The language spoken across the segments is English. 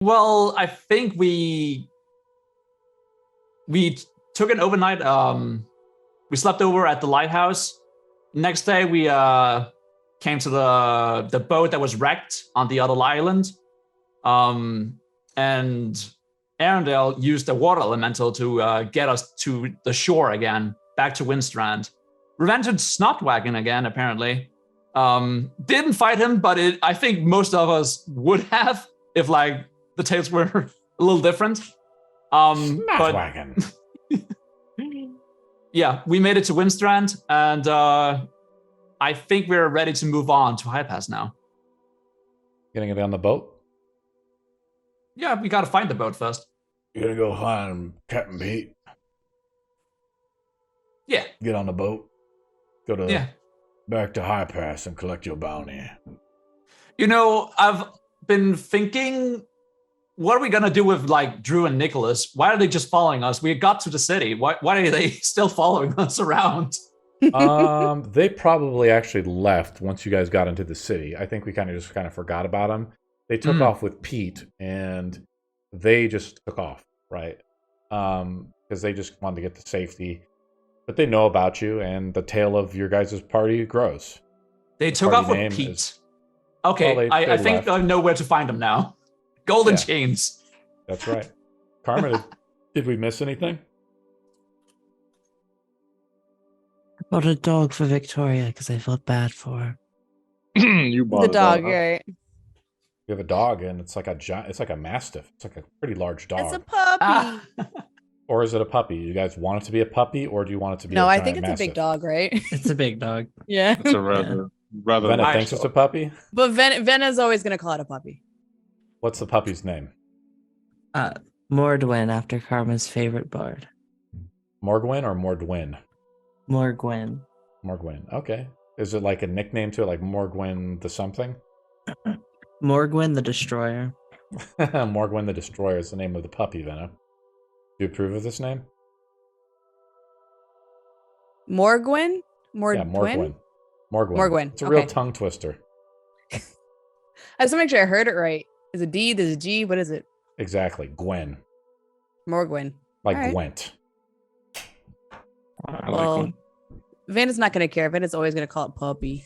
Well, I think we took an overnight. We slept over at the lighthouse. Next day, we came to the boat that was wrecked on the other island. And Arendelle used the water elemental to get us to the shore again, back to Windstrand. Revented Snotwagon again, apparently. Didn't fight him, but I think most of us would have if like the tales were a little different. Snotwagon. Yeah, we made it to Windstrand, and I think we're ready to move on to Highpass now. Gonna get on the boat? Yeah, we gotta find the boat first. You're gonna go find Captain Pete? Yeah. Get on the boat. Go to back to Highpass and collect your bounty. You know, I've been thinking, what are we gonna do with like Drew and Nicholas? Why are they just following us? We got to the city. Why are they still following us around? They probably actually left once you guys got into the city. I think we kind of forgot about them. They took off with Pete, and they just took off, right? Because they just wanted to get to safety. But they know about you, and the tale of your guys' party grows. They took off with Pete. Okay, well, I think I know where to find them now. Golden chains. That's right. Karma, did we miss anything? I bought a dog for Victoria because I felt bad for her. You bought the dog, right? You have a dog, and it's like a mastiff. It's like a pretty large dog. It's a puppy. Or is it a puppy? You guys want it to be a puppy, or do you want it to be? No, I think it's mastiff? a big dog, right? It's a big dog. Yeah. It's a rather. Vena thinks it's a puppy. But Vena's always gonna call it a puppy. What's the puppy's name? Mordwin, after Karma's favorite bard. Morgwin or Mordwin? Morgwin. Morgwin. Okay. Is it like a nickname to it, like Morgwin the something? Morgwin the Destroyer. Morgwin the Destroyer is the name of the puppy, Vena. Do you approve of this name? Morgwin? Yeah, Morgwin. Morgwin. It's a real tongue twister. I just want to make sure I heard it right. Is it D? There's a G? What is it? Exactly. Gwen. Morgwin. Like right. Gwent. Well, Vanna's not going to care. Vanna's always going to call it puppy.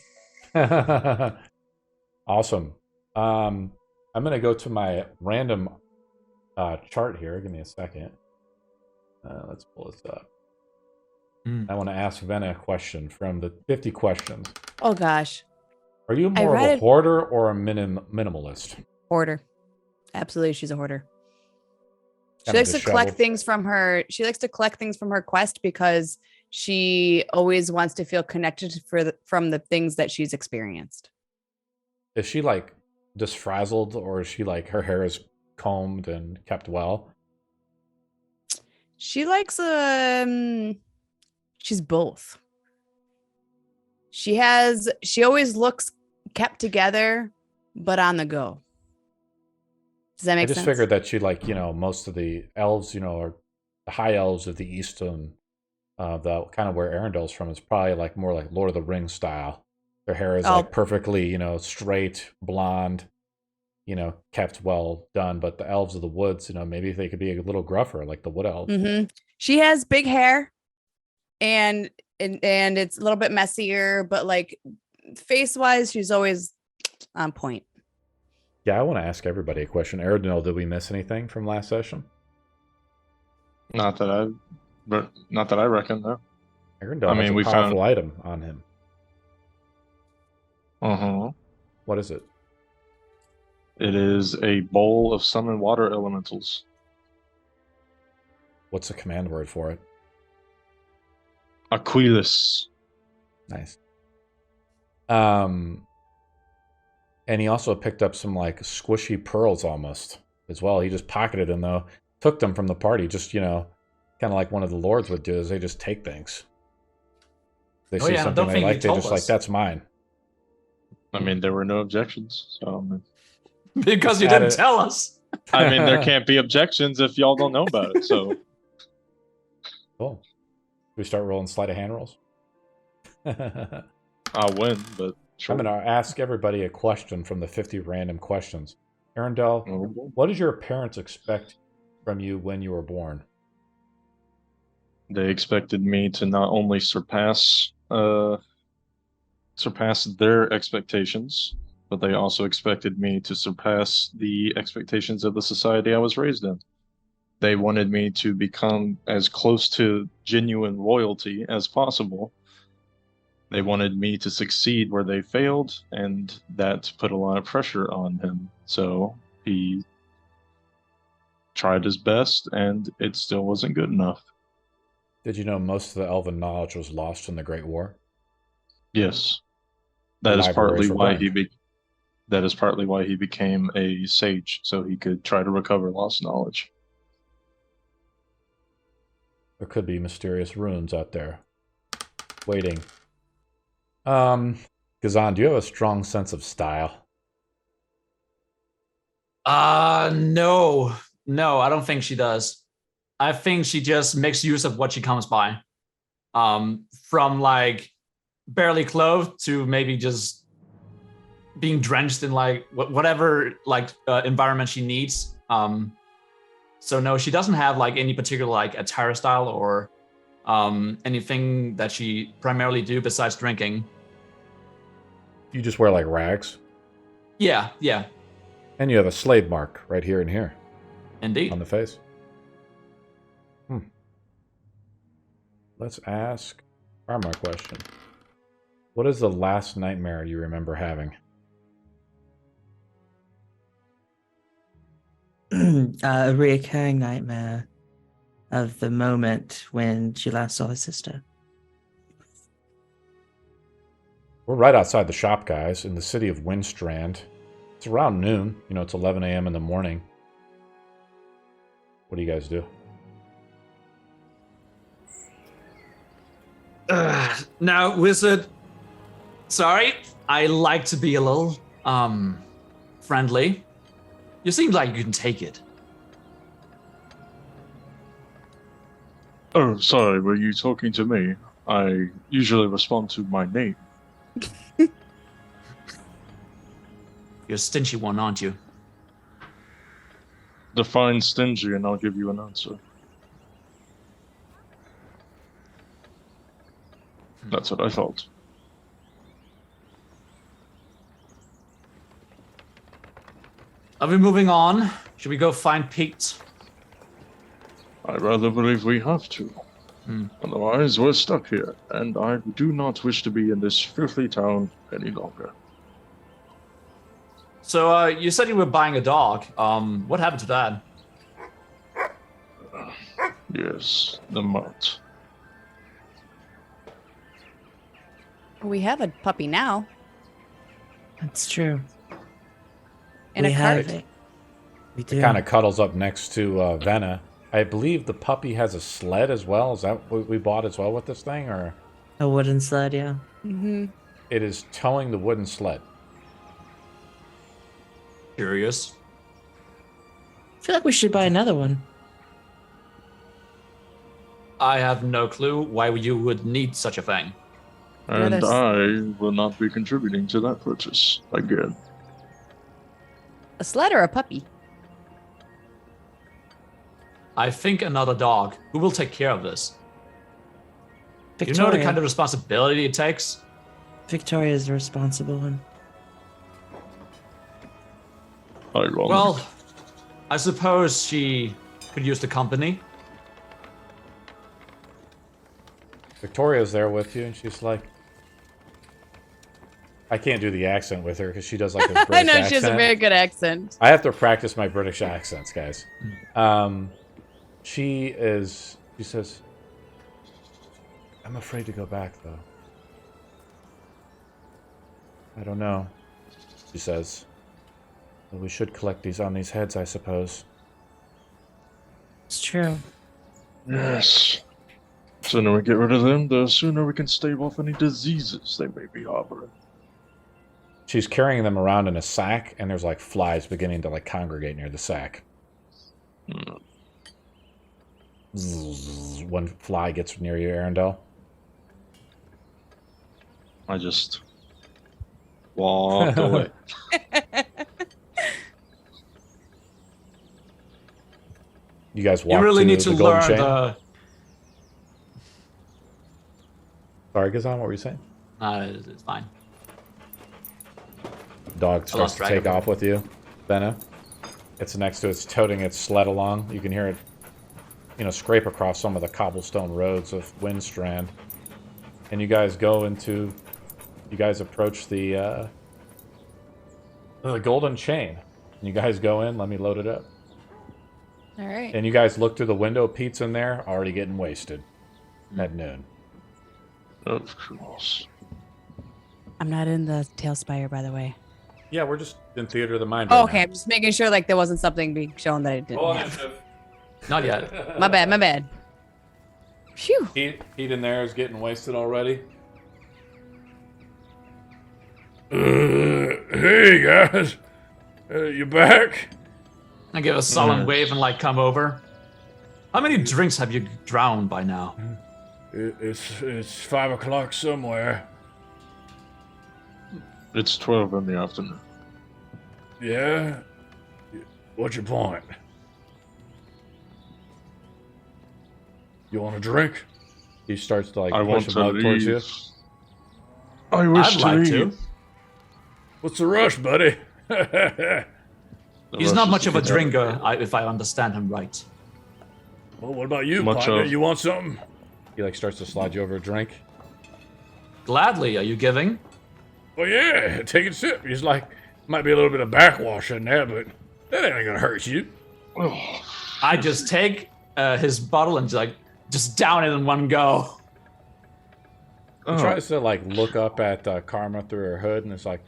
Awesome. I'm going to go to my random chart here. Give me a second. Let's pull this up. I want to ask Vena a question from the 50 questions. Oh, gosh. Are you more of a hoarder or a minimalist? Hoarder. Absolutely, she's a hoarder. She likes to collect things from her. She likes to collect things from her quest because she always wants to feel connected from the things that she's experienced. Is she like just frazzled, or is she like her hair is combed and kept well? She likes she's both. She always looks kept together, but on the go. Does that make sense? I just figured that she, like, most of the elves, or the high elves of the East, and the kind of where Arendelle's from is probably like more like Lord of the Rings style. Their hair is like perfectly, straight, blonde, kept well done. But the elves of the woods, maybe they could be a little gruffer, like the wood elves. Mm-hmm. She has big hair, and it's a little bit messier, but like face-wise, she's always on point. Yeah, I want to ask everybody a question. Arendelle, did we miss anything from last session? Not that I reckon, no. Arendelle has a powerful item on him. What is it? It is a bowl of summon water elementals. What's the command word for it? Aquilus. Nice. And he also picked up some like squishy pearls almost as well. He just pocketed them though. Took them from the party. Just, kind of like one of the lords would do is they just take things. They see something they like, they just like, that's mine. I mean, there were no objections. So because you didn't tell us. I mean, there can't be objections if y'all don't know about it. So cool. We start rolling sleight of hand rolls. I'll win, but sure. I'm going to ask everybody a question from the 50 random questions. Arendelle, Oh, what did your parents expect from you when you were born? they expected me to not only surpass their expectations, but they also expected me to surpass the expectations of the society I was raised in. They wanted me to become as close to genuine royalty as possible. They wanted me to succeed where they failed, and that put a lot of pressure on him. So he tried his best, and it still wasn't good enough. Did you know most of the elven knowledge was lost in the Great War? Yes, The that is libraries partly were why burned. that is partly why he became a sage, so he could try to recover lost knowledge. There could be mysterious runes out there waiting. Gzane, do you have a strong sense of style? No. No, I don't think she does. I think she just makes use of what she comes by. From like barely clothed to maybe just being drenched in like whatever like environment she needs. So no, she doesn't have like any particular like attire style or anything that she primarily do besides drinking. You just wear like rags? Yeah, yeah. And you have a slave mark right here and here Indeed. on the face. Let's ask Karma a question. What is the last nightmare you remember having? A reoccurring nightmare of the moment when she last saw her sister. We're right outside the shop, guys, in the city of Windstrand. It's around noon. You know, it's 11 a.m. in the morning. What do you guys do? Now, wizard. Sorry, I like to be a little friendly. You seem like you can take it. Oh, sorry, were you talking to me? I usually respond to my name. You're a stingy one, aren't you? Define stingy and I'll give you an answer. That's what I thought. Are we moving on? Should we go find Pete? I rather believe we have to. Otherwise, we're stuck here, and I do not wish to be in this filthy town any longer. So, you said you were buying a dog. What happened to that? Yes, the mutt. We have a puppy now. That's true. In a cart. We do. Kind of cuddles up next to Vena. I believe the puppy has a sled as well. Is that what we bought as well with this thing, or A wooden sled, yeah. Mm-hmm. it is towing the wooden sled? Curious. I feel like we should buy another one. I have no clue why you would need such a thing. And there's- I will not be contributing to that purchase again. A sled or a puppy? I think another dog. Who will take care of this? Victoria. You know the kind of responsibility it takes? Victoria is the responsible one. Ironic. Well, I suppose she could use the company. Victoria's there with you, and she's like, I can't do the accent with her because she does like a British I know accent. she has a very good accent. I have to practice my British accents, guys. She says, I'm afraid to go back, though. I don't know, she says. Well, we should collect these on these heads, I suppose. It's true. Yes. The sooner we get rid of them, the sooner we can stave off any diseases they may be harboring. She's carrying them around in a sack, and there's like flies beginning to like congregate near the sack. Zzz, one fly gets near you, Arendelle. I just walked away. You guys walk You really to need to the golden learn chain. the. Sorry, Gzane, what were you saying? It's fine. Dog starts to track take of it. off with you. Vena. It's next to it. It's toting its sled along. You can hear it, scrape across some of the cobblestone roads of Windstrand. And you guys approach the golden chain. And you guys go in. Let me load it up. All right. And you guys look through the window. Pete's in there, already getting wasted at noon. Of course. I'm not in the Tailspire, by the way. Yeah, we're just in Theater of the Mind. Oh, right okay. now. I'm just making sure like there wasn't something being shown that I didn't. Oh, have. Not yet. My bad. Phew. Pete in there is getting wasted already. Hey guys, you back? I give a sullen wave and like come over. How many drinks have you drowned by now? It's 5 o'clock somewhere. It's 12 in the afternoon. Yeah. What's your point? You want a drink? He starts to like I want push a to mug towards you. leave. I wish I'd to like leave. to. What's the rush, buddy? The He's rush not is much to of a get out drinker, here. if I understand him right. Well, what about you, Much partner? of- You want something? He like starts to slide you over a drink. Gladly, are you giving? Well, yeah, take a sip. He's like, might be a little bit of backwash in there, but that ain't gonna hurt you. Oh, I just take his bottle and just down it in one go. He tries to like look up at Karma through her hood, and it's like,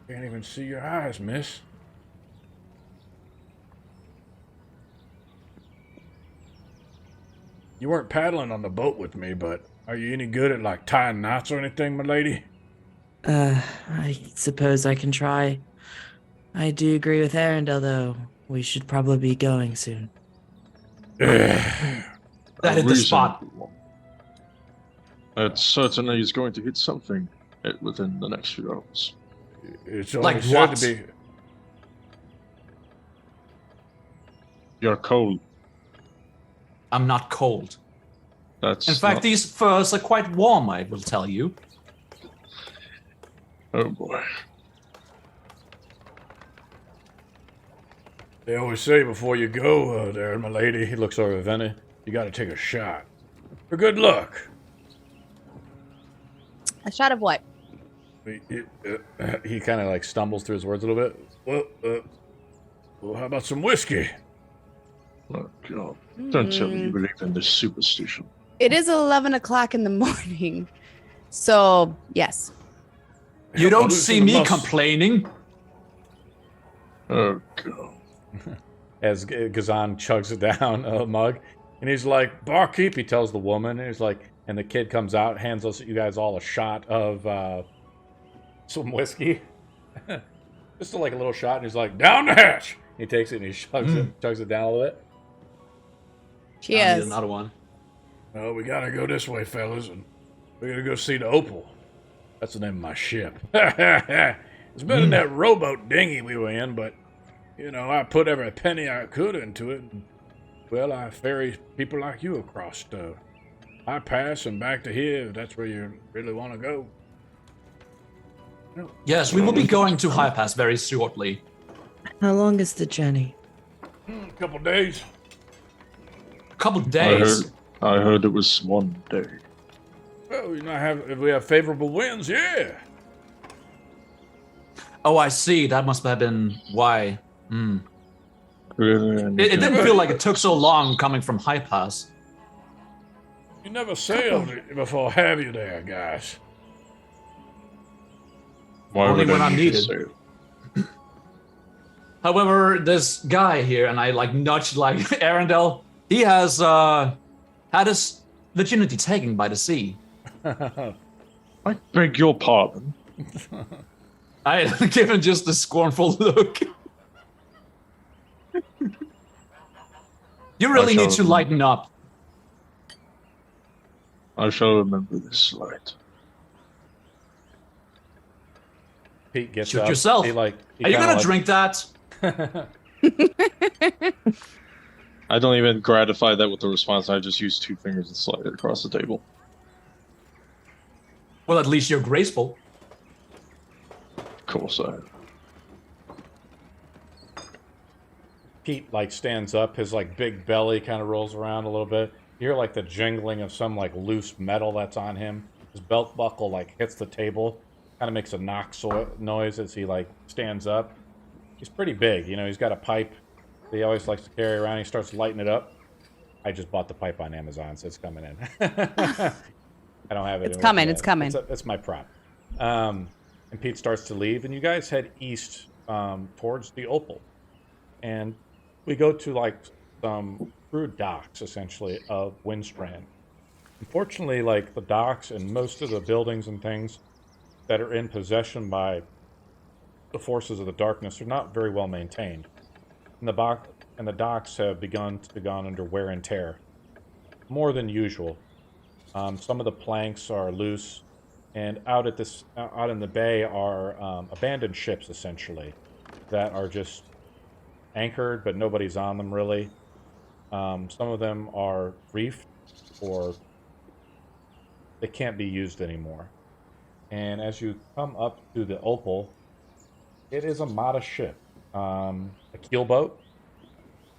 can't even see your eyes, miss. You weren't paddling on the boat with me, but are you any good at like tying knots or anything, my lady? I suppose I can try. I do agree with Arendelle, though. We should probably be going soon. That hit the spot. It certainly is going to hit something within the next few hours. It's only Like said what? to be. You're cold. I'm not cold. That's In fact, not- these furs are quite warm, I will tell you. Oh boy. They always say before you go there, my lady. He looks over at Vena. You got to take a shot for good luck. A shot of what? He kind of like stumbles through his words a little bit. Well, how about some whiskey? Oh God. Don't tell me you believe in this superstition. It is 11 o'clock in the morning. So, yes. You I'll don't do see some me mus- complaining. Oh God. As Gzane chugs it down a mug, and he's like, "Barkeep," he tells the woman, and he's like, and the kid comes out, hands us you guys all a shot of some whiskey, just like a little shot, and he's like, "Down the hatch." He takes it and he chugs it down a little bit. I need Cheers. another one. Well, we gotta go this way, fellas, and we gotta go see the Opal. That's the name of my ship. It's better than that rowboat dinghy we were in, but, I put every penny I could into it. And, well, I ferry people like you across Highpass and back to here, if that's where you really want to go. Yes, we will be going to Highpass very shortly. How long is the journey? A couple days. A couple days. I heard it was one day. Well, if we have favorable winds, yeah. Oh, I see. That must have been why. Really? It didn't feel like it took so long coming from Highpass. You never sailed before, have you there, guys? Why Only would when I I'm need to needed. say it? However, this guy here, and I nudged Arendelle, he has had his virginity taken by the sea. I beg your pardon. I give him just a scornful look. You really need to lighten up. I shall remember this light. Pete gets Shoot up. yourself. He Are you gonna drink that? I I don't even gratify that with the response. I just use 2 fingers and slide it across the table. Well, at least you're graceful. Of course I am. Pete like stands up, his like big belly kind of rolls around a little bit. You hear like the jingling of some like loose metal that's on him. His belt buckle like hits the table, kind of makes a knock noise as he like stands up. He's pretty big, you know. He's got a pipe that he always likes to carry around. He starts lighting it up. I just bought the pipe on Amazon, so it's coming in. I don't have it. It's coming. It's coming. It's my prop. And Pete starts to leave, and you guys head east towards the Opal, and we go to like some crude docks, essentially, of Windstrand. Unfortunately, like the docks and most of the buildings and things that are in possession by the forces of the darkness are not very well maintained. And the docks have begun to go under wear and tear, more than usual. Some of the planks are loose, and out in the bay are abandoned ships, essentially, that are just anchored, but nobody's on them really. Some of them are reefed, or they can't be used anymore. And as you come up to the Opal, it is a modest ship, a keelboat,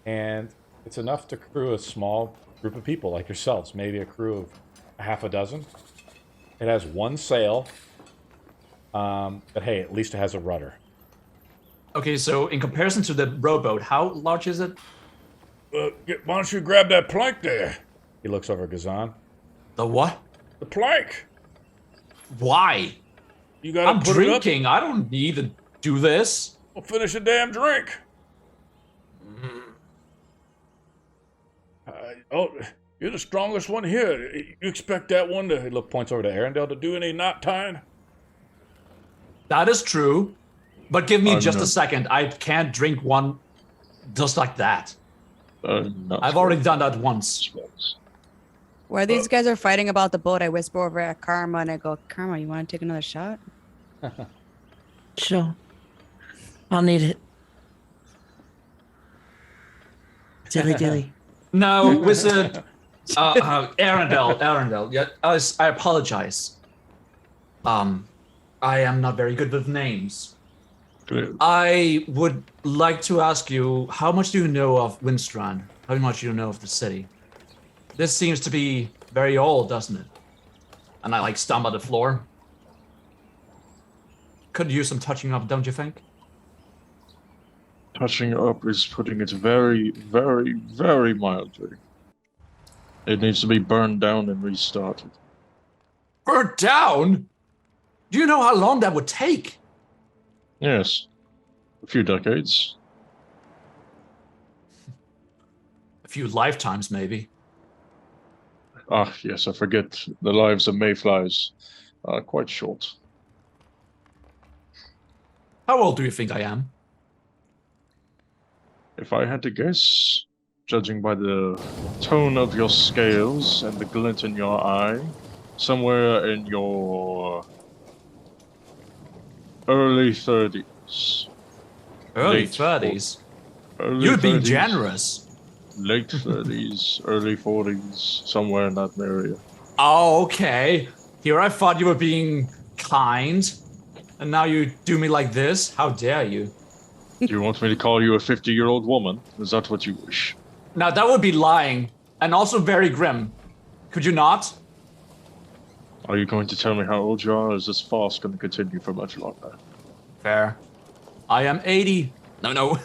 and it's enough to crew a small group of people like yourselves, maybe a crew of a half a dozen. It has 1 sail, but hey, at least it has a rudder. Okay, so in comparison to the rowboat, how large is it? Why don't you grab that plank there? He looks over at Gzane. The what? The plank! Why? You gotta I'm put drinking. It up. I don't need to do this. Well, finish a damn drink. You're the strongest one here. You expect that one to... He points over to Arendelle to do any knot tying? That is true. But give me just a second. I can't drink one just like that. I've already done that once. While these guys are fighting about the boat, I whisper over at Karma and I go, Karma, you want to take another shot? Sure. I'll need it. Dilly dilly. No, wizard. Arendelle. Yeah, I apologize. I am not very good with names. I would like to ask you, how much do you know of Windstrand? How much do you know of the city? This seems to be very old, doesn't it? And I like stomp on the floor. Could use some touching up, don't you think? Touching up is putting it very, very, very mildly. It needs to be burned down and restarted. Burnt down? Do you know how long that would take? Yes. A few decades. A few lifetimes, maybe. Ah, yes, I forget. The lives of mayflies are quite short. How old do you think I am? If I had to guess, judging by the tone of your scales and the glint in your eye, somewhere in your early 30s. Early Late 30s? Early You'd be 30s, generous. Late 30s, early 40s, somewhere in that area. Oh, okay. Here I thought you were being kind, and now you do me like this? How dare you? Do you want me to call you a 50-year-old woman? Is that what you wish? Now that would be lying, and also very grim. Could you not? Are you going to tell me how old you are, or is this farce going to continue for much longer? Fair. I am 80. No.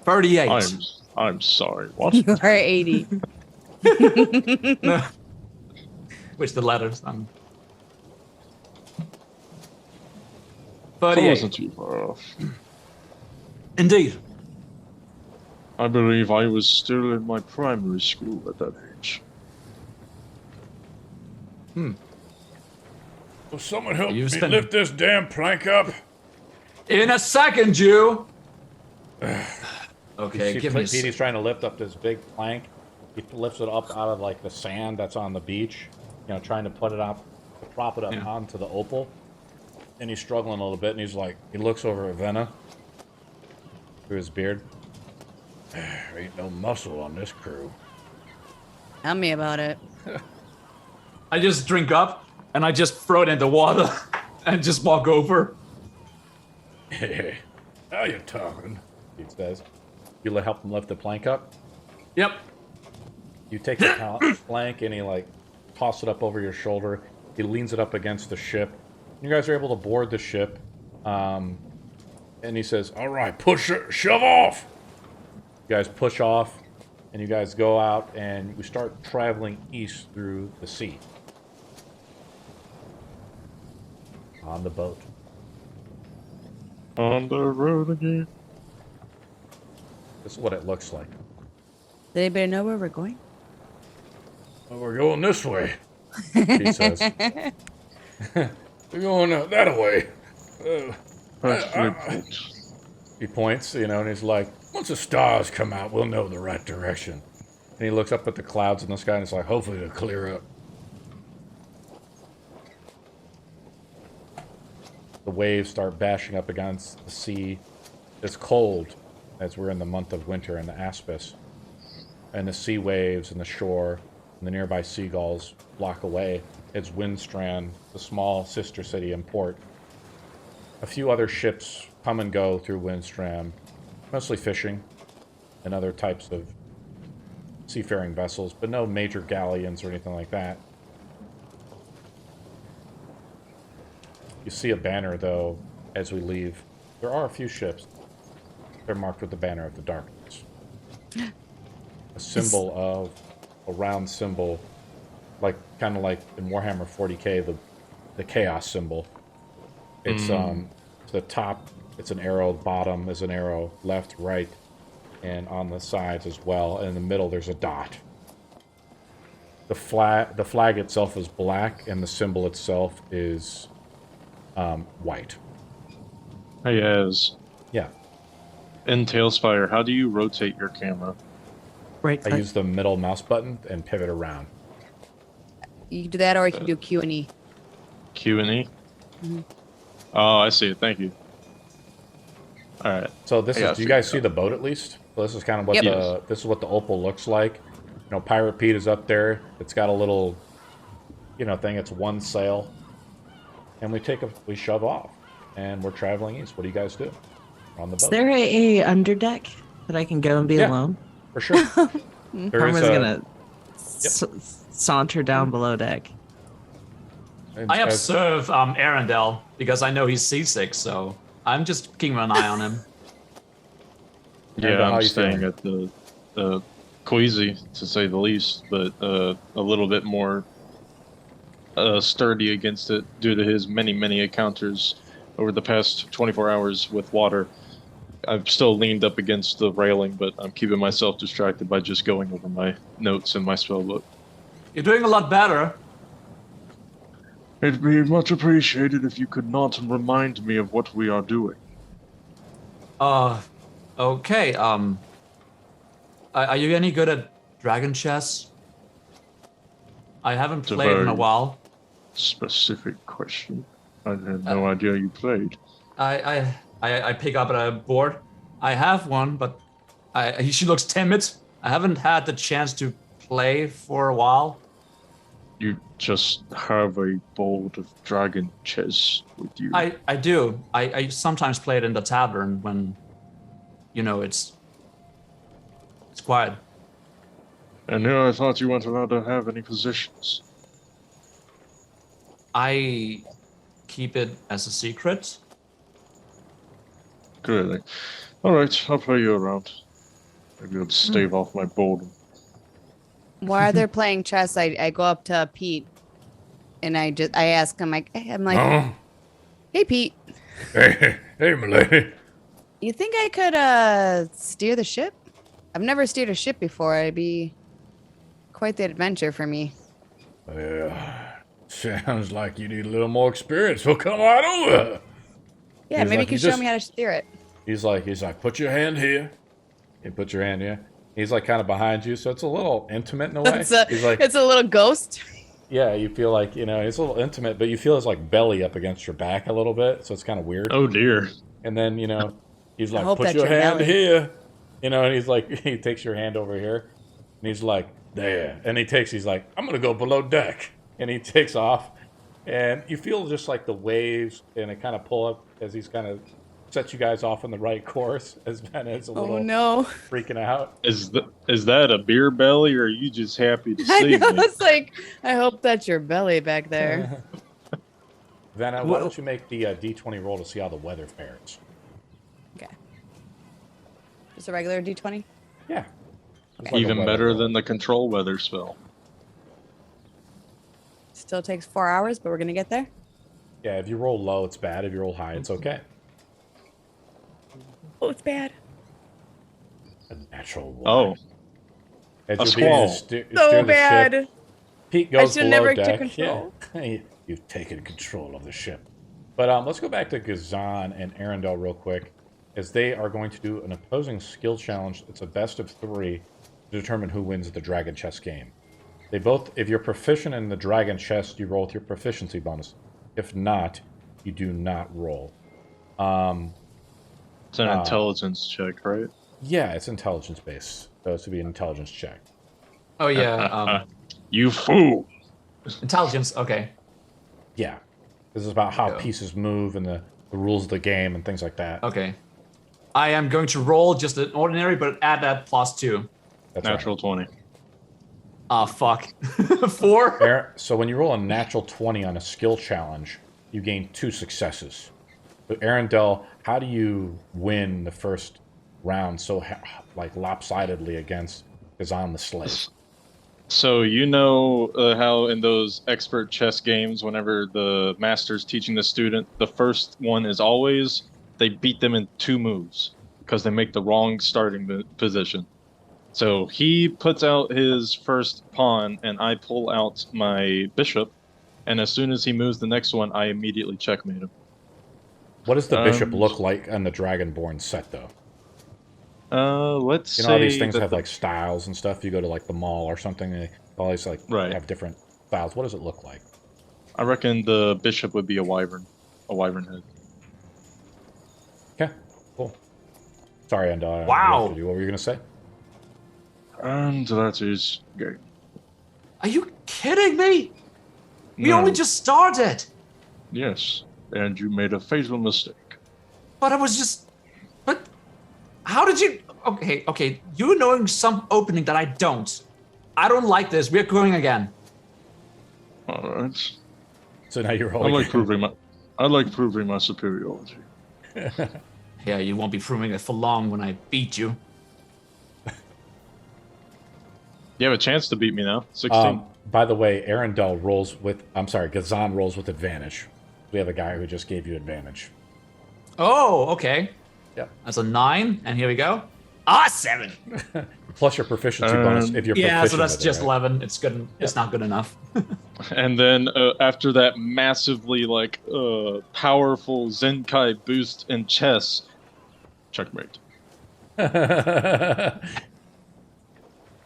38. I'm sorry. What? You are 80. No. Which the letters. 38. I wasn't too far off. Indeed. I believe I was still in my primary school at that age. Will someone help me You've spent- lift this damn plank up? In a second, you. Okay, give me a Petey's trying to lift up this big plank. He lifts it up out of like the sand that's on the beach, you know, trying to put it up, to prop it up onto the Opal. And he's struggling a little bit, and he's like, he looks over at Vena through his beard. Ain't no muscle on this crew. Tell me about it. I just drink up and I just throw it in the water and just walk over. Now you're talking, he says. You help him lift the plank up? Yep. You take the plank and he like toss it up over your shoulder. He leans it up against the ship. You guys are able to board the ship. And he says, all right, shove off. You guys push off and you guys go out and we start traveling east through the sea. On the boat. On the road again. This is what it looks like. Does anybody know where we're going? Well, we're going this way, he says. We're going that way. He points, and he's like, once the stars come out, we'll know the right direction. And he looks up at the clouds in the sky and he's like, hopefully it'll clear up. The waves start bashing up against the sea. It's cold as we're in the month of winter in the Aspis. And the sea waves and the shore and the nearby seagulls block away. It's Windstrand, the small sister city and port. A few other ships come and go through Windstrand, mostly fishing and other types of seafaring vessels, but no major galleons or anything like that. You see a banner, though, as we leave. There are a few ships. They're marked with the banner of the darkness. A symbol of a round symbol, kind of like in Warhammer 40k, the chaos symbol. It's the top. It's an arrow. Bottom is an arrow. Left, right, and on the sides as well. And in the middle, there's a dot. The flag itself is black, and the symbol itself is white. Hey, Az. Yeah. In Tailspire, how do you rotate your camera? Right. I use the middle mouse button and pivot around. You can do that, or you can do Q and E. Q and E? Oh, I see it. Thank you. All right. So do you guys see the boat at least? So this is kind of what this is what the Opal looks like. Pirate Pete is up there. It's got a little, thing. It's one sail, and we shove off, and we're traveling east. What do you guys do? We're on the boat. Is there a underdeck that I can go and be alone? For sure. Karma's gonna saunter down below deck. I observe Arendelle because I know he's seasick, so I'm just keeping an eye on him. Yeah, I'm staying at the queasy, to say the least, but a little bit more sturdy against it due to his many, many encounters over the past 24 hours with water. I've still leaned up against the railing, but I'm keeping myself distracted by just going over my notes in my spellbook. You're doing a lot better. It'd be much appreciated if you could not remind me of what we are doing. Okay, are you any good at dragon chess? I haven't played in a while. Specific question. I had no idea you played. I pick up a board. I have one, but she looks timid. I haven't had the chance to play for a while. You just have a board of dragon chess with you. I do. I sometimes play it in the tavern when, it's quiet. And I thought you weren't allowed to have any positions. I keep it as a secret. Really? Alright, I'll play you around. Maybe I'll stave off my boredom. While they're playing chess, I go up to Pete, and I ask him, hey Pete. Hey, milady. You think I could steer the ship? I've never steered a ship before. It'd be quite the adventure for me. Sounds like you need a little more experience. We'll come right over. Yeah, maybe you can show me how to steer it. He's like, put your hand here. You put your hand here. He's like kind of behind you, so it's a little intimate in a way. It's a little ghost. Yeah, you feel like, it's a little intimate, but you feel his like belly up against your back a little bit, so it's kind of weird. Oh dear. And then, he's like, put your hand here. You know, and he's like, he takes your hand over here, and he's like, there. And he's like, I'm going to go below deck. And he takes off, and you feel just like the waves, and it kind of pull up as he's kind of sets you guys off on the right course, as Vena is a little freaking out. Is that a beer belly, or are you just happy to see me? It's like, I hope that's your belly back there. Vena, why don't you make the D20 roll to see how the weather fares? Okay. Just a regular D20? Yeah. Okay. Even better than the control weather spell. Still takes 4 hours, but we're going to get there? Yeah, if you roll low, it's bad. If you roll high, it's okay. Oh, it's bad. A natural one. Oh. A squall. So bad. Pete goes below never deck. took control. Yeah. You've taken control of the ship. But let's go back to Gzane and Arendelle real quick, as they are going to do an opposing skill challenge. It's a best of 3 to determine who wins the Dragon Chess game. They both, if you're proficient in the Dragon Chess, you roll with your proficiency bonus. If not, you do not roll. It's an intelligence check, right? Yeah, it's intelligence based. So it's to be an intelligence check. Oh yeah. You fool. Intelligence. Okay. Yeah. This is about how pieces move and the rules of the game and things like that. Okay. I am going to roll just an ordinary, but add that +2. That's Natural 20. Ah, fuck. 4? So when you roll a natural 20 on a skill challenge, you gain 2 successes. So Arendelle, how do you win the first round so like lopsidedly against Gzane the Slave? So you know how in those expert chess games, whenever the master's teaching the student, the first one is always they beat them in 2 moves because they make the wrong starting position. So he puts out his first pawn, and I pull out my bishop, and as soon as he moves the next one, I immediately checkmate him. What does the bishop look like on the Dragonborn set, though? Let's say... You know how these things have, like, styles and stuff? You go to, like, the mall or something, they always, like, have different styles. What does it look like? I reckon the bishop would be a wyvern head. Okay, cool. Sorry, and wow. What were you going to say? And that is game. Are you kidding me? We No. only just started. Yes, and you made a fatal mistake. But I was just... But how did you... Okay. You knowing some opening that I don't. I don't like this. We're going again. All right. So now you're I rolling. like proving my superiority. Yeah, you won't be proving it for long when I beat you. You have a chance to beat me now. 16. By the way, Gzane rolls with advantage. We have a guy who just gave you advantage. Oh, okay. Yep. That's a 9, and here we go. 7. Plus your proficiency bonus if you're proficient. Yeah, so that's with it, just right? 11. It's good. It's not good enough. And then after that massively powerful Zenkai boost in chess, checkmate.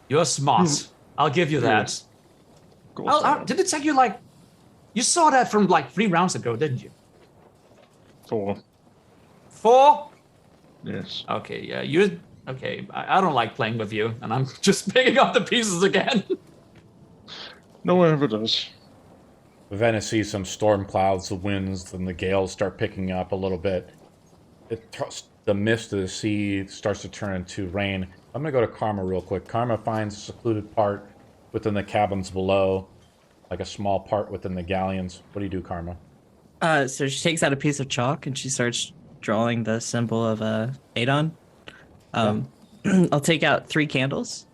You're smart. I'll give you that. Did it take you you saw that from 3 rounds ago, didn't you? 4. 4? Yes. Okay, yeah, okay. I don't like playing with you, and I'm just picking up the pieces again. No one ever does. Vena sees some storm clouds, the winds, and the gales start picking up a little bit. The mist of the sea starts to turn into rain. I'm going to go to Karma real quick. Karma finds a secluded part within the cabins below, like a small part within the galleons. What do you do, Karma? So she takes out a piece of chalk and she starts drawing the symbol of Adon. I'll take out 3 candles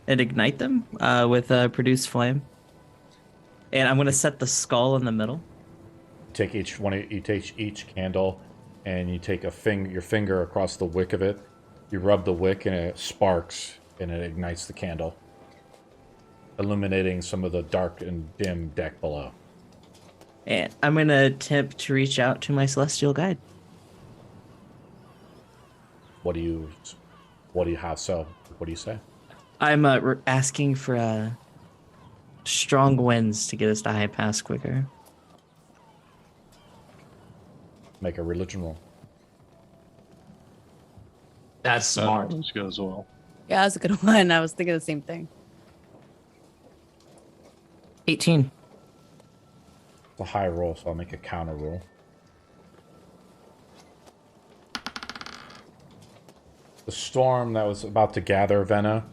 and ignite them with produce flame. And I'm going to set the skull in the middle. You take each candle and you take your finger across the wick of it. You rub the wick and it sparks and it ignites the candle, illuminating some of the dark and dim deck below. And I'm going to attempt to reach out to my celestial guide. What do you say? I'm asking for strong winds to get us to Highpass quicker. Make a religion roll. That's smart. That good as well. Yeah, that's a good one. I was thinking the same thing. 18. It's a high roll, so I'll make a counter roll. The storm that was about to gather Vena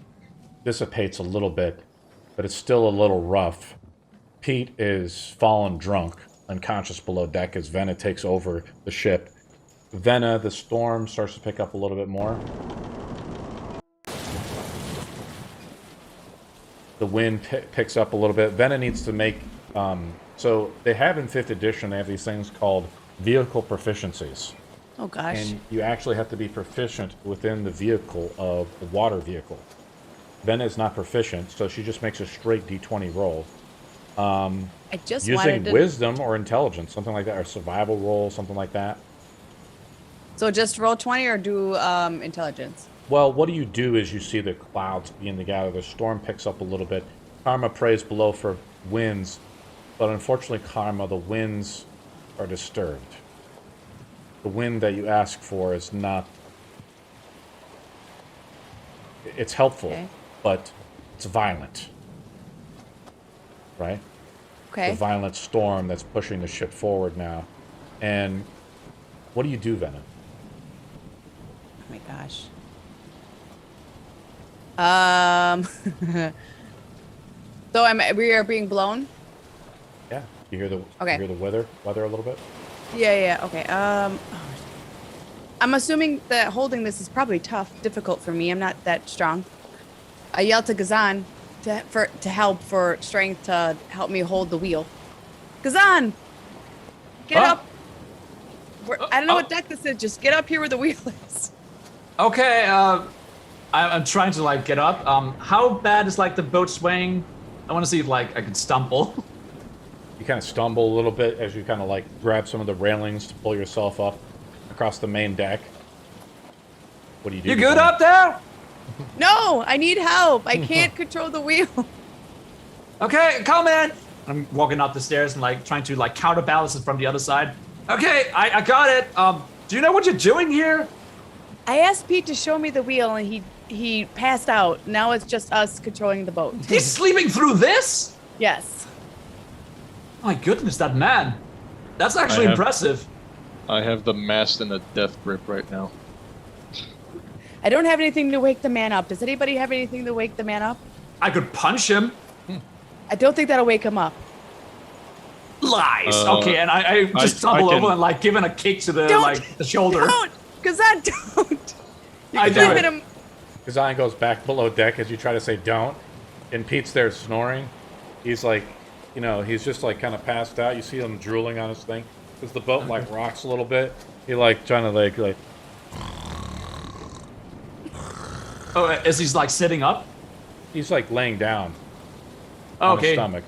dissipates a little bit, but it's still a little rough. Pete is fallen drunk, unconscious below deck as Vena takes over the ship. Vena, the storm starts to pick up a little bit more. The wind picks up a little bit. Vena needs to make... so they have in 5th edition, they have these things called vehicle proficiencies. Oh, gosh. And you actually have to be proficient within the vehicle of the water vehicle. Vena is not proficient, so she just makes a straight d20 roll. I just using wisdom or intelligence, something like that, or survival roll, something like that. So just roll 20 or do intelligence? Well, what you do is you see the clouds begin to gather. The storm picks up a little bit. Karma prays below for winds, but unfortunately, Karma, the winds are disturbed. The wind that you ask for is not... It's helpful, okay, but it's violent. Right? Okay. The violent storm that's pushing the ship forward now. And what do you do, Vena? Oh my gosh. So we are being blown? Yeah. You hear the okay. You hear the weather a little bit? Yeah, okay. I'm assuming that holding this is probably difficult for me. I'm not that strong. I yell to Gzane to help for strength to help me hold the wheel. Gzane! Get up! I don't know what deck this is. Just get up here where the wheel is. Okay, I'm trying to like get up. How bad is like the boat swaying? I want to see if like I can stumble. You kind of stumble a little bit as you kind of like grab some of the railings to pull yourself up across the main deck. What do you do? You good up there? No, I need help. I can't control the wheel. Okay, come in. I'm walking up the stairs and like trying to like counterbalance it from the other side. Okay, I got it. Do you know what you're doing here? I asked Pete to show me the wheel and he passed out. Now it's just us controlling the boat. He's sleeping through this? Yes. My goodness, that man. That's actually impressive. I have the mast in a death grip right now. I don't have anything to wake the man up. Does anybody have anything to wake the man up? I could punch him. I don't think that'll wake him up. Lies. Okay, and I just stumble over and like giving a kick to the the shoulder. Don't, because I don't. I do it. Him. Gzane goes back below deck as you try to say don't, and Pete's there snoring. He's like, you know, he's just like kind of passed out. You see him drooling on his thing because the boat like rocks a little bit. He like trying to like. Oh, is he like sitting up? He's like laying down. Okay. On his stomach.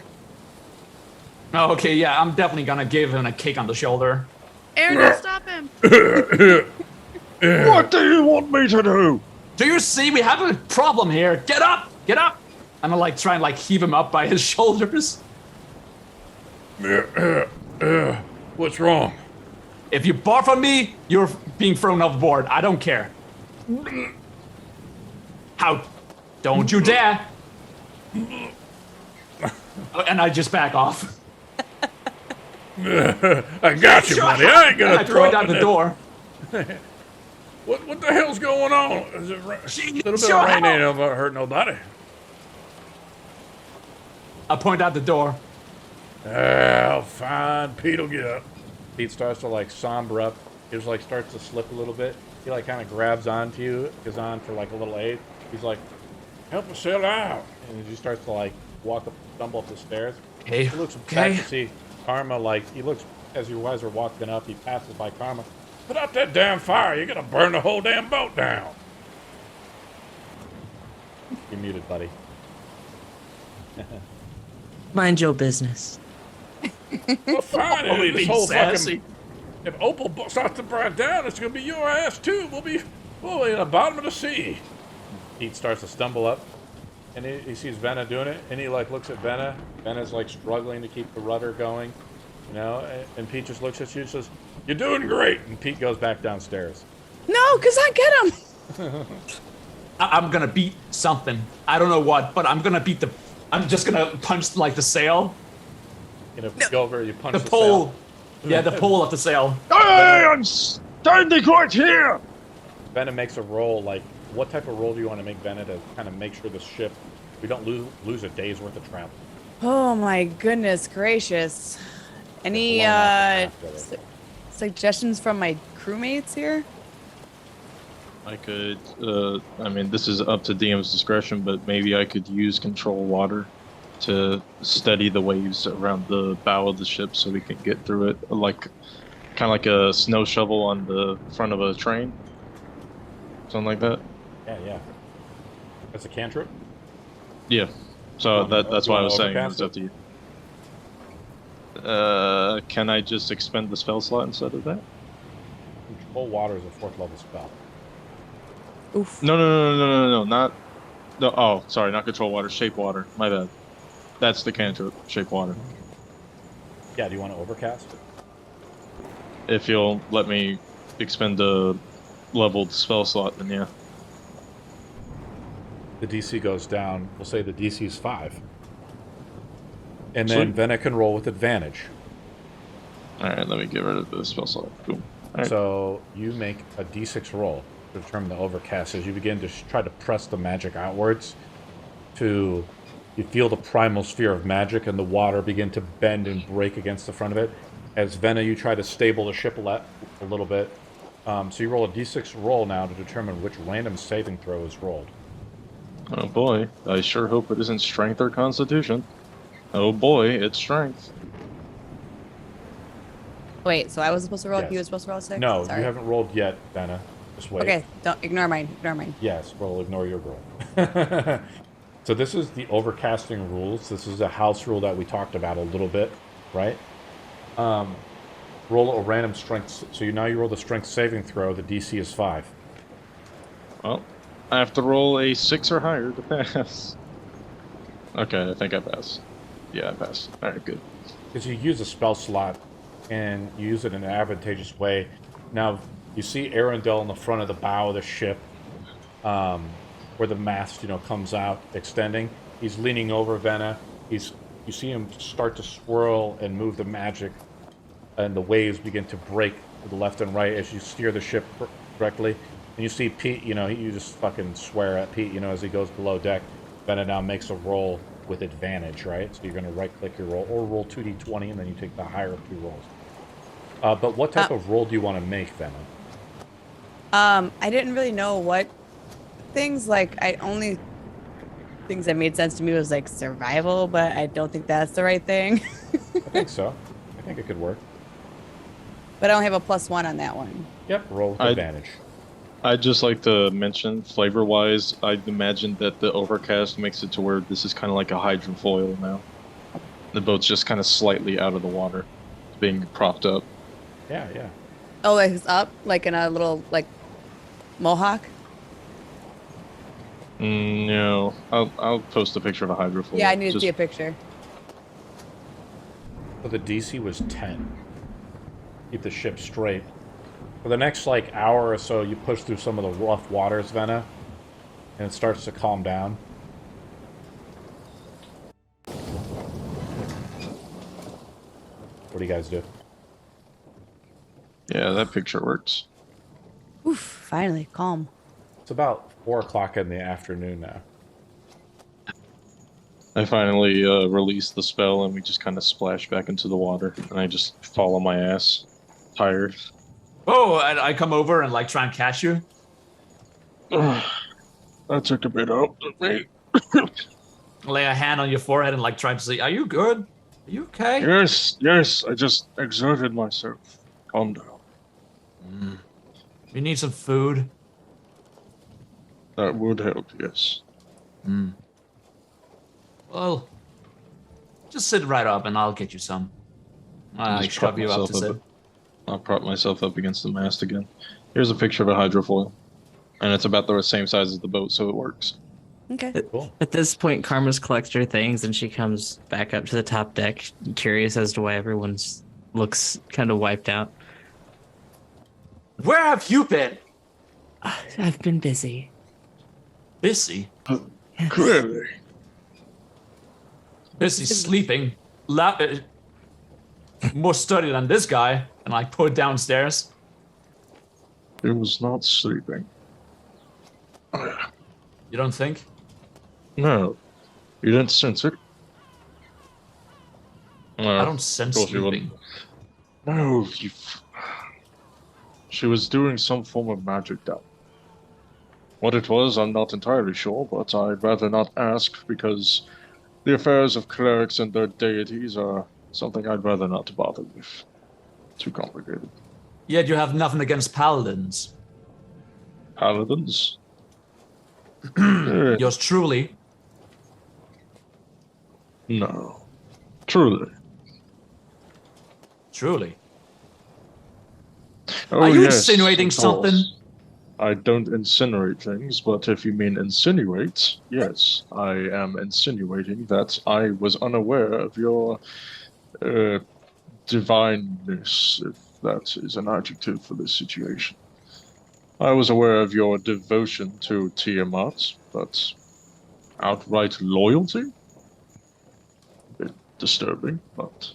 Oh, okay, yeah, I'm definitely gonna give him a kick on the shoulder. Aaron, stop him. What do you want me to do? Do you see we have a problem here? Get up! Get up! I'm gonna like try and like heave him up by his shoulders. What's wrong? If you barf on me, you're being thrown overboard. I don't care. How? Don't you dare! And I just back off. I got you, buddy. I ain't gonna throw point out the door. What the hell's going on? Is it a little bit of rain ain't ever hurt nobody. I point out the door. Oh, fine. Pete'll get up. Pete starts to like somber up. He just like starts to slip a little bit. He like kind of grabs onto you, Gzane, for like a little aid. He's like, help us sail out. And he starts to like stumble up the stairs. Okay. He looks back to see Karma, like, he looks, as you guys are walking up, he passes by Karma. Put out that damn fire, you're gonna burn the whole damn boat down. You're muted, buddy. Mind your business. Well, fine, this whole fucking, if Opal starts to burn down, it's gonna be your ass too. We'll be in the bottom of the sea. Pete starts to stumble up. And he sees Vena doing it, and he like looks at Vena. Vena's like struggling to keep the rudder going, you know. And Pete just looks at you and says, "You're doing great." And Pete goes back downstairs. No, Gzane, get him. I'm gonna beat something. I don't know what, but I'm gonna beat the. I'm just gonna punch like the sail. Go over, you punch The pole. sail. Yeah, the pole of the sail. Hey, I'm standing right here. Vena makes a roll. Like, what type of roll do you want to make, Vena, to kind of make sure the ship, we don't lose a day's worth of travel? Oh my goodness gracious. Any suggestions from my crewmates here? I could, I mean, this is up to DM's discretion, but maybe I could use control water to steady the waves around the bow of the ship so we can get through it, like kind of like a snow shovel on the front of a train. Something like that. Yeah. That's a cantrip? Yeah. So that's why I was saying it's up to you. Can I just expend the spell slot instead of that? Control water is a 4th level spell. Oof. No, oh, sorry, not control water, shape water. My bad. That's the cantrip, shape water. Yeah, do you want to overcast? If you'll let me expend a leveled spell slot, then yeah. The DC goes down. We'll say the DC is 5. And then Sweet. Vena can roll with advantage. Alright, let me get rid of the spell slot. Boom. Alright. So you make a D6 roll to determine the overcast as you begin to try to press the magic outwards. You feel the primal sphere of magic and the water begin to bend and break against the front of it. As Vena, you try to stable the ship a little bit. So you roll a D6 roll now to determine which random saving throw is rolled. Oh boy, I sure hope it isn't strength or constitution. Oh boy, it's strength. Wait, so I was supposed to roll? Yes. You were supposed to roll 6? No, Sorry. you haven't rolled yet, Vena. Just wait. Okay, don't ignore mine. Yes, we'll ignore your roll. So this is the overcasting rules. This is a house rule that we talked about a little bit, right? Roll a random strength. So now you roll the strength saving throw. The DC is 5. Well, I have to roll a 6 or higher to pass. Okay, I think I pass. Yeah, I passed. Alright, good. Because you use a spell slot, and you use it in an advantageous way. Now, you see Arundel in the front of the bow of the ship, where the mast, comes out, extending. He's leaning over Vena. You see him start to swirl and move the magic, and the waves begin to break to the left and right as you steer the ship correctly. And you see Pete, you just fucking swear at Pete, as he goes below deck. Vena now makes a roll with advantage, right? So you're going to right-click your roll, or roll 2d20, and then you take the higher of 2 rolls. But what type of roll do you want to make, Vena? I didn't really know what things, only things that made sense to me was like survival, but I don't think that's the right thing. I think so. I think it could work. But I don't have a +1 on that one. Yep, roll with advantage. I'd just like to mention, flavor-wise, I'd imagine that the overcast makes it to where this is kind of like a hydrofoil now. The boat's just kind of slightly out of the water, being propped up. Yeah. Oh, it's up? Like in a little, mohawk? No. I'll post a picture of a hydrofoil. Yeah, I need to see a picture. So the DC was 10. Keep the ship straight. For the next, hour or so, you push through some of the rough waters, Vena, and it starts to calm down. What do you guys do? Yeah, that picture works. Oof, finally, calm. It's about 4 o'clock in the afternoon now. I finally released the spell, and we just kind of splash back into the water, and I just fall on my ass, tired. Oh, and I come over and try and catch you. That took a bit out of me. Lay a hand on your forehead and try to see, are you good? Are you okay? Yes, I just exerted myself. Calm down. You need some food? That would help, yes. Well, just sit right up and I'll get you some. I shove you up to sit. I'll prop myself up against the mast again. Here's a picture of a hydrofoil. And it's about the same size as the boat, so it works. Okay. Cool. At this point, Karma's collects her things and she comes back up to the top deck, curious as to why everyone's looks kind of wiped out. Where have you been? I've been busy. Busy? Clearly. Busy sleeping. More study than this guy. And I put downstairs. It was not sleeping. You don't think? No. You didn't sense it? I don't sense sleeping. No, she was doing some form of magic down. What it was, I'm not entirely sure, but I'd rather not ask because the affairs of clerics and their deities are something I'd rather not bother with. Too complicated. Yet you have nothing against paladins. Paladins? Yours truly. No. Truly. Truly. Oh, Are you yes, insinuating of something? course. I don't insinuate things, but if you mean insinuate, yes, I am insinuating that I was unaware of your divineness, if that is an adjective for this situation. I was aware of your devotion to Tiamat, but outright loyalty? A bit disturbing, but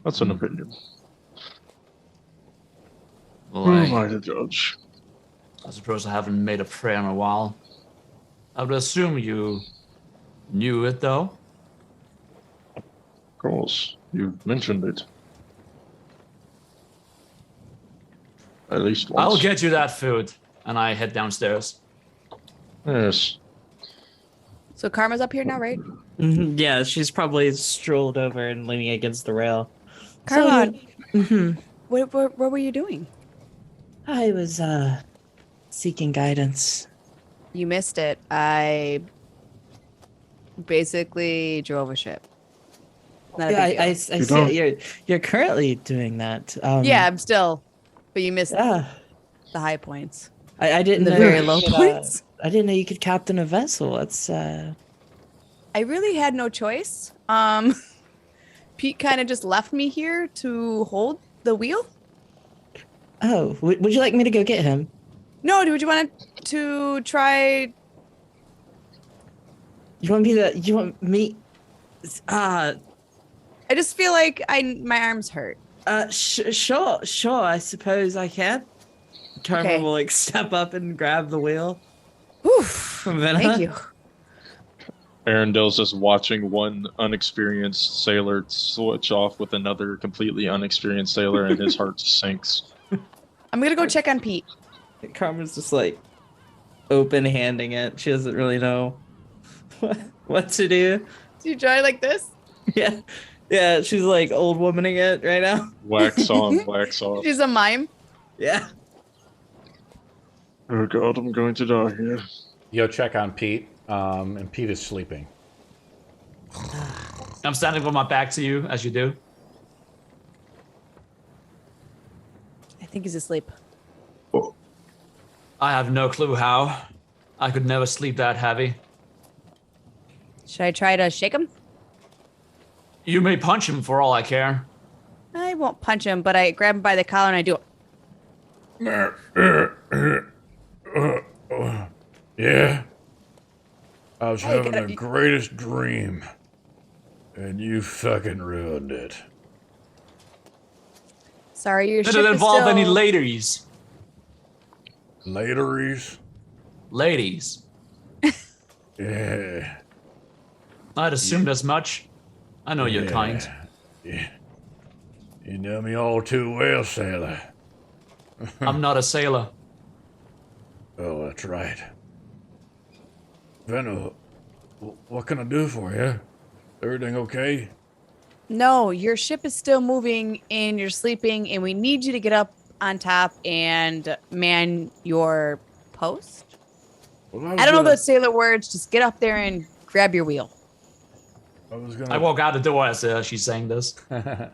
that's an opinion. Well, Who am I to judge? I suppose I haven't made a prayer in a while. I would assume you knew it, though. Of course, you've mentioned it. At least once. I'll get you that food. And I head downstairs. Yes. So Karma's up here now, right? Yeah, she's probably strolled over and leaning against the rail. Karma, So, what were you doing? I was seeking guidance. You missed it. I basically drove a ship. Not a Yeah, big I deal. see it. You're currently doing that. Yeah, I'm still, but you missed Yeah. the high points. I didn't The know very you low could, points. I didn't know you could captain a vessel. It's I really had no choice. Pete kind of just left me here to hold the wheel. Oh, would you like me to go get him? No, would you want to try? You want me? I just feel like my arms hurt. Sure. I suppose I can. Karma Okay. will like step up and grab the wheel. Whew, From Vena. thank you. Arendelle's just watching one unexperienced sailor switch off with another completely unexperienced sailor, and his heart sinks. I'm gonna go check on Pete. Karma's just like open handing it. She doesn't really know what to do. Do you try like this? Yeah. She's like old womaning it right now. Wax on, wax off. She's a mime. Yeah. Oh god, I'm going to die here. Yo, check on Pete. And Pete is sleeping. I'm standing with my back to you, as you do. I think he's asleep. I have no clue how. I could never sleep that heavy. Should I try to shake him? You may punch him for all I care. I won't punch him, but I grab him by the collar and I do it. Yeah. I was Hey, having gotta the be- greatest dream, and you fucking ruined it. Sorry, your Did ship it is involve any still... ladies? Lateries? Ladies. Yeah. I'd assumed as much. I know you're kind. Yeah. You know me all too well, sailor. I'm not a sailor. Oh, that's right. Vena, what can I do for you? Everything okay? No, your ship is still moving and you're sleeping and we need you to get up on top and man your post. Well, I don't know those sailor words. Just get up there and grab your wheel. I walk out the door as she's saying this. The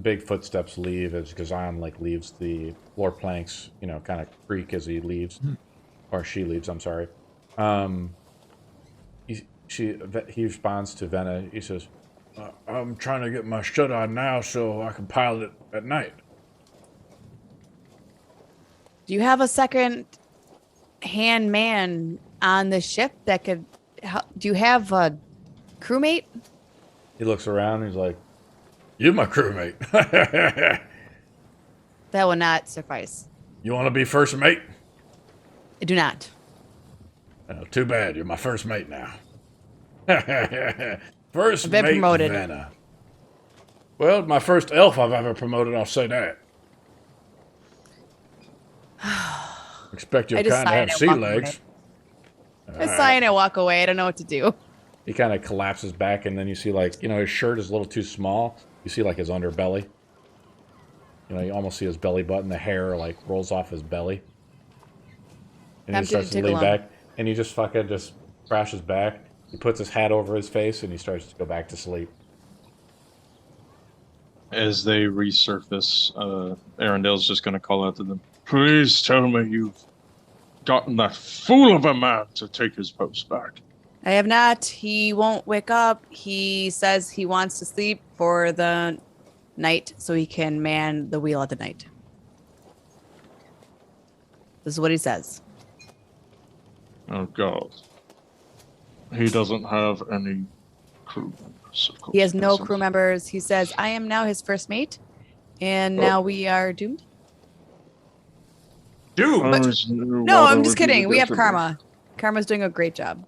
big footsteps leave as Gzane like leaves the floor planks, you know, kind of creak as he leaves, or she leaves. I'm sorry. He responds to Vena. He says, I'm trying to get my shut-eye now so I can pilot it at night. Do you have a second hand man on the ship that could help? Do you have a crewmate? He looks around. He's like, "You're my crewmate. That will not suffice. You want to be first mate? I do not. Oh, too bad. You're my first mate now. First I've been mate promoted. Vena. Well, my first elf I've ever promoted, I'll say that. Expect your I just kind to sigh have and I sea walk legs. I sigh and I walk away. I don't know what to do. he kind of collapses back, and then you see like, his shirt is a little too small. You see like his underbelly. You almost see his belly button. The hair like rolls off his belly. And he starts to lean back, and he just fucking just crashes back. He puts his hat over his face, and he starts to go back to sleep. As they resurface, Arundel's just going to call out to them. Please tell me you've gotten that fool of a man to take his post back. I have not. He won't wake up. He says he wants to sleep for the night so he can man the wheel at the night. This is what he says. Oh, God. He doesn't have any crew members, of course. He has no crew members. He says, I am now his first mate, and now we are doomed. Dude! No, I'm just kidding. We have Karma. Karma's doing a great job.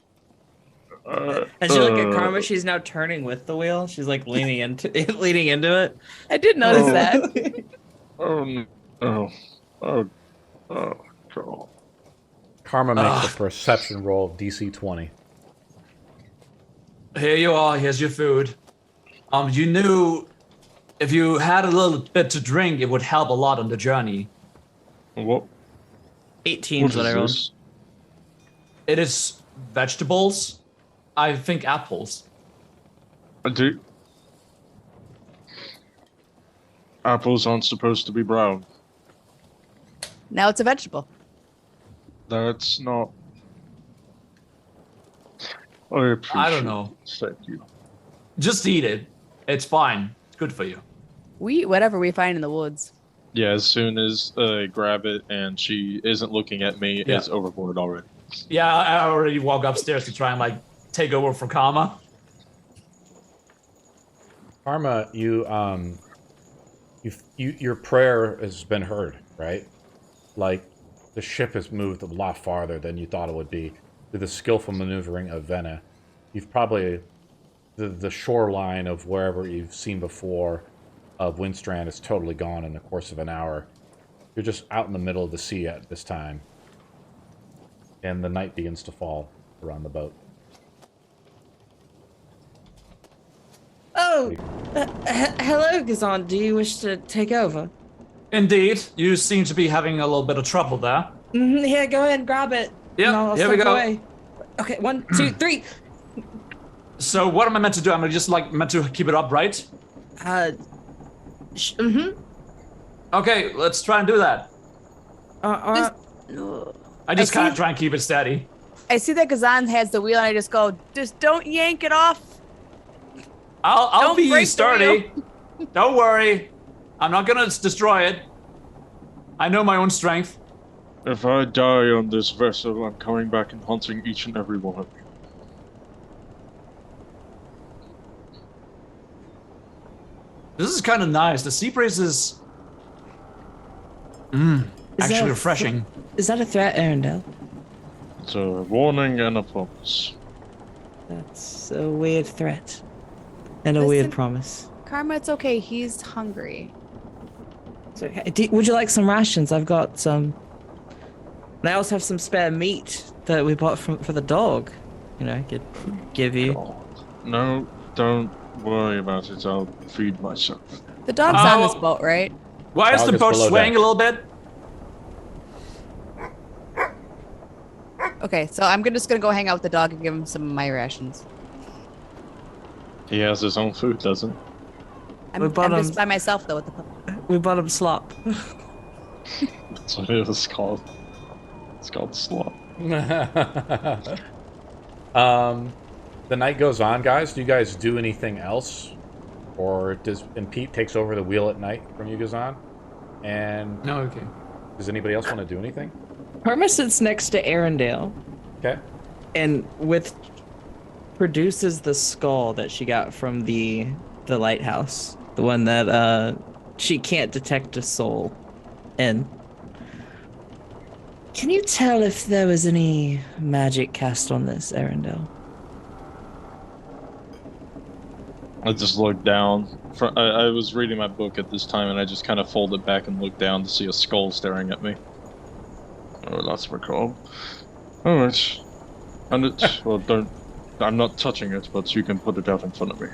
As you look at Karma, she's now turning with the wheel. She's like leaning into it. I did notice that. God. Karma makes a perception roll of DC 20. Here you are. Here's your food. You knew if you had a little bit to drink, it would help a lot on the journey. What? 18 is what I rolled. This? It is vegetables. I think apples. Apples aren't supposed to be brown. Now it's a vegetable. That's not. I don't know. Thank you. Just eat it. It's fine. It's good for you. We eat whatever we find in the woods. Yeah, as soon as I grab it and she isn't looking at me, it's overboard already. Yeah, I already walk upstairs to try and take over for Karma. Karma, your prayer has been heard, right? Like, the ship has moved a lot farther than you thought it would be. Through the skillful maneuvering of Vena, you've probably the shoreline of wherever you've seen before of Windstrand is totally gone in the course of an hour. You're just out in the middle of the sea at this time, and the night begins to fall around the boat. Oh, hello, Gzane. Do you wish to take over? Indeed. You seem to be having a little bit of trouble there. Here, go ahead and grab it. Yeah, here we go. Away. Okay, 1, 2, 3. So what am I meant to do? Am I just meant to keep it upright? Okay, let's try and do that. I just kind of try and keep it steady. I see that Gzane has the wheel, and I just go, just don't yank it off. I'll Don't be break the sturdy. Don't worry. I'm not gonna destroy it. I know my own strength. If I die on this vessel, I'm coming back and hunting each and every one of you. This is kind of nice. The sea breeze is actually refreshing. Is that a threat, Arundel? It's a warning and a promise. That's a weird threat. And a Listen, weird promise. Karma, it's okay. He's hungry. It's okay. Would you like some rations? I've got some. And I also have some spare meat that we bought for the dog. I could give you. No, don't worry about it. I'll feed myself. The dog's on this boat, right? Why is Dog the is boat below swaying deck. a little bit? Okay, so I'm just gonna go hang out with the dog and give him some of my rations. He has his own food, doesn't he? I'm just by myself though with the pup. We bought him slop. That's what it was called. It's called slop. The night goes on, guys. Do you guys do anything else? Or Pete takes over the wheel at night from you, Gzane? And No, okay. Does anybody else want to do anything? Karma sits next to Arendelle. Okay. And produces the skull that she got from the lighthouse. The one that she can't detect a soul in. Can you tell if there was any magic cast on this, Arendelle? I just looked down. I was reading my book at this time, and I just kind of folded back and looked down to see a skull staring at me. Oh, that's macabre. All right. And it's well, don't. I'm not touching it, but you can put it out in front of me.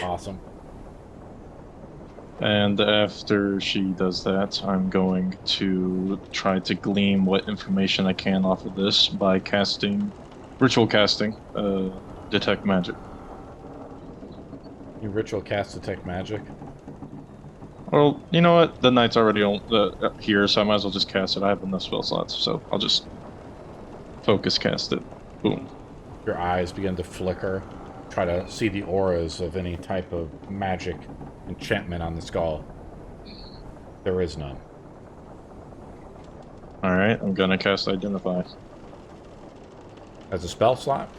Awesome. And after she does that, I'm going to try to glean what information I can off of this by ritual casting, detect magic. You ritual cast detect magic? Well, you know what? The knight's already on here, so I might as well just cast it. I have enough spell slots, so I'll just focus cast it. Boom. Your eyes begin to flicker. Try to see the auras of any type of magic enchantment on the skull. There is none. Alright, I'm gonna cast Identify. As a spell slot?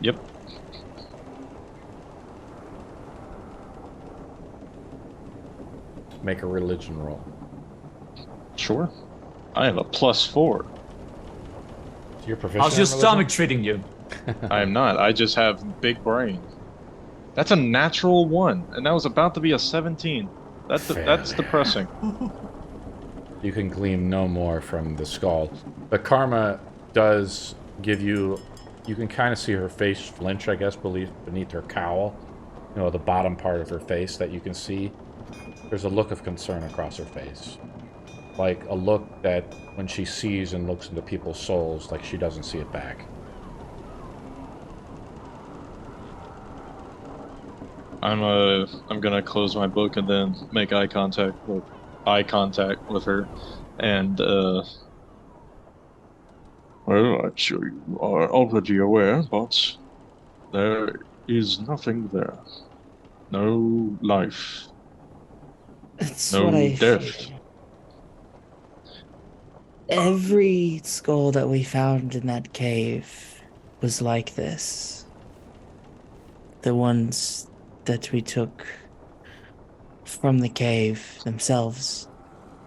Yep. Make a religion roll. Sure. I have a +4. You're proficient. How's your in religion? stomach treating you? I am not. I just have big brain. That's a natural 1, and that was about to be a 17. That's depressing. You can glean no more from the skull. But Karma does give you... You can kind of see her face flinch, I guess, beneath her cowl. You know, the bottom part of her face that you can see. There's a look of concern across her face. Like a look that when she sees and looks into people's souls, like she doesn't see it back. I'm gonna close my book and then make eye contact with her, and well, I'm sure you are already aware, but there is nothing there. No life. That's No what I death. figured. Every skull that we found in that cave was like this. The ones that we took from the cave themselves.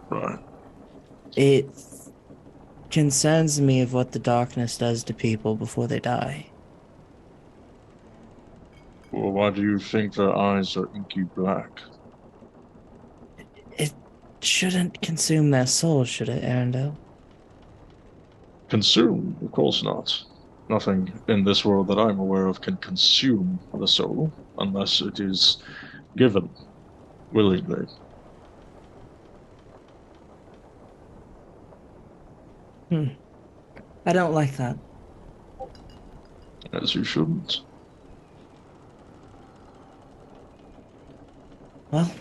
Right. It concerns me of what the darkness does to people before they die. Well, why do you think their eyes are inky black? It shouldn't consume their soul, should it, Arendelle? Consume? Of course not. Nothing in this world that I'm aware of can consume the soul, unless it is given willingly. I don't like that. As you shouldn't. Well,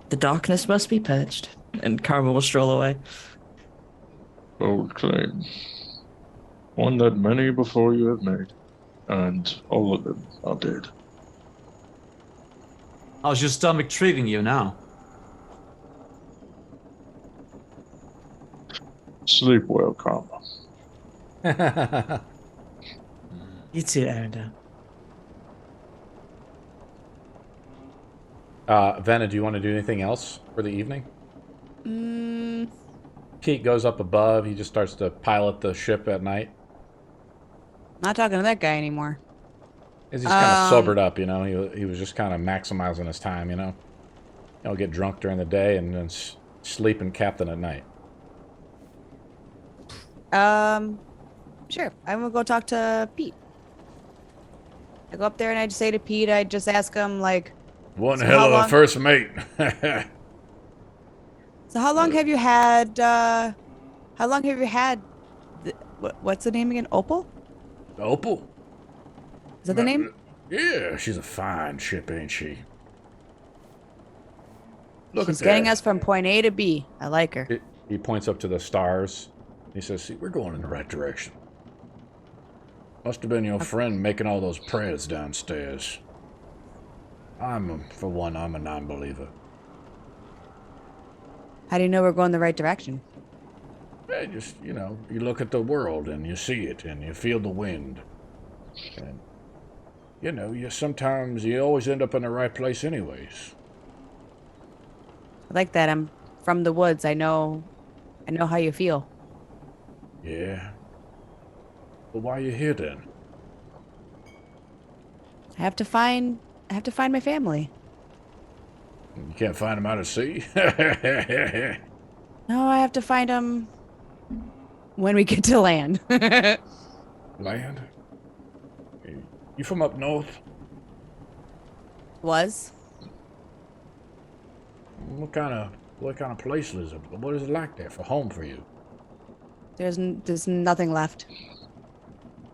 the darkness must be purged. And Karma will stroll away. Bold claim. One that many before you have made, and all of them are dead. How's your stomach treating you now? Sleep well, Karma. You too, Arendelle. Vena, do you want to do anything else for the evening? Pete goes up above. He just starts to pilot the ship at night. Not talking to that guy anymore. He's kind of sobered up, you know. He was just kind of maximizing his time, you know. He'll get drunk during the day and then sleep and captain at night. Sure. I'm gonna go talk to Pete. I go up there and I just say to Pete, I just ask him like, One So hell how of a long- first mate. so how long have you had? What's the name again? Opal? Opal? Is that the name? Yeah, she's a fine ship, ain't she? Look She's at getting that. us from point A to B. I like her. He points up to the stars. He says, See, we're going in the right direction. Must have been your friend making all those prayers downstairs. For one, I'm a non-believer. How do you know we're going the right direction? Yeah, just, you look at the world and you see it and you feel the wind. And, sometimes you always end up in the right place anyways. I like that. I'm from the woods. I know how you feel. Yeah. But why are you here then? I have to find my family. You can't find them out at sea? No, I have to find them when we get to land. Land? You from up north? Was? What kind of place is it? What is it like there for home for you? There's nothing left.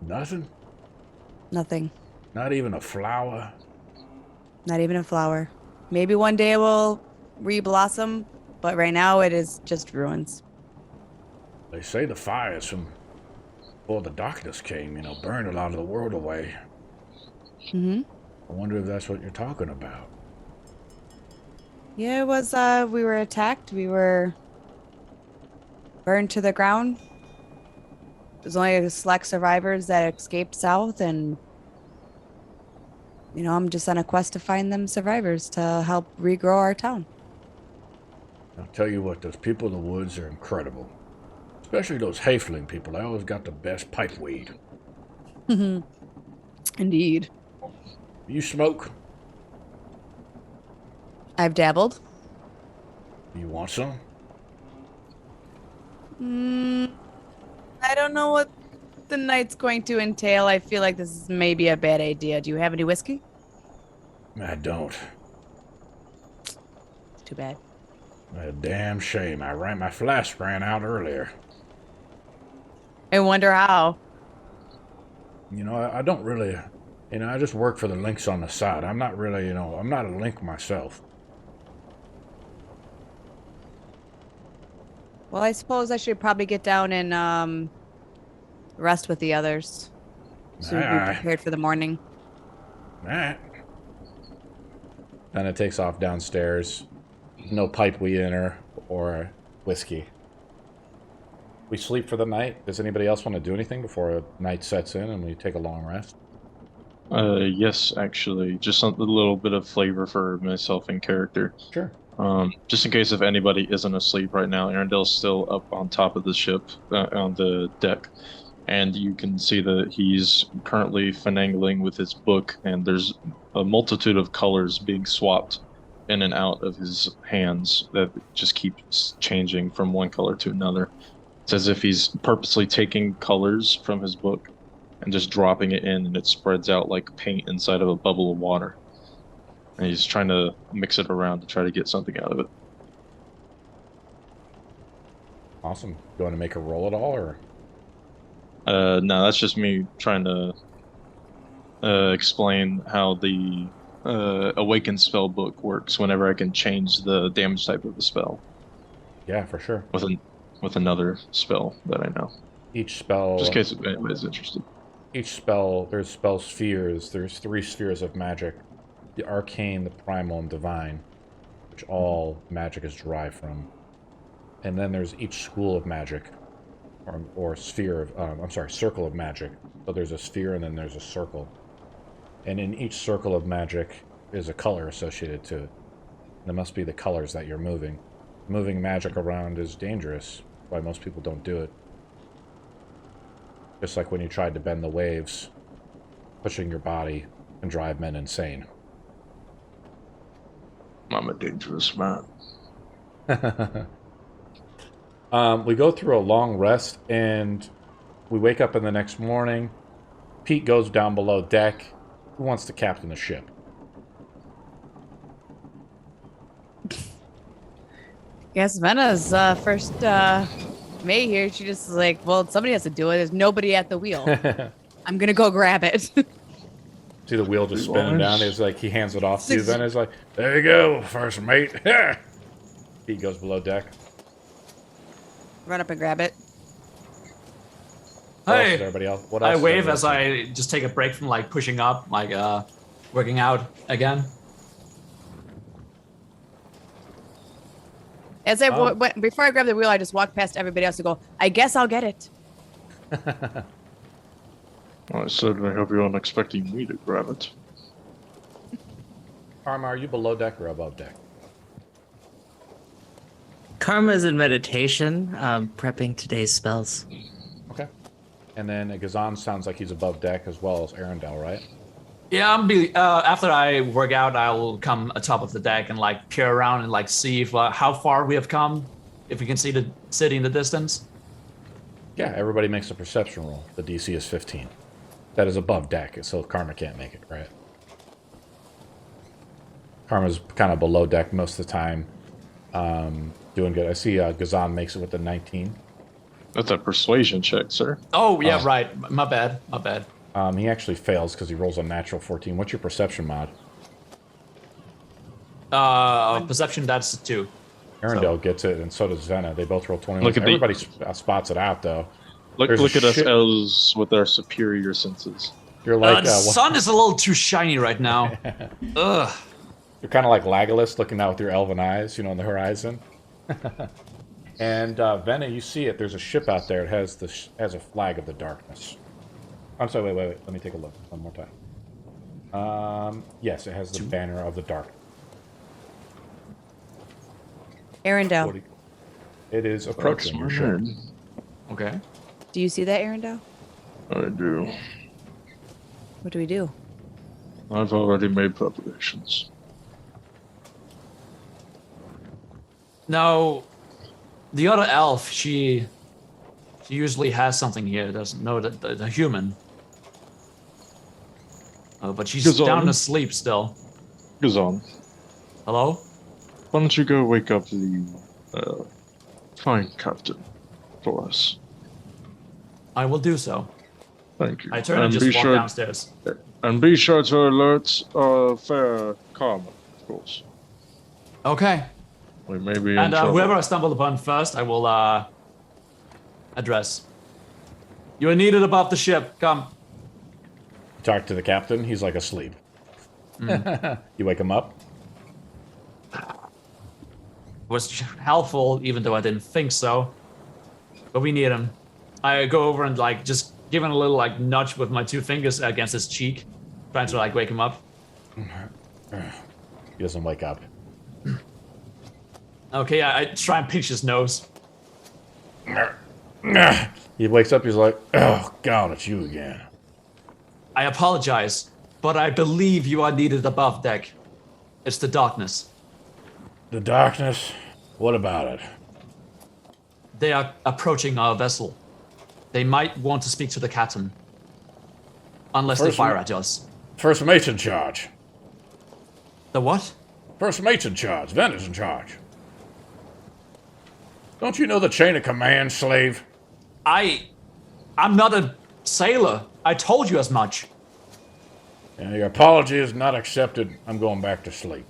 Nothing? Nothing. Not even a flower? Not even a flower. Maybe one day it will re-blossom, but right now it is just ruins. They say the fires from before the darkness came, burned a lot of the world away. Mm-hmm. I wonder if that's what you're talking about. Yeah, it was, we were attacked. We were burned to the ground. There's only a select survivors that escaped south, and I'm just on a quest to find them survivors to help regrow our town. I'll tell you what, those people in the woods are incredible. Especially those Hayfling people. They always got the best pipe weed. Indeed. You smoke? I've dabbled. You want some? I don't know what the night's going to entail. I feel like this is maybe a bad idea. Do you have any whiskey? I don't. Too bad. A damn shame. My flask ran out earlier. I wonder how. I don't really, I just work for the links on the side. I'm not really, I'm not a link myself. Well, I suppose I should probably get down and rest with the others. So we'll be prepared for the morning. Alright. Then it takes off downstairs. No pipe weed in her or whiskey. We sleep for the night. Does anybody else want to do anything before night sets in and we take a long rest? Yes, actually, just a little bit of flavor for myself and character. Sure. Just in case if anybody isn't asleep right now, Arendel's still up on top of the ship on the deck, and you can see that he's currently finagling with his book, and there's a multitude of colors being swapped in and out of his hands that just keeps changing from one color to another. It's as if he's purposely taking colors from his book and just dropping it in, and it spreads out like paint inside of a bubble of water. And he's trying to mix it around to try to get something out of it. Awesome. You want to make a roll at all, or? No, that's just me trying to explain how the Awakened spell book works whenever I can change the damage type of the spell. Yeah, for sure. With another spell that I know. Each spell... Just in case anybody's interested. Each spell, there's spell spheres. There's 3 spheres of magic. The arcane, the primal, and divine, which all magic is derived from. And then there's each school of magic, or sphere of, circle of magic. So there's a sphere and then there's a circle. And in each circle of magic is a color associated to it. There must be the colors that you're moving. Moving magic around is dangerous, why most people don't do it. Just like when you tried to bend the waves, pushing your body can drive men insane. I'm a dangerous man. We go through a long rest, and we wake up in the next morning. Pete goes down below deck. Who wants to captain the ship? Guess Vena's first mate here. She just is like, well, somebody has to do it. There's nobody at the wheel. I'm gonna go grab it. See the wheel just spinning down. It's like he hands it off to you. Then it's like, there you go, first mate. Pete goes below deck. Run up and grab it. What else Hey, is everybody else? What else I is wave everybody as else I just take a break from like pushing up, like working out again. As I before I grab the wheel, I just walk past everybody else and go, I guess I'll get it. Well, I certainly hope you aren't expecting me to grab it. Karma, are you below deck or above deck? Karma's in meditation, prepping today's spells. Okay. And then Gzane sounds like he's above deck as well as Arendelle, right? Yeah, after I work out, I'll come atop of the deck and like peer around and like see if how far we have come, if we can see the city in the distance. Yeah, everybody makes a perception roll. The DC is 15. That is above deck, so Karma can't make it, right? Karma's kind of below deck most of the time. Doing good. I see Gzane makes it with the 19. That's a persuasion check, sir. Oh, yeah, right. My bad. He actually fails because he rolls a natural 14. What's your perception mod? Perception, that's 2. Arendelle gets it, and so does Vena. They both roll 21. Everybody spots it out, though. Look at us elves with our superior senses. You're like the sun is a little too shiny right now. Ugh. You're kind of like Legolas looking out with your elven eyes, on the horizon. And Vena, you see it. There's a ship out there. It has a flag of the darkness. I'm sorry. Wait. Let me take a look one more time. Yes, it has the banner of the dark. Arendelle. It is approaching your ship. Okay. Do you see that, Arendelle? I do. What do we do? I've already made preparations. Now, the other elf, she usually has something here. Doesn't know that the human. But she's Gzane. down asleep still. Gzane, Hello? why don't you go wake up the fine captain for us? I will do so. Thank you. I turn and just walk downstairs. And be sure to alert fair Karma, of course. Okay. We may be in And trouble. whoever I stumble upon first, I will address. You are needed above the ship. Come. Talk to the captain. He's like asleep. You wake him up. Was helpful, even though I didn't think so. But we need him. I go over and like just give him a little like nudge with my 2 fingers against his cheek, trying to like wake him up. He doesn't wake up. Okay, I try and pinch his nose. He wakes up. He's like, "Oh God, it's you again." I apologize, but I believe you are needed above deck. It's the darkness. The darkness. What about it? They are approaching our vessel. They might want to speak to the captain. Unless they fire at us. First mate's in charge. The what? First mate's in charge. Vena's in charge. Don't you know the chain of command, slave? I'm not a sailor. I told you as much. Yeah, your apology is not accepted. I'm going back to sleep.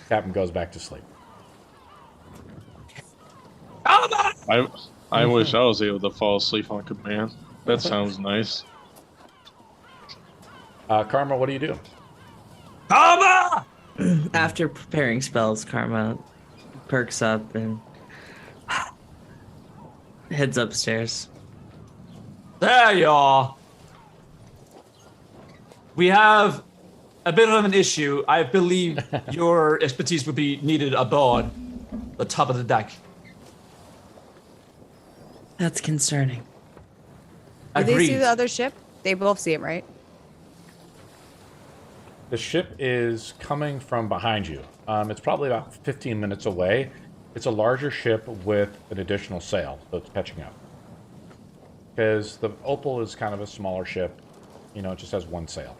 Captain goes back to sleep. I wish I was able to fall asleep on command. That sounds nice. Karma, what do you do? Karma! After preparing spells, Karma perks up and heads upstairs. There you are. We have a bit of an issue. I believe your expertise would be needed aboard the top of the deck. That's concerning. Do they see Agreed. the other ship? They both see it, right? The ship is coming from behind you. It's probably about 15 minutes away. It's a larger ship with an additional sail, so it's catching up. Because the Opal is kind of a smaller ship. It just has 1 sail.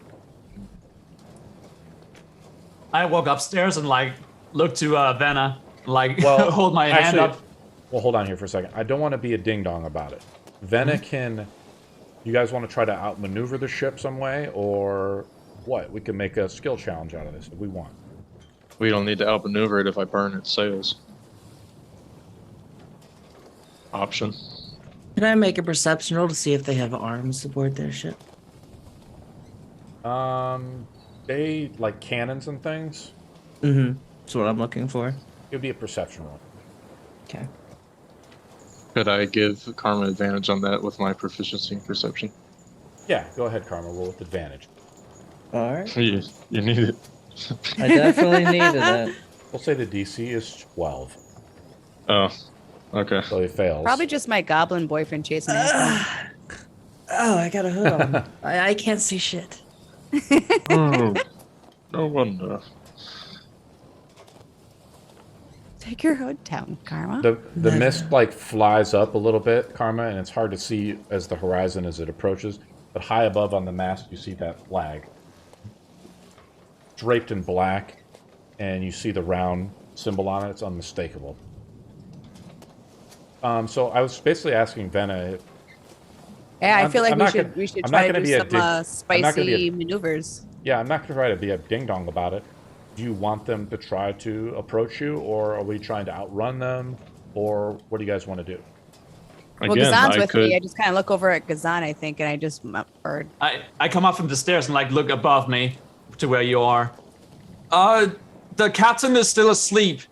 I walk upstairs and like look to Vena, like hold my hand up. Well, hold on here for a second. I don't want to be a ding-dong about it. Vena can... You guys want to try to outmaneuver the ship some way, or what? We can make a skill challenge out of this if we want. We don't need to outmaneuver it if I burn its sails. Option. Can I make a perception roll to see if they have arms aboard their ship? They like cannons and things. Mm-hmm. That's what I'm looking for. It'd be a perception roll. Okay. Could I give Karma advantage on that with my proficiency in perception? Yeah, go ahead, Karma. Roll with advantage. All right. You need it. I definitely needed it. We'll say the DC is 12. Oh, okay. So he fails. Probably just my goblin boyfriend chasing after me. Oh, I got a hood on. I can't see shit. Oh, no wonder. Take your hood down, Karma. The mist like flies up a little bit, Karma, and it's hard to see as the horizon as it approaches. But high above on the mast, you see that flag, draped in black, and you see the round symbol on it. It's unmistakable. So I was basically asking Vena. Yeah, I feel like we should try to do some spicy maneuvers. Yeah, I'm not going to try to be a ding-dong about it. Do you want them to try to approach you, or are we trying to outrun them, or what do you guys want to do? Well, Gzane's with me. I just kind of look over at Gzane, I think, and I just... I come up from the stairs and like look above me to where you are. The captain is still asleep.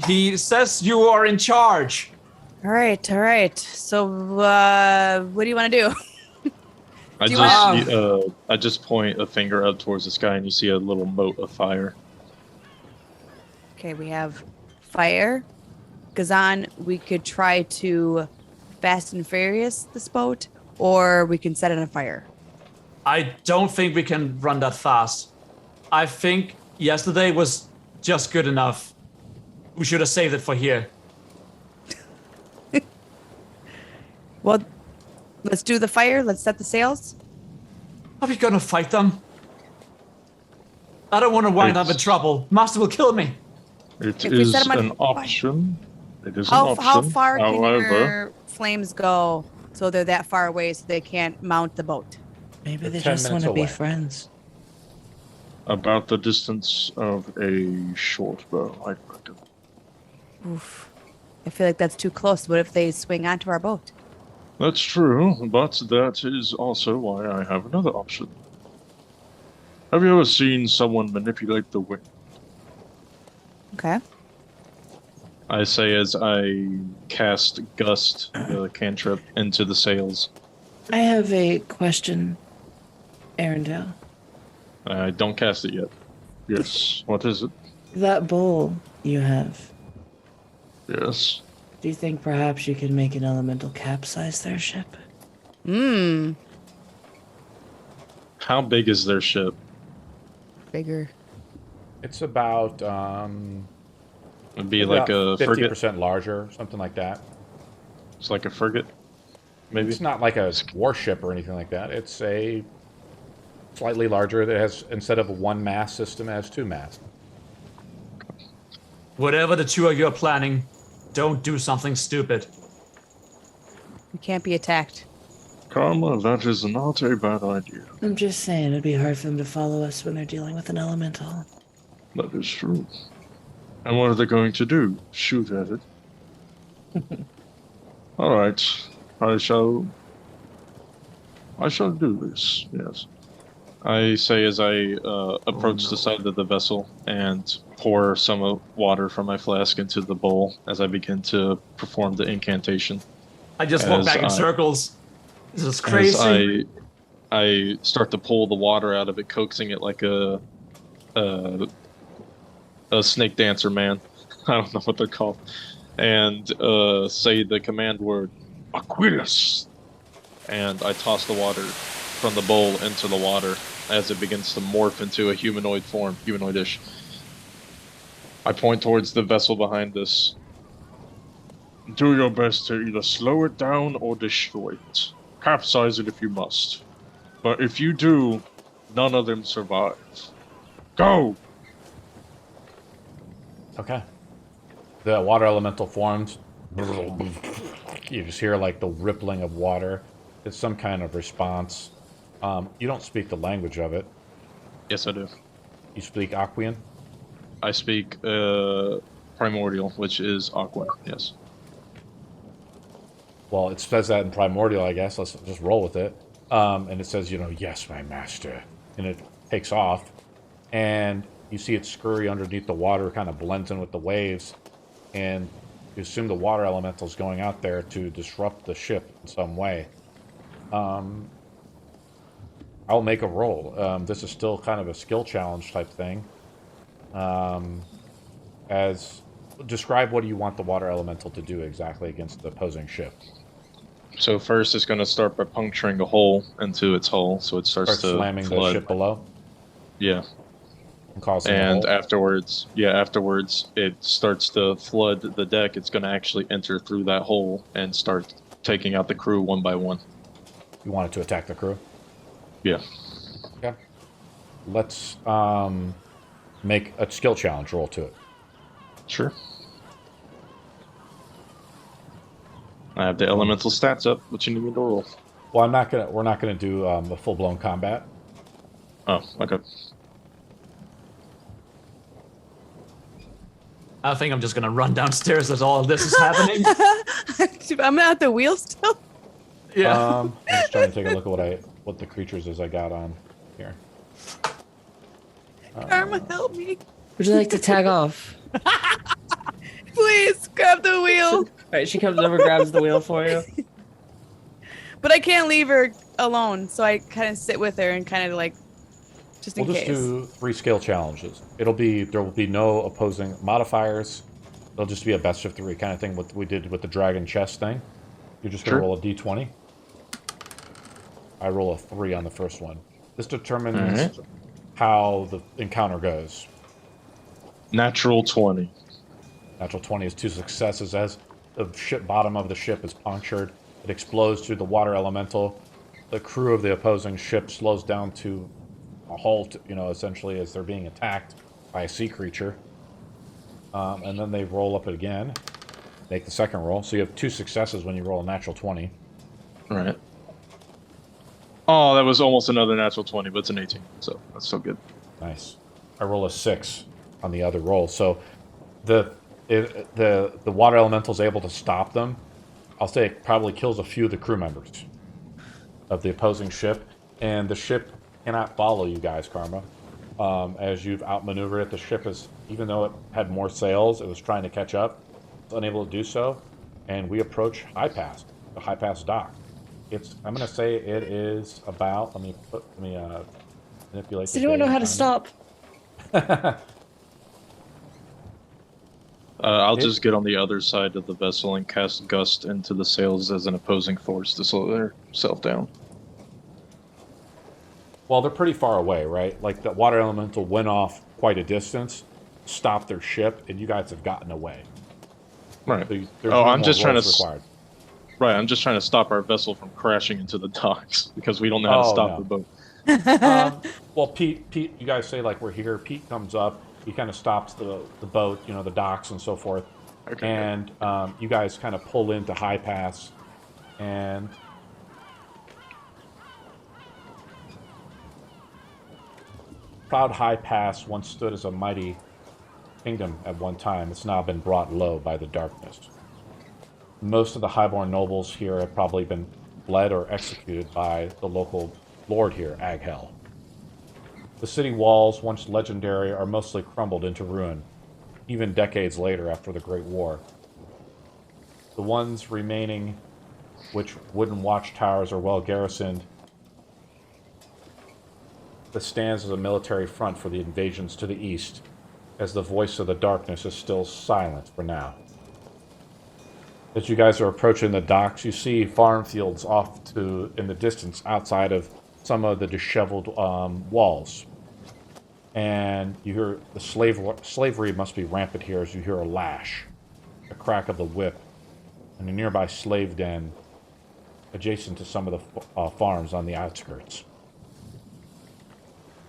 He says you are in charge. All right. So, what do you want to do? I just point a finger up towards the sky, and you see a little mote of fire. Okay, we have fire. Gzane, we could try to Fast and Furious this boat, or we can set it on fire. I don't think we can run that fast. I think yesterday was just good enough. We should have saved it for here. Well, let's do the fire. Let's set the sails. Are we gonna fight them? I don't want to wind up in trouble. Master will kill me. It is an option. It is an option. How far can your flames go so they're that far away so they can't mount the boat? Maybe they just want to be friends. About the distance of a short bow, I reckon. Oof. I feel like that's too close. What if they swing onto our boat? That's true, but that is also why I have another option. Have you ever seen someone manipulate the wind? Okay. I say as I cast Gust, the cantrip, into the sails. I have a question, Arendelle. I don't cast it yet. Yes. What is it? That bowl you have. Yes. Do you think perhaps you could make an elemental capsize their ship? How big is their ship? Bigger. It's about It'd be like a 50% frigate. larger, something like that. It's like a frigate, maybe. It's not like a warship or anything like that. It's a slightly larger. That has, instead of a one mast system, it has two masts. Whatever the two of you are planning, don't do something stupid. We can't be attacked. Karma, that is not a bad idea. I'm just saying, it'd be hard for them to follow us when they're dealing with an elemental. That is true. And what are they going to do? Shoot at it? Alright. I shall do this, yes. I say as I approach the side of the vessel and pour some water from my flask into the bowl as I begin to perform the incantation. I just walk back in circles. This is crazy. As I start to pull the water out of it, coaxing it like a snake dancer man. I don't know what they're called. And say the command word, Aquilus. And I toss the water from the bowl into the water as it begins to morph into a humanoid form, humanoidish. I point towards the vessel behind us. Do your best to either slow it down or destroy it. Capsize it if you must. But if you do, none of them survive. Go! Okay. The water elemental forms. You just hear like the rippling of water. It's some kind of response. You don't speak the language of it. Yes, I do. You speak Aquian? I speak Primordial, which is Aqua, yes. Well, it says that in Primordial, I guess. Let's just roll with it. And it says, yes, my master. And it takes off. And you see it scurry underneath the water, kind of blends in with the waves. and you assume the water elemental's going out there to disrupt the ship in some way. I'll make a roll. This is still kind of a skill challenge type thing. Describe what do you want the water elemental to do exactly against the opposing ship. So first, it's going to start by puncturing a hole into its hull, so it starts to slamming flood. The ship below. Yeah. And afterwards, it starts to flood the deck. It's going to actually enter through that hole and start taking out the crew one by one. You want it to attack the crew? Yeah. Okay. Let's make a skill challenge roll to it. Sure. I have the elemental stats up. What you need me to roll? Well, we're not gonna do a full-blown combat. Oh, okay. I think I'm just gonna run downstairs as all of this is happening. I'm at the wheel still. Yeah. I'm just trying to take a look at what the creatures is I got on here. Karma, help me. Would you like to tag off? Please grab the wheel. All right, she comes over, grabs the wheel for you. But I can't leave her alone, so I kind of sit with her and kind of like, just in case. We'll just do 3 skill challenges. There will be no opposing modifiers. It'll just be a best of 3 kind of thing. What we did with the dragon chest thing. You're just gonna roll a d20. I roll a 3 on the first one. This determines how the encounter goes. Natural 20. Natural 20 is 2 successes. As the bottom of the ship is punctured, it explodes through the water elemental. The crew of the opposing ship slows down to a halt, essentially as they're being attacked by a sea creature. And then they roll up again, make the second roll. So you have 2 successes when you roll a natural 20. All right. Oh, that was almost another natural 20, but it's an 18, so that's so good. Nice. I roll a 6 on the other roll. So the water elemental is able to stop them. I'll say it probably kills a few of the crew members of the opposing ship, and the ship cannot follow you guys, Karma. As you've outmaneuvered it, the ship is, even though it had more sails, it was trying to catch up. It's unable to do so, and we approach Highpass, the Highpass dock. I'm going to say it is about. Let me manipulate. So you don't know how to stop. I'll just get on the other side of the vessel and cast Gust into the sails as an opposing force to slow themselves down. Well, they're pretty far away, right? Like the water elemental went off quite a distance, stopped their ship, and you guys have gotten away. Right. So I'm just trying to. Required. Right, I'm just trying to stop our vessel from crashing into the docks because we don't know how to stop the boat. Well, Pete, you guys say like we're here. Pete comes up. He kind of stops the boat, the docks and so forth. Okay. And you guys kind of pull into Highpass, and proud Highpass once stood as a mighty kingdom at one time. It's now been brought low by the darkness. Most of the highborn nobles here have probably been bled or executed by the local lord here, Aghel. The city walls, once legendary, are mostly crumbled into ruin, even decades later after the Great War. The ones remaining, which wooden watchtowers are well garrisoned, that stands as a military front for the invasions to the east, as the voice of the darkness is still silent for now. As you guys are approaching the docks, you see farm fields off in the distance outside of some of the disheveled walls. And you hear the slavery must be rampant here as you hear a lash, the crack of the whip, and a nearby slave den adjacent to some of the farms on the outskirts.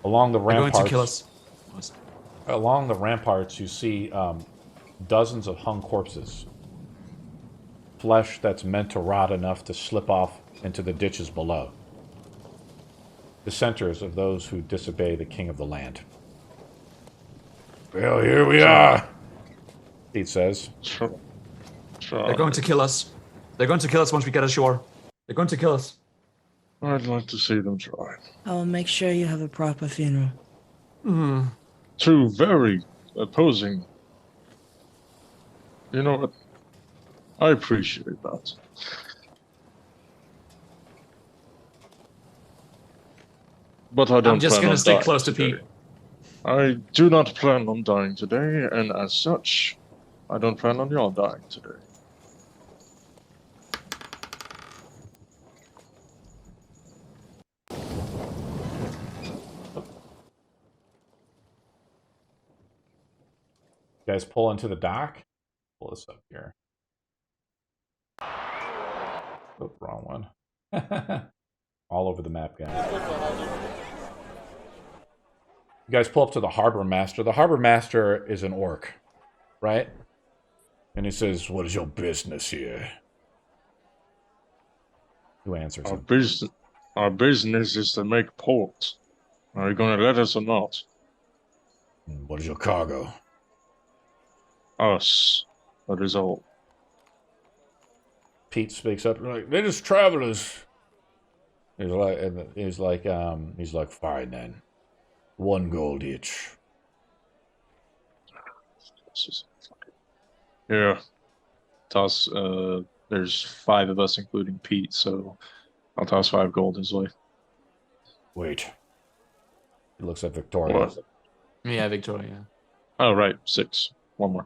Along the ramparts, going to kill us. Along the ramparts, you see dozens of hung corpses. Flesh that's meant to rot enough to slip off into the ditches below. Dissenters of those who disobey the king of the land. Well, here we are, Pete says. Sure. They're going to kill us. They're going to kill us once we get ashore. They're going to kill us. I'd like to see them try. I'll make sure you have a proper funeral. Two very opposing You know what? I appreciate that. But I don't I'm just plan gonna on stick dying close to today. Pete. I do not plan on dying today, and as such, I don't plan on y'all dying today. You guys pull into the dock. Pull this up here. Oh, wrong one. All over the map, guys. You guys pull up to the harbor master. The harbor master is an orc, right? And he says, "What is your business here?" Who answers him? Our business is to make port. Are you gonna let us or not? What is your cargo? Us. That is all. Pete speaks up. Like, they're just travelers. He's like, fine then. 1 gold each. Yeah. Toss, there's 5 of us, including Pete, so I'll toss 5 gold his way. Wait. He looks at Victoria. What? Yeah, Victoria. Oh, right. 6. 1 more.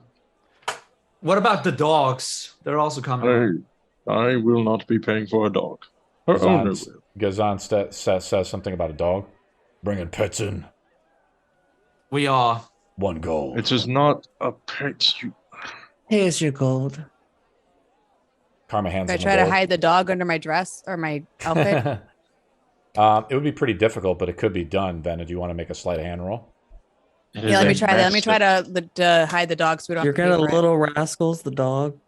What about the dogs? They're also coming. I will not be paying for a dog. Her owner will. Gzane says something about a dog. Bringing pets in. We are. 1 gold. It is not a pet. Here's your gold. Karma hands Should I him try the to gold. hide the dog under my dress or my outfit? It would be pretty difficult, but it could be done. Vena, do you want to make a sleight of hand roll? Yeah, let me try that. Let me try to hide the dog so we don't You're have to gonna pay for it. little rascals, the dog.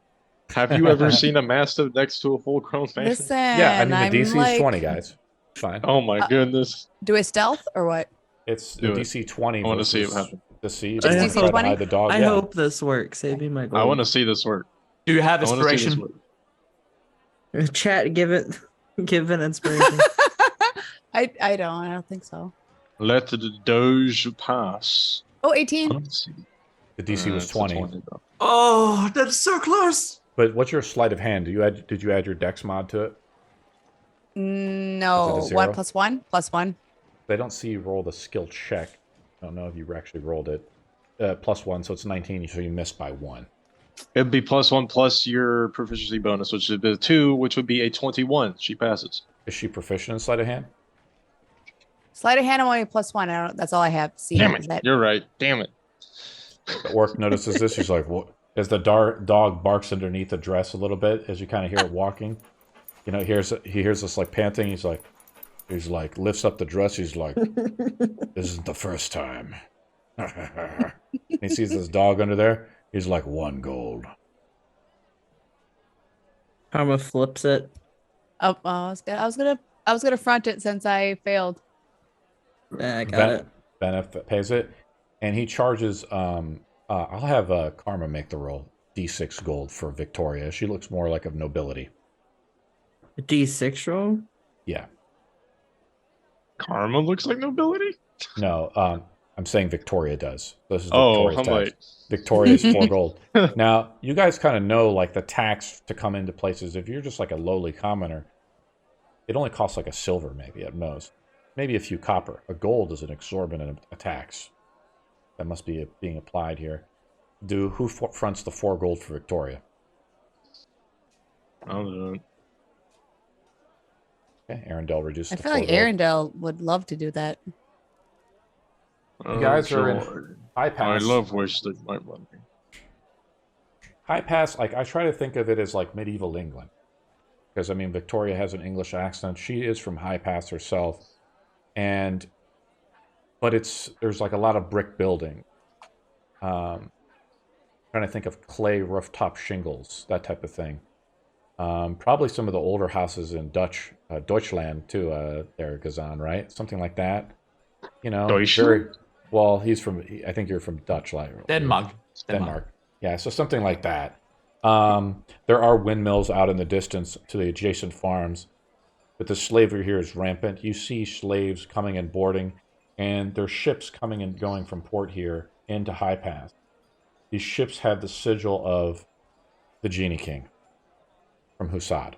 Have you ever seen a mastiff next to a full-grown man? Listen, Yeah, I mean, the I'm DC like, is 20, guys. Fine. Oh my goodness. do a stealth or what? It's Do the it. DC 20 I want to see it versus happen. deceive. Just and DC try to 20? hide the dog. I yeah. hope this works. Save me my gold. I want to see this work. Do you have I want to see this inspiration? work. Chat, give an inspiration. I don't think so. Let the Doge pass. Oh, 18. Let's see. The DC was It's a 20. though. Oh, that's so close. But what's your sleight of hand? Did you add your dex mod to it? No, Is it a 1 zero? plus 1 plus 1. They don't see you roll the skill check. I don't know if you actually rolled it. +1, so it's 19, so you missed by 1. It'd be +1 plus your proficiency bonus, which would be a 2, which would be a 21. She passes. Is she proficient in sleight of hand? Sleight of hand, I'm only plus 1. That's all I have. See, Damn is it. that You're right. Damn it. The orc notices this. He's like, "What?" As the dog barks underneath the dress a little bit, as you kind of hear it walking. You know, he hears us like panting. He's like, lifts up the dress. He's like, This isn't the first time. he sees this dog under there. He's like 1 gold. Karma flips it. Oh, I was gonna front it since I failed. Yeah, I got it. Benef pays it, and he charges. I'll have Karma make the roll. D6 gold for Victoria. She looks more like of nobility. A D6 roll? Yeah. Karma looks like nobility? No, I'm saying Victoria does. This is Oh, Victoria's I'm tax. like... Victoria's 4 gold. Now, you guys kind of know like the tax to come into places. If you're just like a lowly commoner, it only costs like a silver maybe at most. Maybe a few copper. A gold is an exorbitant tax. That must be being applied here. Who fronts the 4 gold for Victoria? I'll do it. Okay, Arendelle reduces I to feel 4 like gold. Arendelle would love to do that. You guys are in joy. Highpass. I love wasting my money. Highpass, like I try to think of it as like medieval England. Because I mean Victoria has an English accent. She is from Highpass herself. But there's like a lot of brick building. Trying to think of clay rooftop shingles, that type of thing. Probably some of the older houses in Deutschland too, there, Gzane, right? Something like that. You know, Deutschland? Well, I think you're from Dutch, like Denmark. Yeah, so something like that. There are windmills out in the distance to the adjacent farms, but the slavery here is rampant. You see slaves coming and boarding, and there's ships coming and going from port here into Highpass. These ships have the sigil of the Genie King from Husad.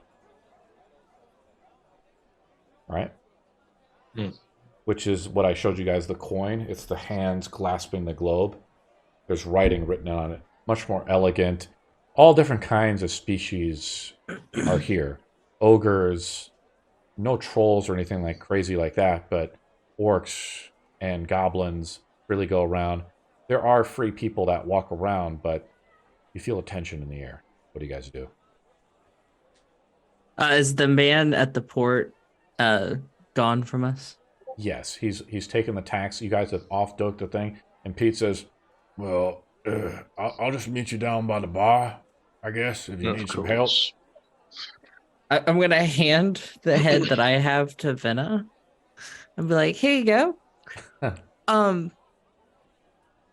Right? Which is what I showed you guys, the coin. It's the hands clasping the globe. There's writing written on it. Much more elegant. All different kinds of species are here. Ogres, no trolls or anything like crazy like that, but orcs and goblins really go around. There are free people that walk around, but you feel a tension in the air. What do you guys do? Is the man at the port gone from us? Yes, he's taken the tax. You guys have off-doked the thing, and Pete says, Well, I'll just meet you down by the bar, I guess, if you need some help. I'm going to hand the head that I have to Vena and be like, here you go.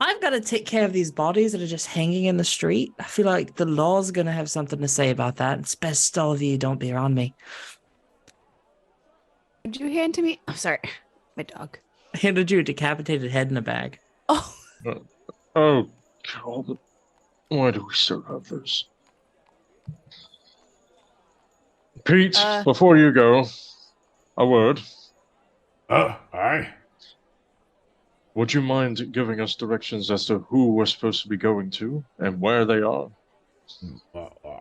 I've got to take care of these bodies that are just hanging in the street. I feel like the law's going to have something to say about that. It's best all of you don't be around me. Would you hand to me? I'm sorry. My dog. I handed you a decapitated head in a bag. Oh. Oh, God. Why do we still have this? Pete, before you go, a word. Aye. Would you mind giving us directions as to who we're supposed to be going to and where they are?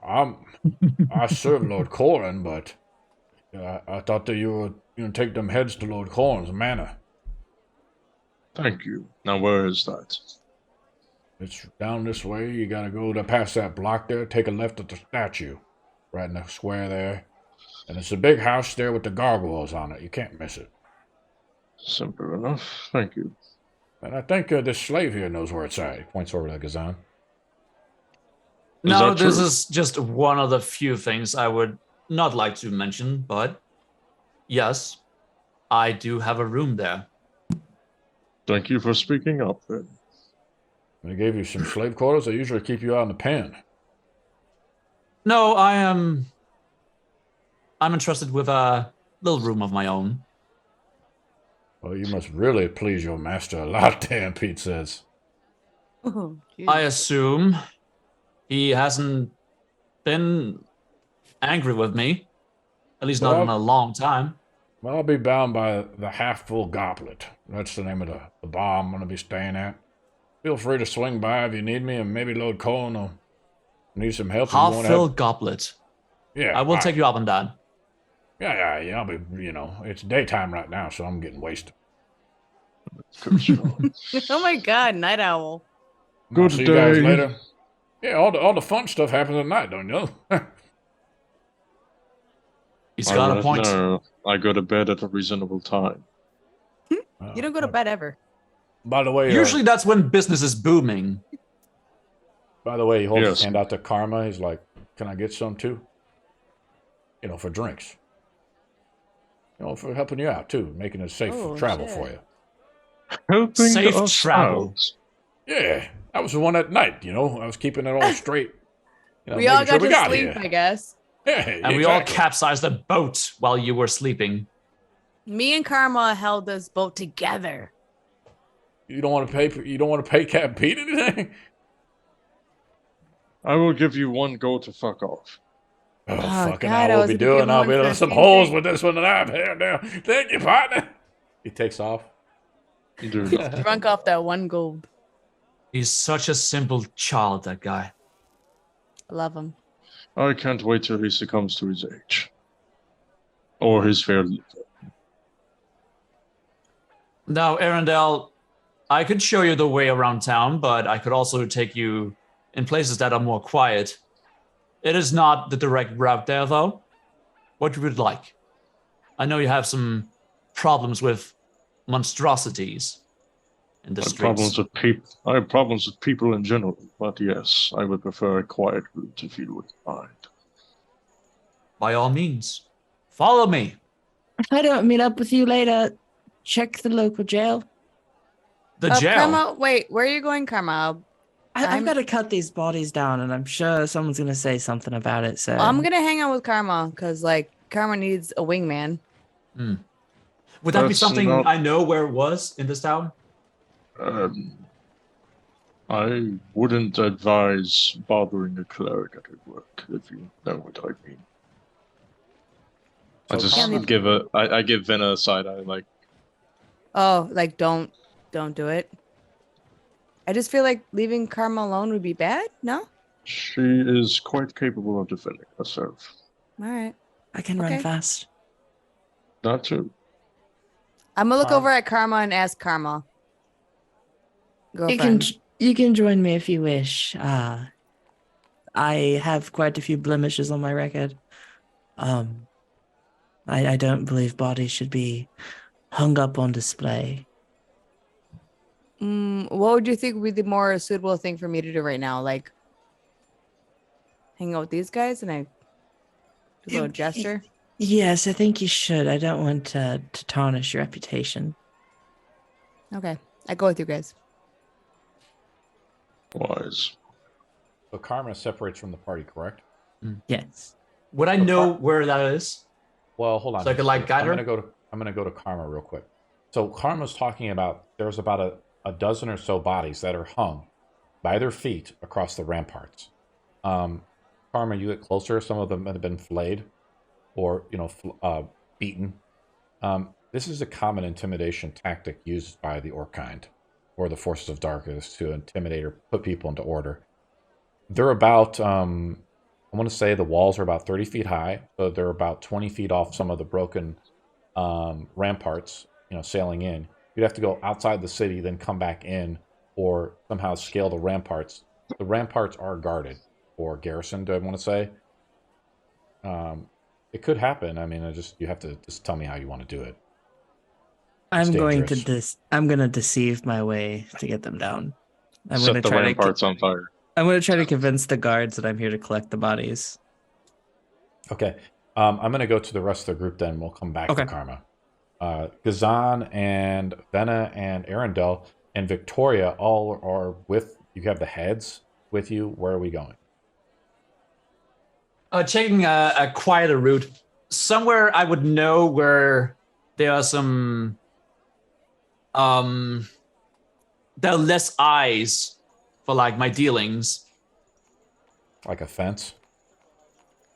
I serve Lord Corrin, but I thought that you would take them heads to Lord Corrin's manor. Thank you. Now, where is that? It's down this way. You gotta go to past that block there, take a left at the statue, right in the square there. And it's a big house there with the gargoyles on it. You can't miss it. Simple enough. Thank you. And I think this slave here knows where it's at. He points over to Gzane. No, this is just one of the few things I would not like to mention, but yes, I do have a room there. Thank you for speaking up, then. They gave you some slave quarters. They usually keep you out in the pen. No, I'm entrusted with a little room of my own. Well, you must really please your master a lot, Dan, Pete says. Oh, I assume he hasn't been angry with me. At least not in a long time. Well, I'll be bound by the half-full goblet. That's the name of the bar I'm going to be staying at. Feel free to swing by if you need me, and maybe Lord Corrin will need some help. Half-full goblet. Yeah. I will take you up on that. Yeah, I'll be, it's daytime right now, so I'm getting wasted. Oh my God, night owl. Good See day. you guys later. Yeah, all the fun stuff happens at night, don't you know? He's got a point. No, I go to bed at a reasonable time. You don't go to bed ever. By the way, Usually that's when business is booming. By the way, he holds his hand out to Karma. He's like, "Can I get some too? For drinks. For helping you out too, making it safe travel for you." Helping Safe us travel. out. Yeah, I was the one at night. I was keeping it all straight. We all got sure to sleep, here. I guess. Yeah, And we all capsized the boat while you were sleeping. Me and Karma held this boat together. You don't want to pay. You don't want to pay Cap Pete anything. I will give you one go to fuck off. Oh, fucking God, I I will was be gonna give doing. him I'll one be for doing the some same holes thing. with this one that I've had now. Thank you, partner. He takes off. Dude, Drunk off that one gold. He's such a simple child, that guy. I love him. I can't wait till he succumbs to his age. Or his fair liver. Now, Arendelle, I could show you the way around town, but I could also take you in places that are more quiet. It is not the direct route there, though. What you would like? I know you have some problems with monstrosities in the streets. I have problems with people in general, but yes, I would prefer a quiet route if you wouldn't mind. By all means, follow me. If I don't meet up with you later, check the local jail. The jail. Karma, wait, where are you going, Karma? I've got to cut these bodies down, and I'm sure someone's going to say something about it. So I'm going to hang out with Karma because, Karma needs a wingman. Would that be something I know where it was in this town? I I wouldn't advise bothering a cleric at work, if you know what I mean. So I just give Vena a side eye, like, Oh, like don't do it. I just feel like leaving Karma alone would be bad. No. she is quite capable of defending herself. All right. I can run fast. Not too. I'm gonna look over at Karma and ask Karma. Girlfriend. You can join me if you wish. I have quite a few blemishes on my record. I don't believe bodies should be hung up on display. What would you think would be the more suitable thing for me to do right now? Like hang out with these guys and I do a little gesture? Yes, I think you should. I don't want to tarnish your reputation. Okay. I go with you guys. Wise. So Karma separates from the party, correct? Yes. Would I know where that is? Well, hold on. So I could like guide her? I'm gonna go to Karma real quick. So Karma's talking about there's about a dozen or so bodies that are hung by their feet across the ramparts. Karma, you get closer. Some of them have been flayed or beaten. This is a common intimidation tactic used by the orc kind or the forces of darkness to intimidate or put people into order. They're about I want to say the walls are about 30 feet high, so they're about 20 feet off some of the broken ramparts, sailing in. You'd have to go outside the city, then come back in, or somehow scale the ramparts. The ramparts are guarded or garrisoned, I want to say. It could happen. I mean, you have to just tell me how you want to do it. I'm going to deceive my way to get them down. Set the ramparts on fire. I'm going to try to convince the guards that I'm here to collect the bodies. Okay. I'm going to go to the rest of the group then. We'll come back to Karma. Gzane and Vena and Arendelle and Victoria all are with you. Have the heads with you. Where are we going? Taking a quieter route. Somewhere I would know where there are some... there are less eyes for like my dealings. Like a fence?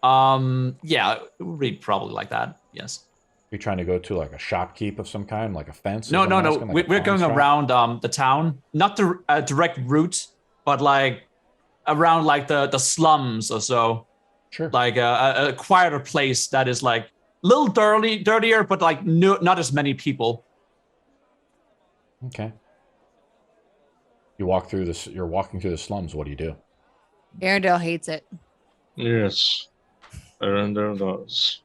Yeah, it would be probably like that. Yes. You're trying to go to like a shopkeep of some kind, like a fence? No. Like we're going around the town, not the direct route, but like around like the slums or so. Sure. Like a quieter place that is like a little dirtier, but like not as many people. Okay. You're walking through the slums. What do you do? Arendelle hates it. Yes. Arendelle does.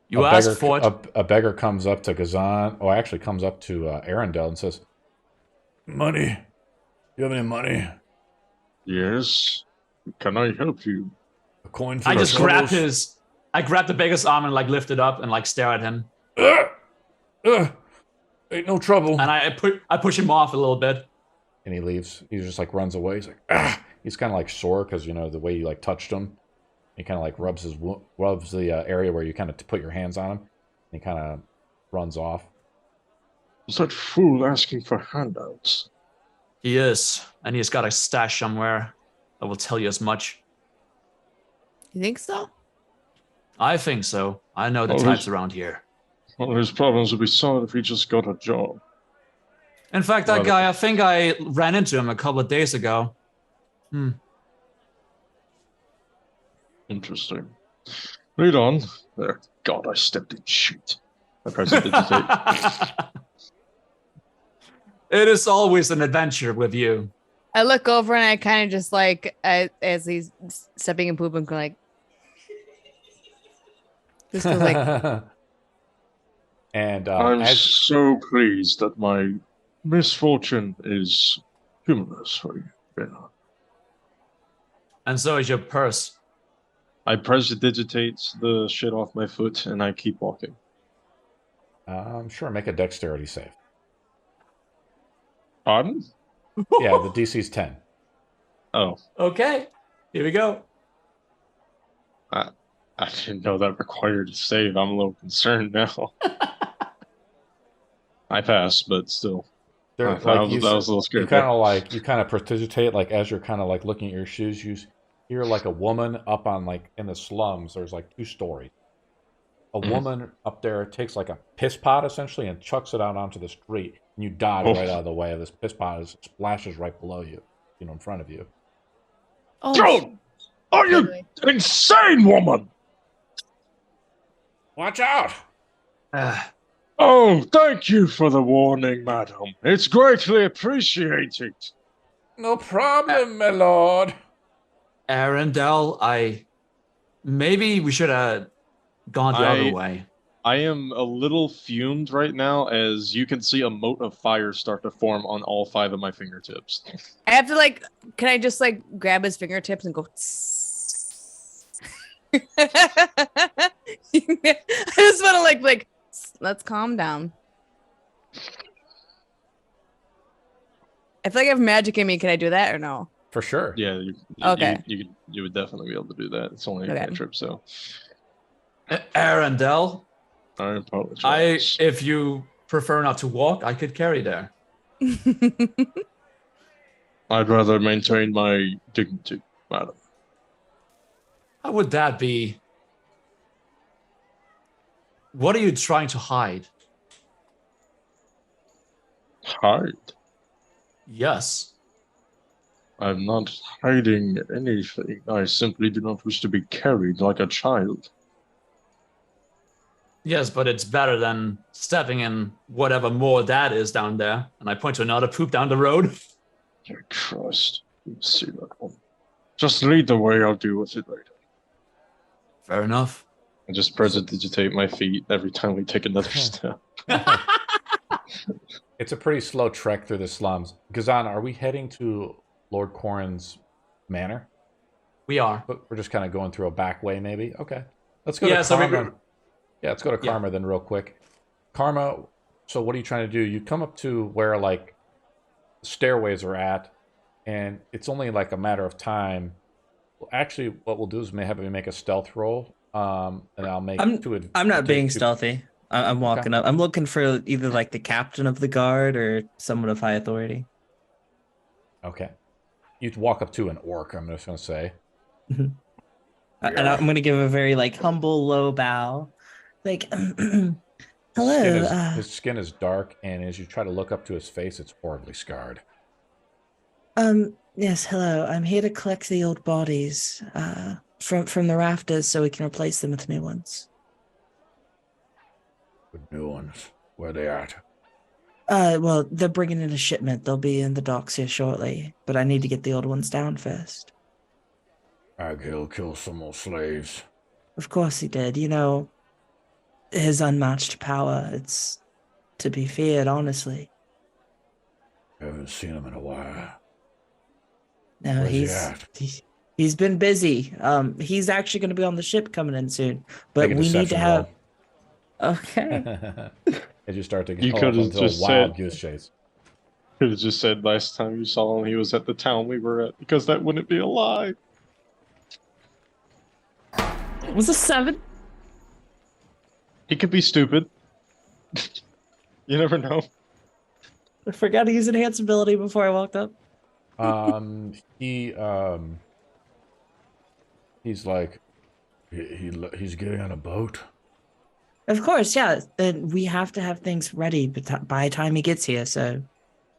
You asked for it. A beggar comes up to Gzane, or actually comes up to Arendelle and says, "Money? You have any money?" Yes. Can I help you? A coin for I just grab troubles? I grab the beggar's arm and like lift it up and like stare at him. Ain't no trouble. And I push him off a little bit. And he leaves. He just like runs away. He's like, ah! He's kind of like sore because the way you like touched him. He kind of like rubs the area where you kind of put your hands on him. And he kind of runs off. Is that fool asking for handouts? He is, and he's got a stash somewhere. I will tell you as much. You think so? I think so. I know the types around here. Well, his problems would be solved if he just got a job. In fact, that guy, I think I ran into him a couple of days ago. Interesting. Read on. There. God, I stepped in shit. I press digitate. It is always an adventure with you. I look over and I kind of just like, as he's stepping and pooping, like, just like. And I'm so pleased that my misfortune is humorous for you, Vena. And so is your purse. I prestidigitate the shit off my foot and I keep walking. Sure, make a dexterity save. Pardon? Yeah, the DC's 10. Oh. Okay, here we go. I didn't know that required a save. I'm a little concerned now. I pass, but still. They're I was a little scared. You kind of prestidigitate, like as you're kind of like looking at your shoes. You hear like a woman up on like in the slums. There's like 2 stories. A woman up there takes like a piss pot essentially and chucks it out onto the street, and you dodge right out of the way of this piss pot as it splashes right below you, in front of you. Oh, are you insane, woman? Watch out! Oh, thank you for the warning, madam. It's greatly appreciated. No problem, my lord. Arendelle, maybe we should have gone the other way. I am a little fumed right now as you can see a mote of fire start to form on all 5 of my fingertips. I have to can I just grab his fingertips and go? I just want to let's calm down. I feel like I have magic in me. Can I do that or no? For sure. Yeah. Okay. You would definitely be able to do that. It's only a cantrip, so. Arendelle, I apologize. if you prefer not to walk, I could carry there. I'd rather maintain my dignity, madam. How would that be? What are you trying to hide? Hide? Yes. I'm not hiding anything. I simply do not wish to be carried like a child. Yes, but it's better than stepping in whatever more that is down there. And I point to another poop down the road. Dear Christ. You see that one. Just lead the way, I'll deal with it later. Fair enough. I just prestidigitate my feet every time we take another step. It's a pretty slow trek through the slums. Gzane, are we heading to Lord Corrin's manor? We are. We're just kind of going through a back way, maybe? Okay. Let's go to Karma. Yeah, let's go to Karma then real quick. Karma, so what are you trying to do? You come up to where, stairways are at, and it's only, a matter of time. Well, actually, what we'll do is have me make a stealth roll, and I'll make I'm not being stealthy. I'm walking up. I'm looking for either, the captain of the guard or someone of high authority. Okay. You walk up to an orc, I'm just going to say. And I'm going to give a very, humble, low bow. Hello. His skin is dark, and as you try to look up to his face, it's horribly scarred. Yes, hello. I'm here to collect the old bodies from the rafters so we can replace them with new ones. With new ones? Where they at? Well, they're bringing in a shipment. They'll be in the docks here shortly, but I need to get the old ones down first. Aghill killed some more slaves. Of course he did. His unmatched power, it's to be feared, honestly. I haven't seen him in a while. No, he's been busy. He's actually going to be on the ship coming in soon, but we need to have. Okay. As you start to get you could have just wild goose chase. Could have just said last time you saw him he was at the town we were at, because that wouldn't be a lie. Was a 7? He could be stupid. You never know. I forgot to use enhance ability before I walked up. He's like, he's getting on a boat. Of course, yeah. And we have to have things ready by the time he gets here. So,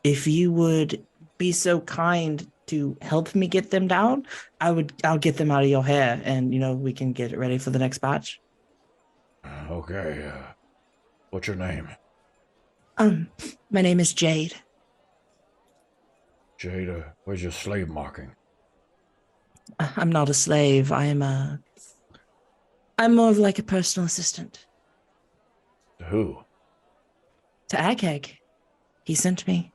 if you would be so kind to help me get them down, I'll get them out of your hair, and we can get it ready for the next batch. Okay. What's your name? My name is Jade. Jade, where's your slave marking? I'm not a slave. I'm more of a personal assistant. To who? To Aghill. He sent me.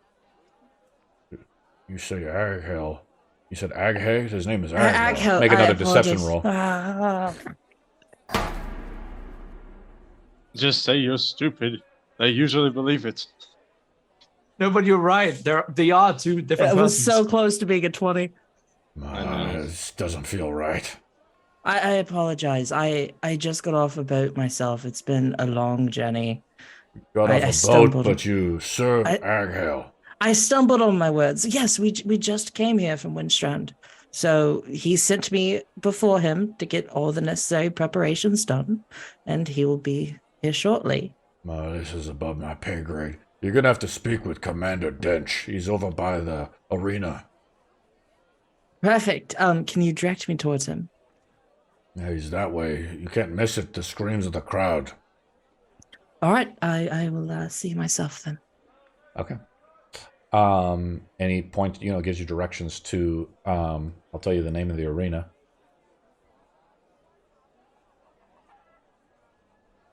You say Aghill. You said Aghill? His name is Aghill. Aghill. Make another deception roll. Just say you're stupid. They usually believe it. No, but you're right. They are 2 different It was persons. so close to being a 20. This doesn't feel right. I apologize. I just got off a boat myself. It's been a long journey. You got off a boat, but you serve Aghill. I stumbled on my words. Yes, we just came here from Windstrand. So he sent me before him to get all the necessary preparations done, and he will be here shortly. This is above my pay grade. You're gonna have to speak with Commander Dench. He's over by the arena. Perfect. Can you direct me towards him? Yeah, he's that way. You can't miss it. The screams of the crowd. All right. I will see myself then. Okay. And he points, gives you directions to, I'll tell you the name of the arena.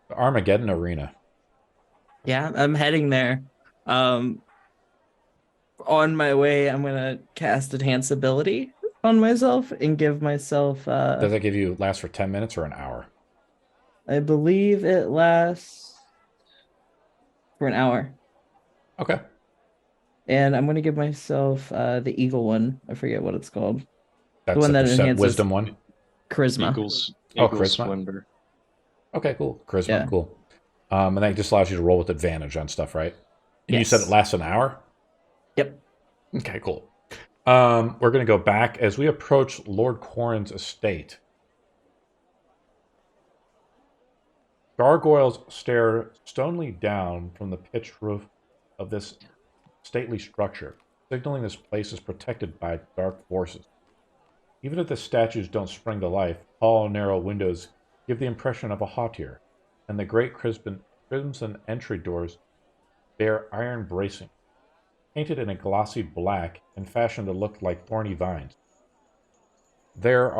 The Armageddon Arena. Yeah, I'm heading there. On my way, I'm gonna cast Enhance Ability on myself and give myself. Does that give you last for 10 minutes or an hour? I believe it lasts for an hour. Okay. And I'm gonna give myself the Eagle one. I forget what it's called. That's the one that enhances wisdom one. Charisma. Eagles charisma. Splendor. Okay, cool. Charisma, Yeah. Cool. And that just allows you to roll with advantage on stuff, right? And you Yes. said it lasts an hour? Yep. Okay, cool. We're going to go back as we approach Lord Corrin's estate. Gargoyles stare stonily down from the pitched roof of this stately structure, signaling this place is protected by dark forces. Even if the statues don't spring to life, tall, narrow windows give the impression of a hauteur, and the great crimson entry doors bear iron bracing, painted in a glossy black and fashioned to look like thorny vines. There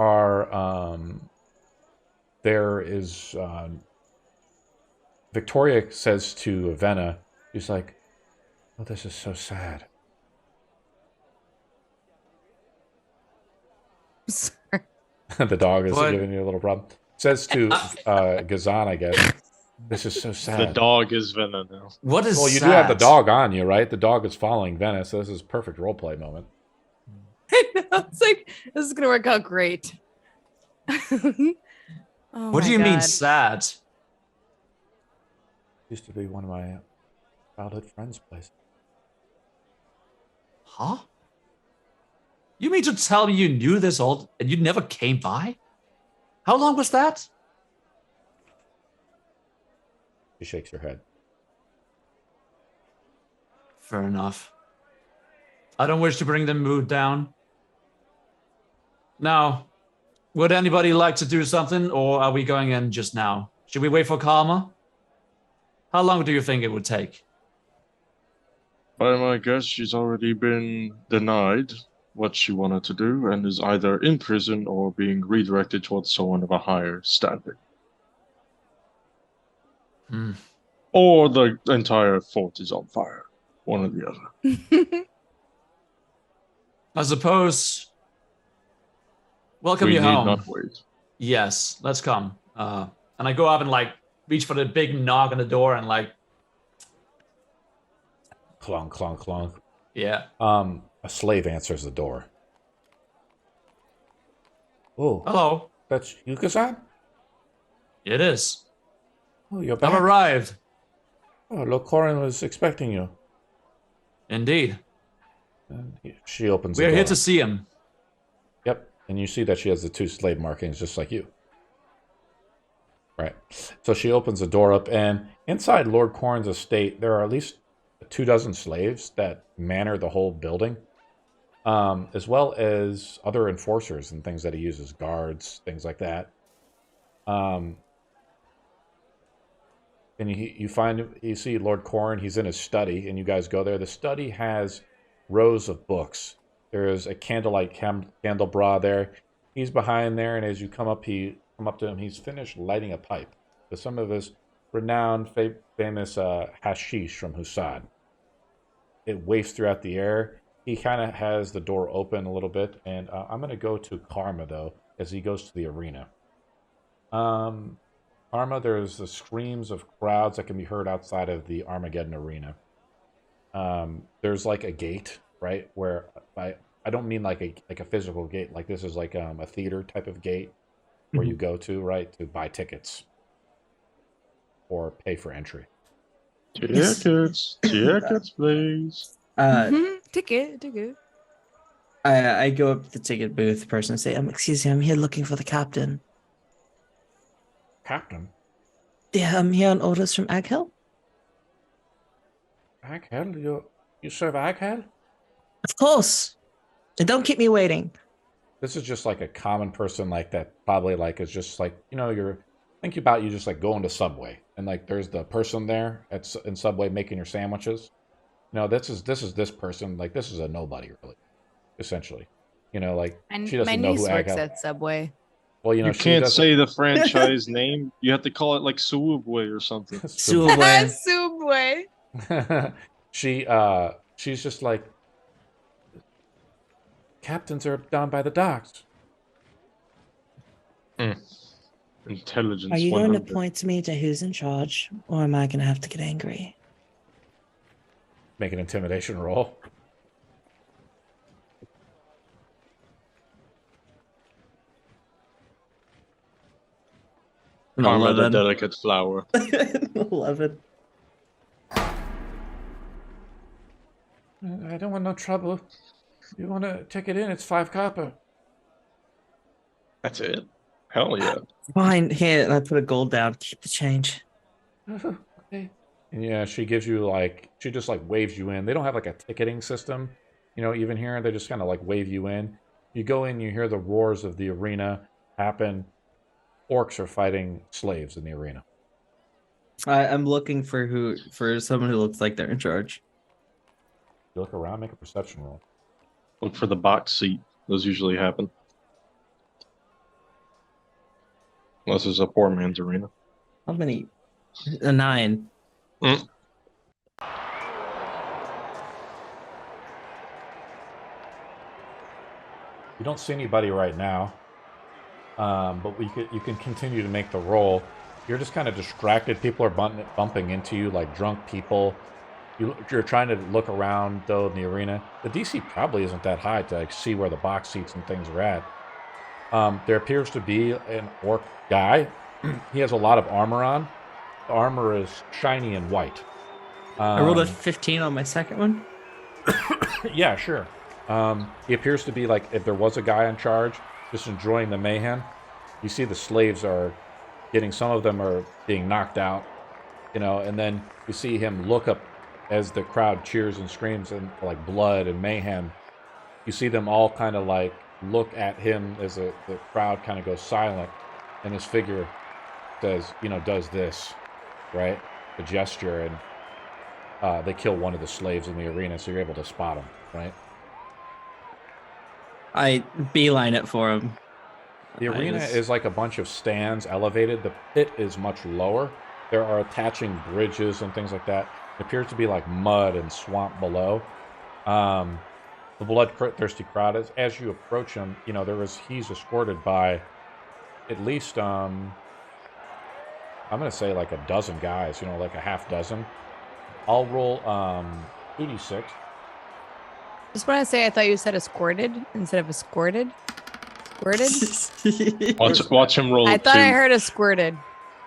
is Victoria says to Vena, she's like, "Oh, this is so sad." Sorry. The dog is What? giving you a little problem. Says to Gzane, I guess, "This is so sad." The dog is Vena now. What is Well, you sad? do have the dog on you, right? The dog is following Vena, so this is a perfect roleplay moment. I know. It's like, this is going to work out great. Oh What do my you mean God. sad? Used to be one of my childhood friends' places. Huh? You mean to tell me you knew this old and you never came by? How long was that? She shakes her head. Fair enough. I don't wish to bring the mood down. Now, would anybody like to do something, or are we going in just now? Should we wait for Karma? How long do you think it would take? By my guess, she's already been denied what she wanted to do and is either in prison or being redirected towards someone of a higher standing. Or the entire fort is on fire. One or the other. I suppose. Welcome We you need home. not wait. Yes, let's come. And I go up and reach for the big knock on the door and Clunk, clunk, clunk. yeah. A slave answers the door. Oh, Hello. that's you, Gzane? It is. Oh, you're back. I've arrived. Oh, Lord Corrin was expecting you. Indeed. And she opens the We're door. here to see him. Yep, and you see that she has the 2 slave markings just like you. Right. So she opens the door up, and inside Lord Corrin's estate, there are at least 24 slaves that manor the whole building, as well as other enforcers and things that he uses, guards, things like that. And you see Lord Corrin, he's in his study, and you guys go there. The study has rows of books. There is a candlelight candelabra there. He's behind there, and as you come up to him, he's finished lighting a pipe with some of his renowned, famous hashish from Husad. It wafts throughout the air. He kind of has the door open a little bit, and I'm going to go to Karma, though, as he goes to the arena. Karma, there's the screams of crowds that can be heard outside of the Armageddon Arena. There's like a gate, right, where I don't mean like a physical gate. Like this is like a theater type of gate where you go to, right, to buy tickets or pay for entry. Tickets, please. Ticket. I go up to the ticket booth person and say, excuse me, I'm here looking for the captain. Captain? Yeah, I'm here on orders from Aghel. Aghel? You serve Aghel? Of course. And don't keep me waiting. This is just like a common person like that probably like is just like, think about you just like going to Subway and like there's the person there in Subway making your sandwiches. No, this is this person, like this is a nobody really, essentially. And she doesn't my know niece who works Aghel. at Subway. Well, you she can't doesn't. say the franchise name. You have to call it like Subway or something. Subway. Subway. She's just like, captains are down by the docks. Intelligence. Are you 100. going to point me to who's in charge, or am I going to have to get angry? Make an intimidation roll. Karma, the delicate flower. 11. I don't want no trouble. You want to take it in? It's 5 copper. That's it. Hell yeah. Fine, here, and I put a gold down. Keep the change. Okay. And yeah, she gives you she just like waves you in. They don't have like a ticketing system, even here. They just kind of like wave you in. You go in, you hear the roars of the arena happen. Orcs are fighting slaves in the arena. I'm looking for someone who looks like they're in charge. You look around, make a perception roll. Look for the box seat. Those usually happen. Unless it's a poor man's arena. How many? A 9. You don't see anybody right now, but you can continue to make the roll. You're just kind of distracted. People are bumping into you like drunk people. You're trying to look around, though, in the arena. The DC probably isn't that high to see where the box seats and things are at. There appears to be an orc guy. He has a lot of armor on. The armor is shiny and white. I rolled a 15 on my second one. Yeah, sure. He appears to be like, if there was a guy in charge, just enjoying the mayhem. You see the slaves are some of them are being knocked out, and then you see him look up as the crowd cheers and screams and like blood and mayhem. You see them all kind of like look at him as the crowd kind of goes silent, and his figure says, does this, right? The gesture, and they kill one of the slaves in the arena, so you're able to spot him, right? I beeline it for him. The arena is like a bunch of stands elevated. The pit is much lower. There are attaching bridges and things like that. It appears to be like mud and swamp below. The bloodthirsty crowd, as you approach him, he's escorted by at least, I'm going to say like a dozen guys, like a half dozen. I'll roll 2d6. Just want to say, I thought you said escorted instead of escorted. Squirted? Watch him roll. I thought I heard a squirted.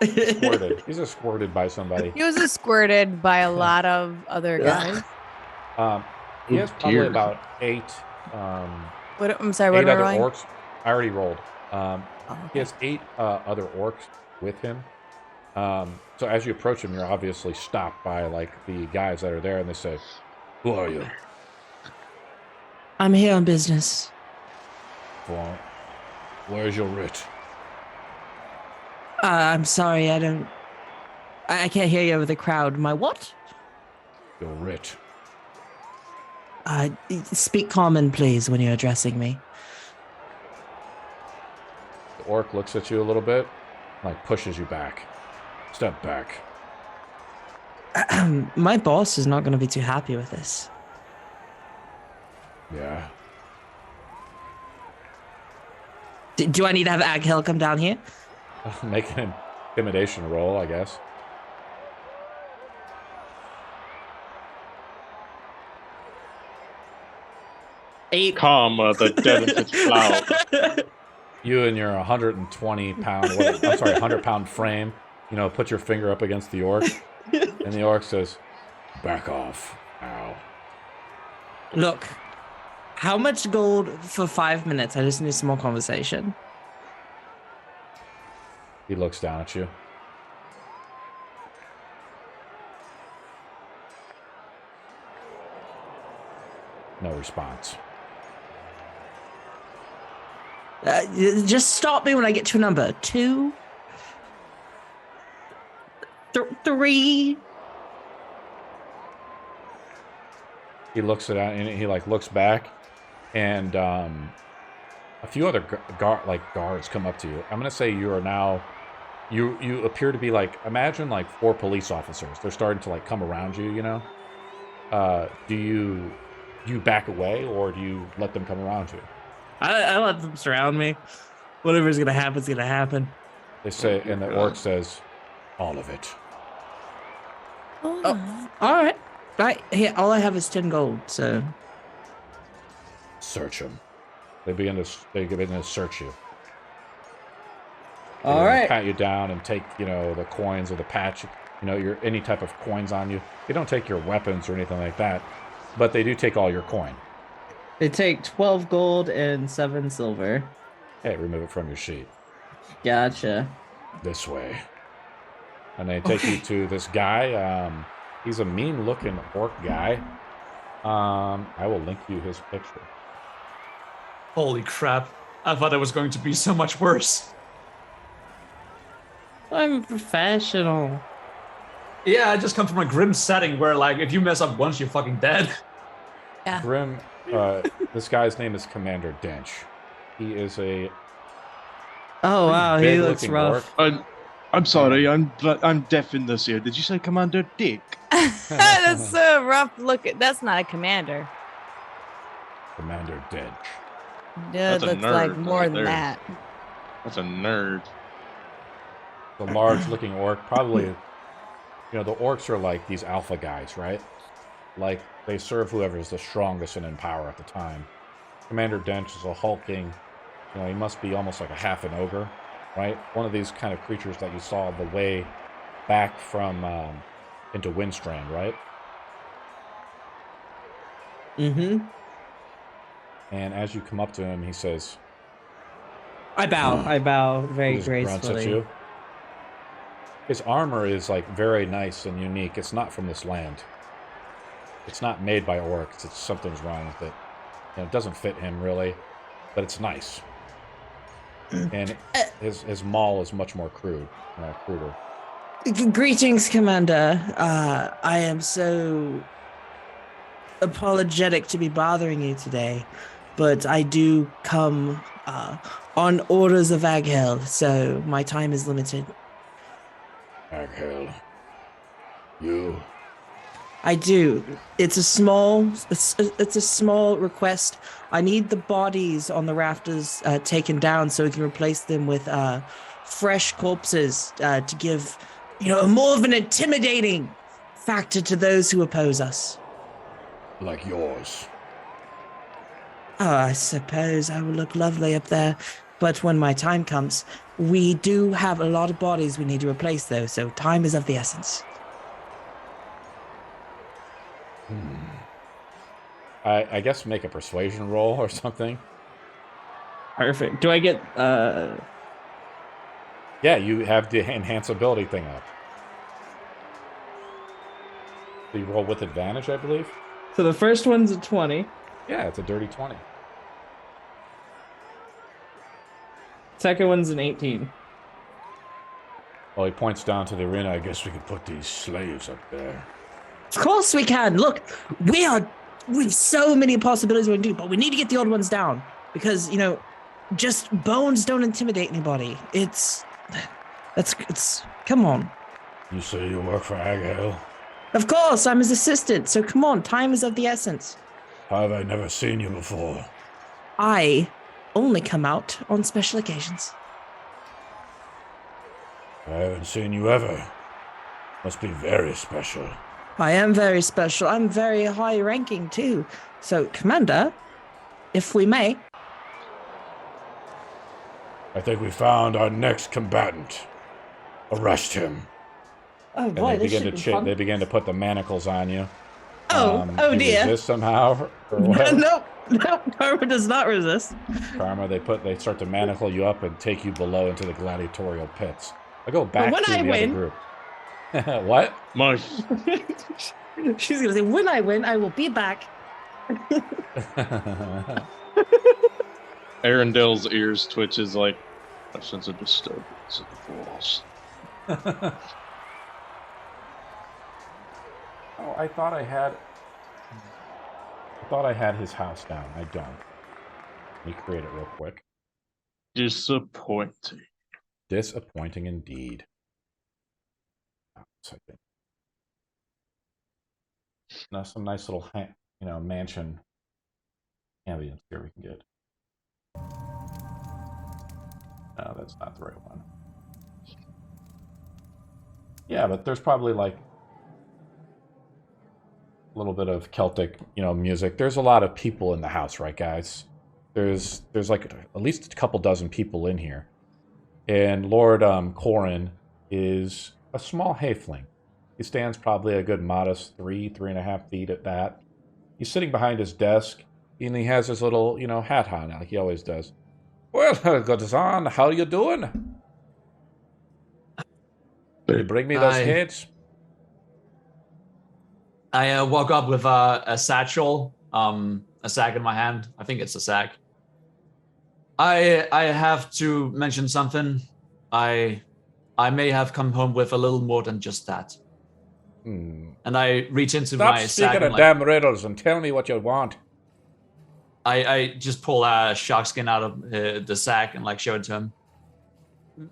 Squirted. He's escorted by somebody. He was escorted by a lot of other guys. He has probably about 8. I'm sorry. What 8 am I other rolling? orcs. I already rolled. Okay. He has 8 other orcs with him. So as you approach him, you're obviously stopped by like the guys that are there, and they say, "Who are you?" I'm here on business. Well, where's your writ? I'm sorry, I can't hear you over the crowd. My what? Your writ. Speak common, please, when you're addressing me. The orc looks at you a little bit, like pushes you back. Step back. My boss is not going to be too happy with this. Yeah. Do I need to have Aghel come down here? Make an intimidation roll, I guess. Eight. Karma, the delicate flower. You and your 100-pound frame, put your finger up against the orc, and the orc says, "Back off, now." Look, how much gold for 5 minutes? I just need some more conversation. He looks down at you. No response. Just stop me when I get to a number. 2, 3. He looks at it and he like looks back, and a few other guards come up to you. I'm gonna say you are now, you appear to be like, imagine like 4 police officers. They're starting to like come around you. You know, do you back away or do you let them come around you? I let them surround me. Whatever's gonna happen is gonna happen. They say, and the orc says, "All of it." Oh, all right. Right here, all I have is 10 gold. So search them. They begin to search you. All right. Pat you down and take, you know, the coins or the patch, you know, any type of coins on you. They don't take your weapons or anything like that, but they do take all your coin. They take 12 gold and 7 silver. Hey, remove it from your sheet. Gotcha. This way. And they take you to this guy. He's a mean-looking orc guy. I will link you his picture. Holy crap. I thought it was going to be so much worse. I'm a professional. Yeah, I just come from a grim setting where, like, if you mess up once, you're fucking dead. Yeah. Grim, this guy's name is Commander Dench. He is a... Oh, wow, he looks rough. I'm sorry, I'm deaf in this ear. Did you say Commander Dick? That's so rough looking. That's not a commander. Commander Dench. Yeah, it looks like more than that. That's a nerd. The large-looking orc, probably, you know, the orcs are like these alpha guys, right? Like, they serve whoever is the strongest and in power at the time. Commander Dench is a hulking, you know, he must be almost like a half an ogre, right? One of these kind of creatures that you saw the way back from into Windstrand, right? Mm-hmm. And as you come up to him, he says... I bow very he just grunts at gracefully. you. His armor is like very nice and unique. It's not from this land. It's not made by orcs. It's something's wrong with it. You know, it doesn't fit him really, but it's nice. And his maul is much more cruder. greetings, Commander. I am so apologetic to be bothering you today, but I do come on orders of Aghel, so my time is limited. Aghel. You? I do. It's a small request. I need the bodies on the rafters taken down so we can replace them with fresh corpses to give, you know, more of an intimidating factor to those who oppose us. Like yours. Oh, I suppose I will look lovely up there. But when my time comes, we do have a lot of bodies we need to replace, though, so time is of the essence. I guess make a persuasion roll or something. Perfect. Do I get Yeah, you have the enhanceability thing up. So you roll with advantage, I believe? So the first one's a 20. Yeah, it's a dirty 20. Second one's an 18. Well, he points down to the arena. I guess we could put these slaves up there. Of course we can. Look, we've so many possibilities we can do, but we need to get the old ones down because, you know, just bones don't intimidate anybody. It's come on. You say you work for Aghel? Of course, I'm his assistant, so come on, time is of the essence. How have I never seen you before? I only come out on special occasions. I haven't seen you ever. Must be very special. I am very special. I'm very high ranking too. So, Commander, if we may. I think we found our next combatant. Arrest him. Oh And boy, they begin to put the manacles on you. Oh, oh dear. Resist somehow or what? Nope. Karma does not resist. Karma, they start to manacle you up and take you below into the gladiatorial pits. I go back when to I the win- other group. What? My She's gonna say, when I win, I will be back. Arundel's ears twitches like a sense of disturbance in the force. Oh, I thought I had his house down. I don't. Let me create it real quick. Disappointing. Disappointing indeed. Second. Now some nice little, mansion ambience here we can get. No, that's not the right one. Yeah, but there's probably like a little bit of Celtic, music. There's a lot of people in the house, right, guys? There's like at least a couple dozen people in here. And Lord Corrin is a small halfling. He stands probably a good modest 3.5 feet at that. He's sitting behind his desk, and he has his little, hat on, like he always does. Well, Gzane, how you doing? Can you bring me those heads? I woke up with a satchel, a sack in my hand. I think it's a sack. I have to mention something. I may have come home with a little more than just that. And I reach into my sack. Stop speaking of damn riddles and tell me what you want. I just pull a shark skin out of the sack and show it to him.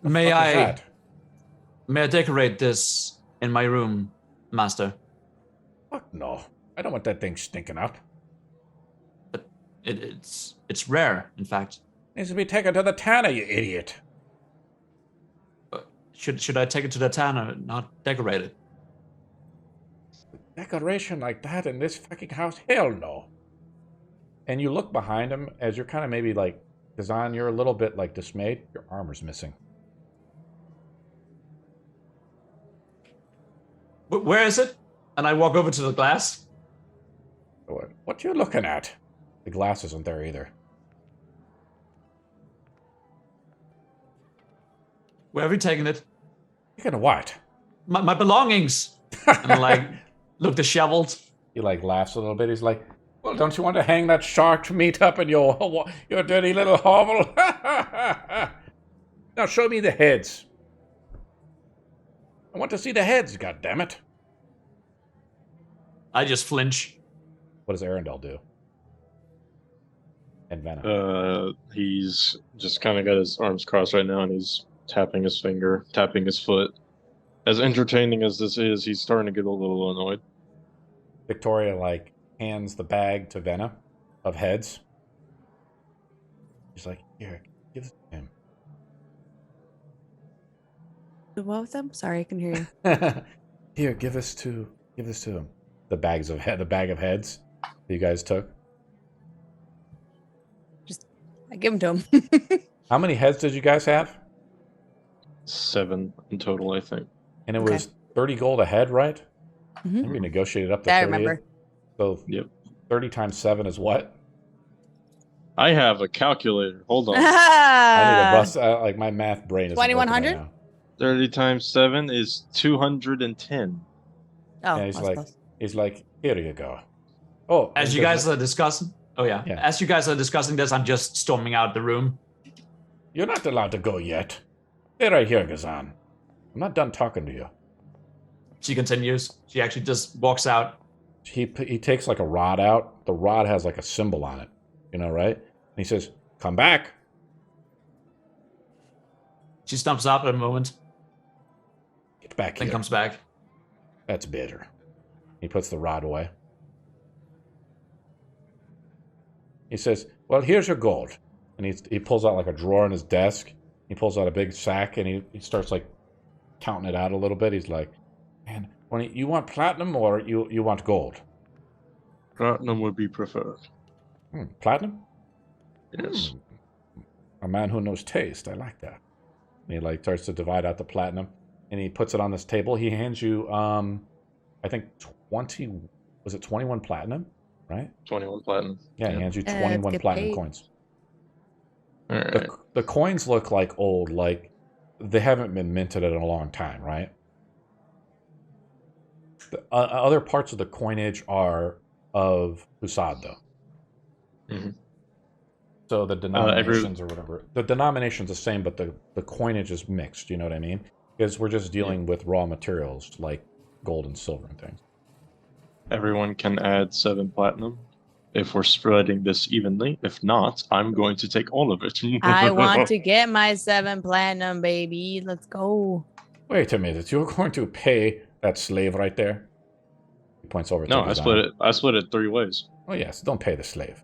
May I decorate this in my room, Master? Fuck no. I don't want that thing stinking up. But it's rare, in fact. Needs to be taken to the tanner, you idiot. Should I take it to the tanner, not decorate it? Decoration like that in this fucking house? Hell no. And you look behind him as you're kind of maybe Gzane, you're a little bit dismayed. Your armor's missing. Where is it? And I walk over to the glass. What you looking at? The glass isn't there either. Where have you taken it? Taken what? My belongings. And I look disheveled. He laughs a little bit. He's like, well, don't you want to hang that shark meat up in your dirty little hovel? Now show me the heads. I want to see the heads, goddammit. I just flinch. What does Arundel do? And Vena. He's just kind of got his arms crossed right now, and he's tapping his finger, tapping his foot. As entertaining as this is, he's starting to get a little annoyed. Victoria, hands the bag to Vena of heads. She's like, here, give this to him. What was that? Sorry, I can hear you. Here, give this to him. The bag of heads that you guys took. I give them to him. How many heads did you guys have? 7 in total, I think. And it was 30 gold a head, right? Mm-hmm. We negotiated up to 30. I remember. So yep. 30 times 7 is what? I have a calculator. Hold on. I need to bust my math brain is 2100. Right 30 times 7 is 210. Oh, yeah, he's like, here you go. Oh, as you guys are discussing. Oh yeah. As you guys are discussing this, I'm just storming out the room. You're not allowed to go yet. Stay right here, Gzane. I'm not done talking to you. She continues. She actually just walks out. He takes a rod out. The rod has a symbol on it, right? And he says, "Come back." She stumps up at a moment. Get back then here. Comes back. That's better. He puts the rod away. He says, "Well, here's your gold." And he pulls out a drawer in his desk. He pulls out a big sack and he starts counting it out a little bit. He's like, "Man, you want platinum or you want gold?" Platinum would be preferred. Platinum? Yes. A man who knows taste. I like that. And he starts to divide out the platinum and he puts it on this table. He hands you, I think 20 was it 21 platinum, right? 21 platinum. Yeah, he hands you 21 platinum paid. coins. All right. The coins look like old, like they haven't been minted in a long time, right? The other parts of the coinage are of Husad, though. Mm-hmm. So the denominations or whatever, the denomination's the same, but the coinage is mixed. You know what I mean? Because we're just dealing with raw materials like gold and silver and things. Everyone can add 7 platinum if we're spreading this evenly. If not, I'm going to take all of it. I want to get my 7 platinum, baby. Let's go. Wait a minute, you're going to pay that slave right there? He points over to No, Gzane. I split it 3 ways. Oh yes, don't pay the slave.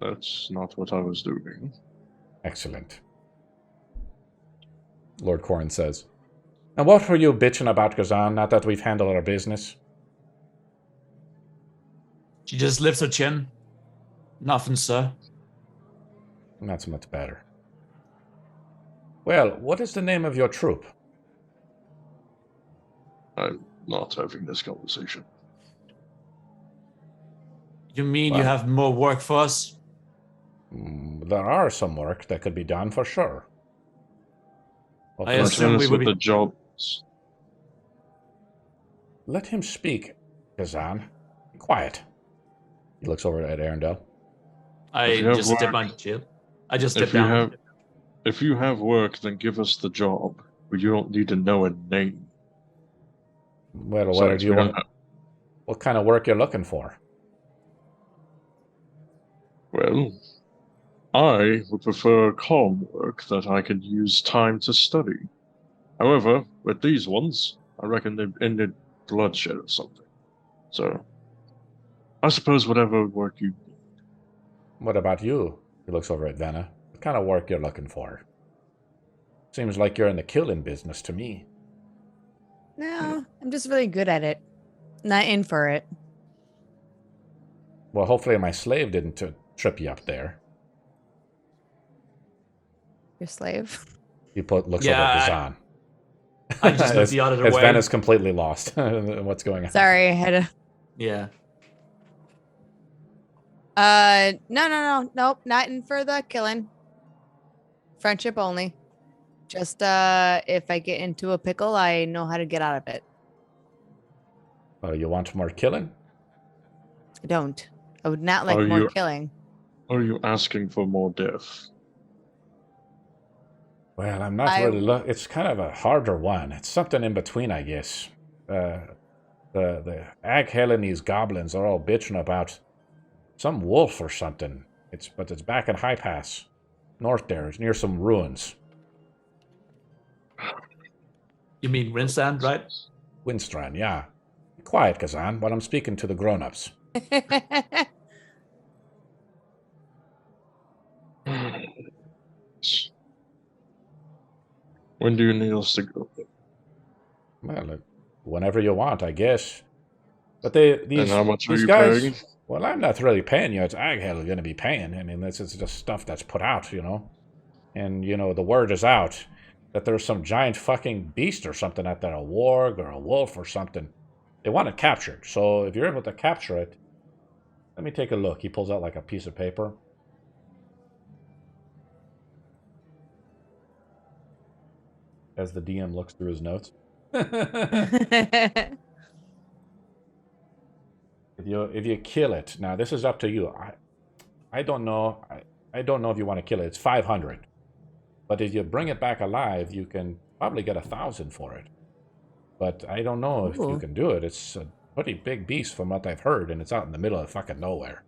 That's not what I was doing. Excellent. Lord Corrin says. And what were you bitching about, Gzane, now that we've handled our business? She just lifts her chin. Nothing, sir. That's much better. Well, what is the name of your troop? I'm not having this conversation. You mean Well, you have more work for us? There are some work that could be done for sure. I Well, assume we would what be... the job is. let him speak, Gzane. Be quiet. He looks over at Arendelle. I just dip my chin. I just dip down. If you have work, then give us the job. But you don't need to know a name. Well, Besides, what kind of work you're looking for? Well, I would prefer calm work that I can use time to study. However, with these ones, I reckon they've ended bloodshed or something. So, I suppose whatever work you need. What about you? He looks over at Vena. What kind of work you're looking for? Seems like you're in the killing business to me. No, I'm just really good at it. Not in for it. Well, hopefully my slave didn't trip you up there. Your slave. He looks over at Gzane. I just look the other way. Vena's completely lost. What's going on? Sorry, I had to. Yeah. Nope, not in for the killing. Friendship only. Just if I get into a pickle, I know how to get out of it. Oh, you want more killing? I don't. I would not like more killing. Are you asking for more death? Well, I'm not really. It's kind of a harder one. It's something in between, I guess. The Aghel and these goblins are all bitching about some wolf or something. But it's back in Highpass, north there. It's near some ruins. You mean Rinstand, right? Windstrand, yeah. Be quiet, Gzane, while I'm speaking to the grown-ups. When do you need us to go? Well, whenever you want, I guess. But these and how much are these you guys, paying? Well, I'm not really paying you. It's Aghel going to be paying. I mean, this is just stuff that's put out, you know. And, you know, the word is out that there's some giant fucking beast or something out there, a warg or a wolf or something. They want it captured. So if you're able to capture it, let me take a look. He pulls out like a piece of paper. As the DM looks through his notes. If you kill it, now this is up to you. I don't know. I don't know if you want to kill it. It's 500. But if you bring it back alive, you can probably get 1,000 for it. But I don't know if you can do it. It's a pretty big beast from what I've heard, and it's out in the middle of fucking nowhere.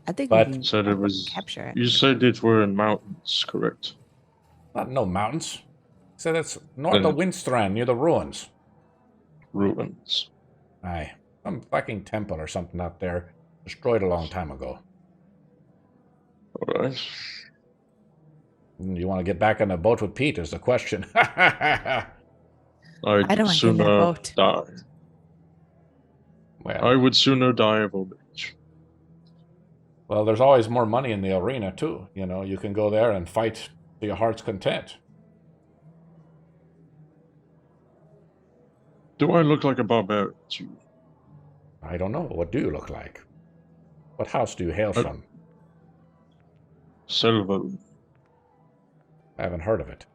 I think But we can said it was capture it. You said it were in mountains, correct? Not no mountains. So that's north of Windstrand, near the ruins. Ruins. Aye. Some fucking temple or something out there. Destroyed a long time ago. Alright. You want to get back on the boat with Pete is the question. I'd I don't want to get in that sooner boat. die. Well, I would sooner die of old age. well, there's always more money in the arena, too. You know, you can go there and fight to your heart's content. Do I look like a barbarian to you? I don't know. What do you look like? What house do you hail from? Silver. I haven't heard of it.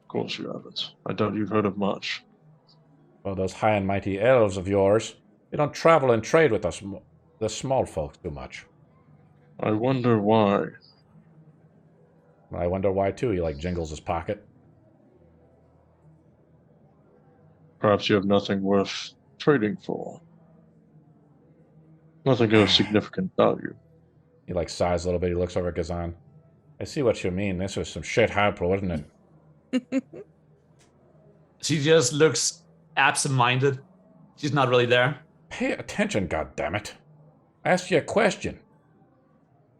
Of course you haven't. I doubt you've heard of much. Well, those high and mighty elves of yours, they don't travel and trade with us, the small folk, too much. I wonder why. I wonder why, too. He, jingles his pocket. Perhaps you have nothing worth trading for. Nothing of significant value. He, sighs a little bit. He looks over at Gzane. I see what you mean. This was some shit Hyper, wasn't it? She just looks absent-minded. She's not really there. Pay attention, goddammit. I asked you a question.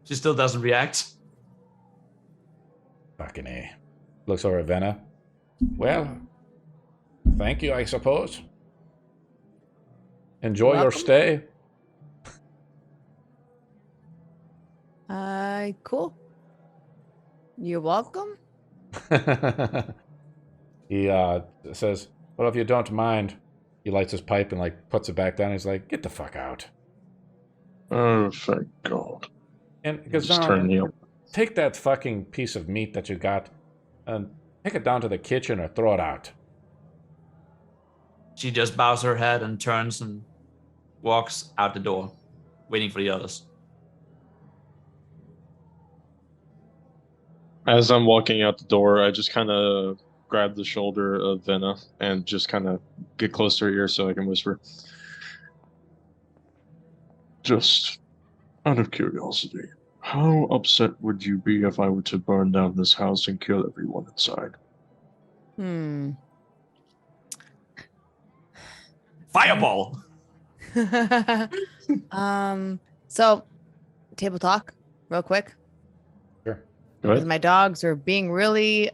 She still doesn't react. Fucking A. Looks over at Vena. Well, thank you, I suppose. Enjoy your stay. Cool. You're welcome. He says, well, if you don't mind, he lights his pipe and puts it back down. He's like, get the fuck out. Oh, thank God. And Gzane, take that fucking piece of meat that you got and take it down to the kitchen or throw it out. She just bows her head and turns and walks out the door, waiting for the others. As I'm walking out the door, I just kind of grab the shoulder of Vena and just kind of get close to her ear so I can whisper. Just out of curiosity, how upset would you be if I were to burn down this house and kill everyone inside? Fireball! So, table talk, real quick. Sure. Go ahead. Because my dogs are being really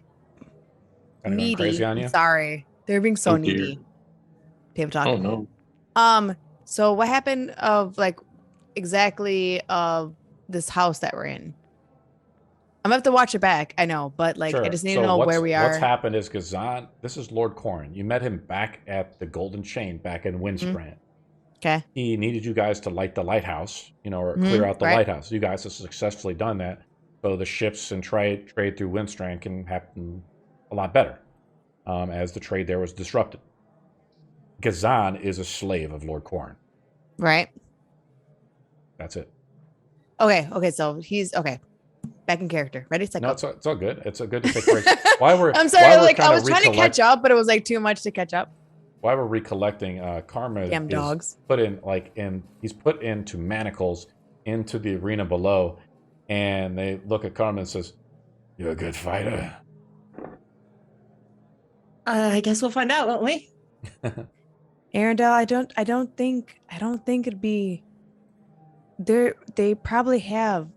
needy. Crazy on you? Sorry. They're being so Oh, dear. needy. Table talk. Oh, no. So what happened of exactly of this house that we're in? I'm gonna have to watch it back. I know, but Sure. I just need to know where we are. What's happened is Gzane, this is Lord Corrin. You met him back at the Golden Chain back in Windstrand. Okay. He needed you guys to light the lighthouse, or clear out the right. lighthouse. You guys have successfully done that, so the ships and trade through Windstrand can happen a lot better, as the trade there was disrupted. Gzane is a slave of Lord Corrin. Right. That's it. Okay. So he's okay. Back in character. Ready? Set, No, go. it's all good. It's a good to take breaks. Why we're I'm sorry. why we're I was trying to catch up, but it was too much to catch up. Why we're recollecting, Karma Damn is dogs. put in he's put into manacles into the arena below, and they look at Karma and says, "You're a good fighter." I guess we'll find out, won't we? Arendelle, I don't think it'd be there. They probably have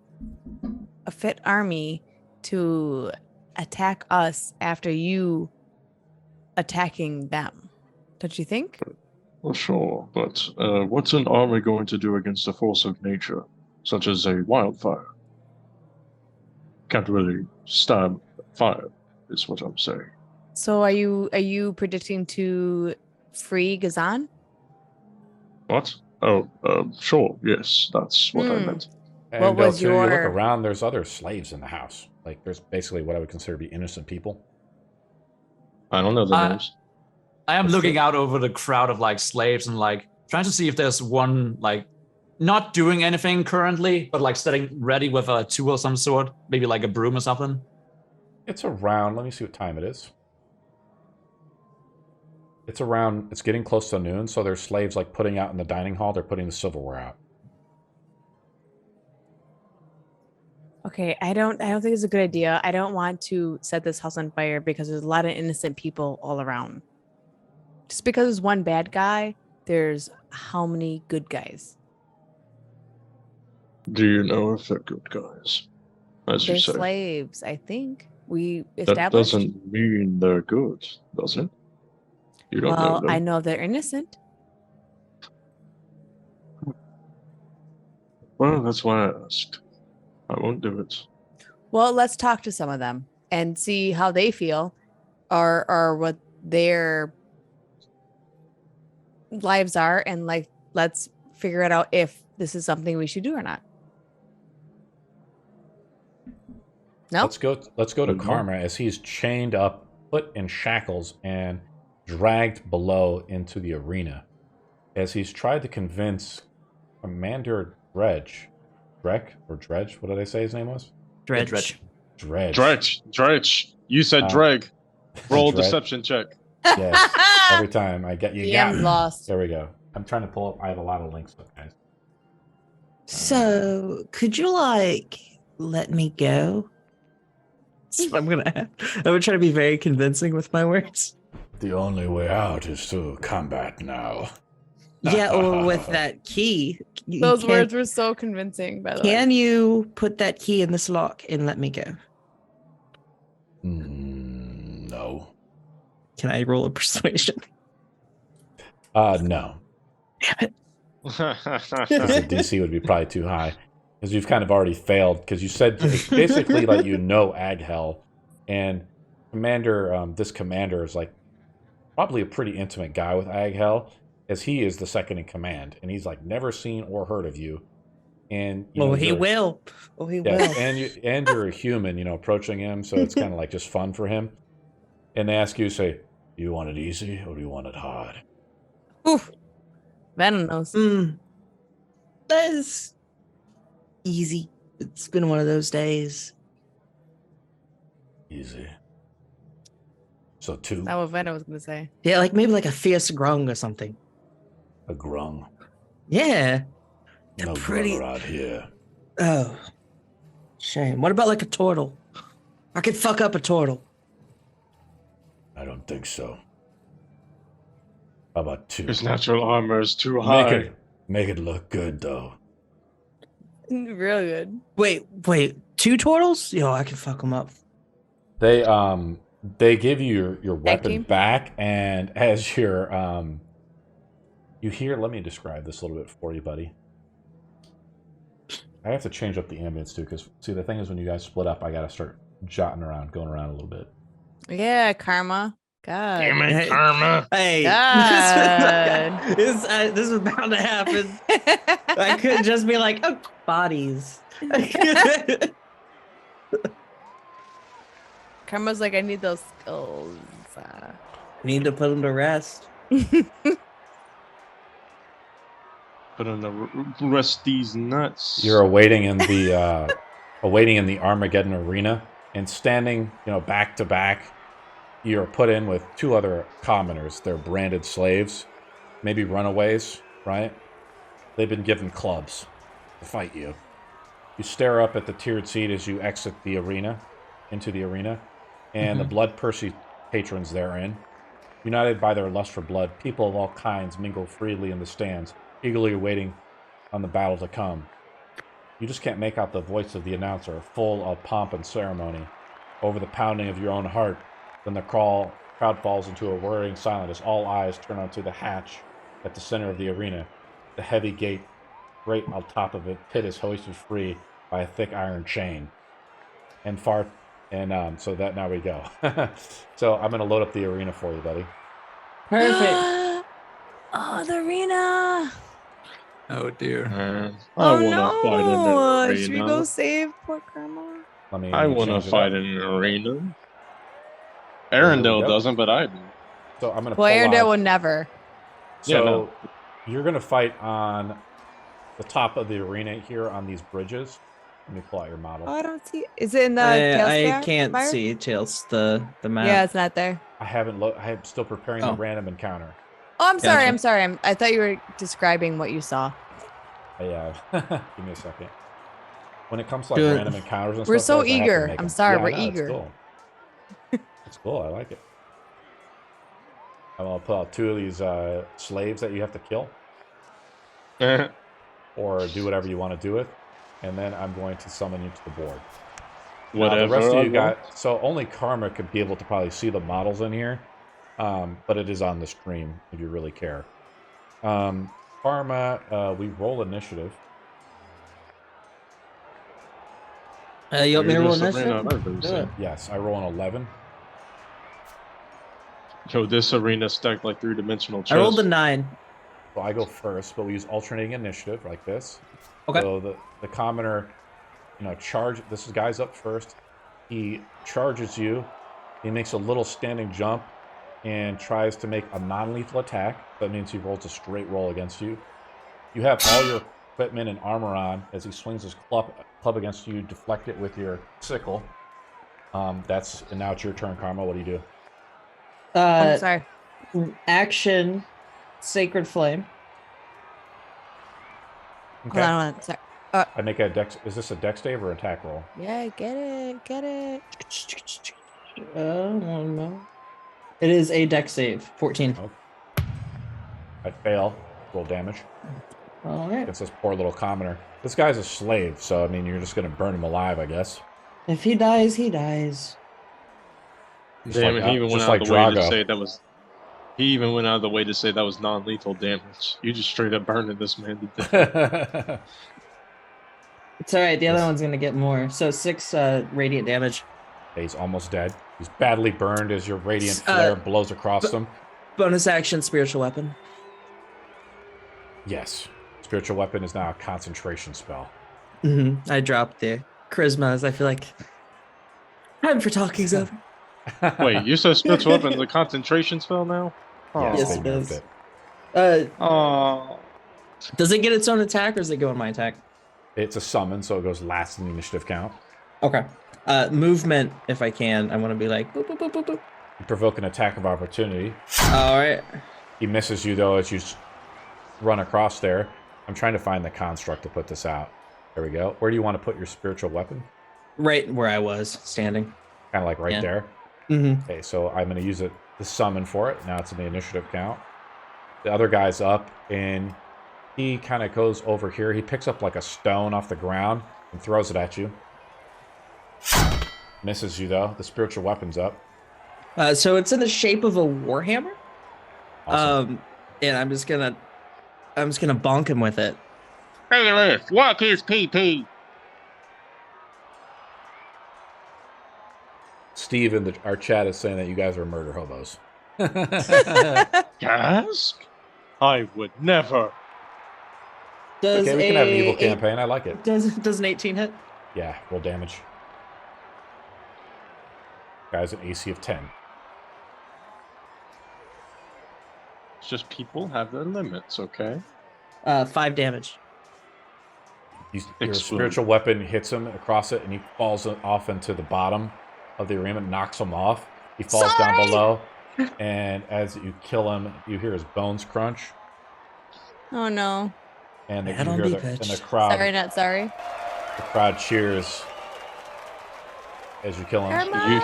a fit army to attack us after you attacking them. Don't you think? Well, sure, but what's an army going to do against a force of nature, such as a wildfire? Can't really stand fire, is what I'm saying. So are you predicting to free Gzane? What? Oh, sure, yes, that's what I meant. And What was you look your- around, there's other slaves in the house. There's basically what I would consider to be innocent people. I don't know the names. I am looking out over the crowd of slaves and trying to see if there's one not doing anything currently, but sitting ready with a tool of some sort, maybe a broom or something. It's around, let me see what time it is. It's getting close to noon, so there's slaves putting out in the dining hall, they're putting the silverware out. Okay, I don't think it's a good idea. I don't want to set this house on fire because there's a lot of innocent people all around. Just because there's one bad guy, there's how many good guys? Do you know if they're good guys? As They're you say. slaves, I think. We That established. doesn't mean they're good, does it? You don't Well, know I them. know they're innocent. Well, that's why I asked. I won't do it. Well, let's talk to some of them and see how they feel or what their lives are, and let's figure it out if this is something we should do or not. No. Let's go to Karma as he's chained up, put in shackles, and dragged below into the arena. As he's tried to convince Commander Dredge, what did I say his name was? Dredge. You said Dreg. Roll Dredge. deception check. Yes. Every time I get you. Yeah, lost. There we go. I'm trying to pull up. I have a lot of links up, guys. So, could you let me go? I'm gonna try to be very convincing with my words. The only way out is through combat now. Yeah, or with that key. Those words were so convincing, by the way. Can you put that key in this lock and let me go? No. Can I roll a persuasion? No. Damn it. The DC would be probably too high. Because you've kind of already failed. Because you said basically Aghel. And this commander is probably a pretty intimate guy with Aghel. As he is the second in command. And he's never seen or heard of you. And he will. He will. And you're a human, approaching him. So it's kind of just fun for him. And they ask you, say, do you want it easy or do you want it hard? Oof. Vena knows. That is easy. It's been one of those days. Easy. So 2. That's what Vena was going to say. Yeah, maybe a fierce grung or something. A grung. Yeah. No pretty brother out here. Oh. Shame. What about a turtle? I could fuck up a turtle. I don't think so. How about 2? His natural armor is too high. Make it look good, though. Real good. Wait. 2 turtles? Yo, I can fuck them up. They give you your weapon team? back, and as you're you hear. Let me describe this a little bit for you, buddy. I have to change up the ambience too, because see, the thing is, when you guys split up, I gotta start going around a little bit. Yeah, Karma. God. Damn it, Karma. Hey, God. this is bound to happen. I couldn't just be oh, bodies. Karma's I need those skills. Need to put them to rest. Put on the rest these nuts. You're awaiting in the Armageddon Arena, and standing, back to back. You're put in with 2 other commoners. They're branded slaves, maybe runaways, right? They've been given clubs to fight you. You stare up at the tiered seat as you exit the arena, into the arena, and the bloodthirsty patrons therein. United by their lust for blood, people of all kinds mingle freely in the stands, eagerly waiting on the battle to come. You just can't make out the voice of the announcer, full of pomp and ceremony. Over the pounding of your own heart, then the crowd falls into a whirring silence as all eyes turn onto the hatch at the center of the arena. The heavy gate, right on top of it, pit is hoisted free by a thick iron chain. So that now we go. So I'm going to load up the arena for you, buddy. Perfect. Oh, the arena. Oh dear. I want to fight in the arena. Should we go save poor Karma? I want to fight in an arena. Arendelle doesn't, but I do. So I'm going to. Well, Arendelle will never. So you're going to fight on the top of the arena here on these bridges. Let me pull out your model. Oh, I don't see. Is it in the? Tails I can't see Tails the map. Yeah, it's not there. I haven't looked. I'm still preparing the random encounter. Oh, I'm sorry. Gotcha. I'm sorry. I thought you were describing what you saw. Yeah. Give me a second. When it comes to random encounters and we're stuff, so eager. I'm sorry. We're eager. It's cool. It's cool. I like it. I'm gonna pull out 2 of these slaves that you have to kill, or do whatever you want to do with, and then I'm going to summon you to the board. Whatever. The rest of you got. So only Karma could be able to probably see the models in here, but it is on the stream if you really care. Karma, we roll initiative. You want me to roll initiative? Yes, I roll an 11. Yo, this arena stacked like 3-dimensional chess. I rolled a 9. So I go first, but we use alternating initiative like this. Okay. So the commoner, charge. This guy's up first. He charges you. He makes a little standing jump and tries to make a non-lethal attack. That means he rolls a straight roll against you. You have all your equipment and armor on. As he swings his club against you, deflect it with your sickle. And now it's your turn, Karma. What do you do? I'm sorry. Action, Sacred Flame. Okay. Hold on. Sorry. I make a dex. Is this a dex save or attack roll? Yeah, get it. No. It is a dex save. 14. Oh. I fail. Roll damage. All right. It's this poor little commoner. This guy's a slave, so I mean, you're just gonna burn him alive, I guess. If he dies, he dies. Damn, he even went out of the way to say that was. He even went out of the way to say that was non-lethal damage. You just straight up burning this man to death. It's all right. The other one's gonna get more. So 6 radiant damage. He's almost dead. He's badly burned as your radiant flare blows across him. Bonus action, spiritual weapon. Yes. Spiritual weapon is now a concentration spell. Mm-hmm. I dropped the charisma as I feel like time for talking's over. Wait, you said spiritual weapon is a concentration spell now? Yes, it is. Does it get its own attack or does it go in my attack? It's a summon, so it goes last in the initiative count. Okay. Movement, if I can. I want to be like, boop, boop, boop, boop, boop. You provoke an attack of opportunity. All right. He misses you, though, as you run across there. I'm trying to find the construct to put this out. There we go. Where do you want to put your spiritual weapon? Right where I was standing. Kind of like right there? Mm-hmm. Okay, so I'm going to use the summon for it. Now it's in the initiative count. The other guy's up, and he kind of goes over here. He picks up like a stone off the ground and throws it at you. Misses you, though. The spiritual weapon's up. So it's in the shape of a warhammer. Awesome. And I'm just gonna bonk him with it. Bailiff, what is PP? Steve in our chat is saying that you guys are murder hobos. Gasp? I would never. Does okay, we can have an evil campaign. I like it. Does an 18 hit? Yeah, roll damage. Guy's an AC of 10. It's just people have their limits, okay? 5 damage. Your spiritual weapon hits him across it, and he falls off into the bottom of the arena, knocks him off. He falls down below, and as you kill him, you hear his bones crunch. Oh no! And you hear the crowd. Sorry, not sorry. The crowd cheers as you kill him.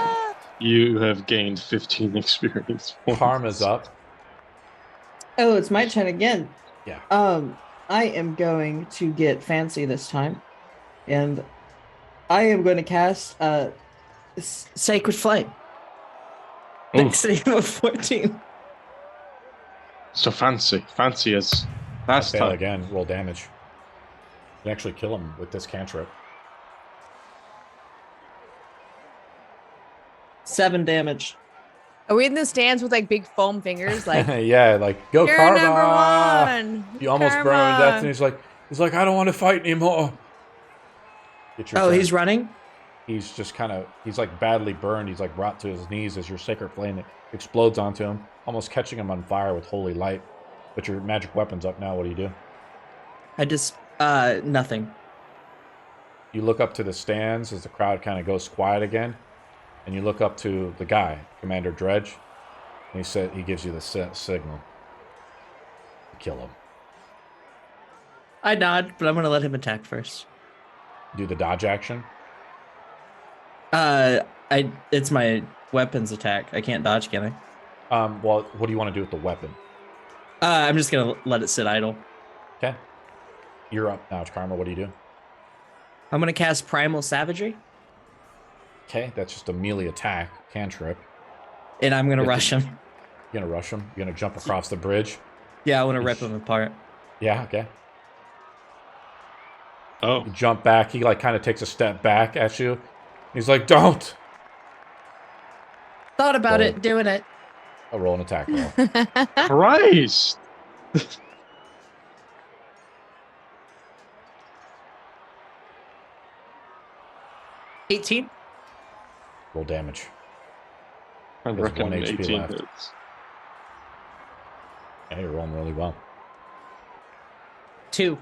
You have gained 15 experience points. Karma's up. Oh, it's my turn again. Yeah. I am going to get fancy this time, and I am going to cast Sacred Flame. Next save of 14. So fancy as last fail time. Again. Roll damage. You can actually kill him with this cantrip. 7 damage. Are we in the stands with like big foam fingers? Like yeah, like go you're Karma. number 1. You almost Karma. burned to death, and he's like, I don't want to fight anymore. Turn. He's running. He's just he's like badly burned. He's like brought to his knees as your sacred flame explodes onto him, almost catching him on fire with holy light. But your magic weapon's up now. What do you do? I just nothing. You look up to the stands as the crowd kind of goes quiet again. And you look up to the guy, Commander Dredge, and he gives you the signal. Kill him. I nod, but I'm going to let him attack first. Do the dodge action? It's my weapons attack. I can't dodge, can I? Well, what do you want to do with the weapon? I'm just going to let it sit idle. Okay. You're up now, Karma. What do you do? I'm going to cast Primal Savagery. Okay, that's just a melee attack, cantrip. And I'm going to rush him. You're going to rush him? You're going to jump across the bridge? Yeah, I want to rip him apart. Yeah, okay. Oh. You jump back. He kind of takes a step back at you. He's like, don't! Thought about it, doing it. I'll roll an attack roll. Christ! 18. Roll damage. I There's reckon 1 HP 18 left. hits. Yeah, you're rolling really well. 2.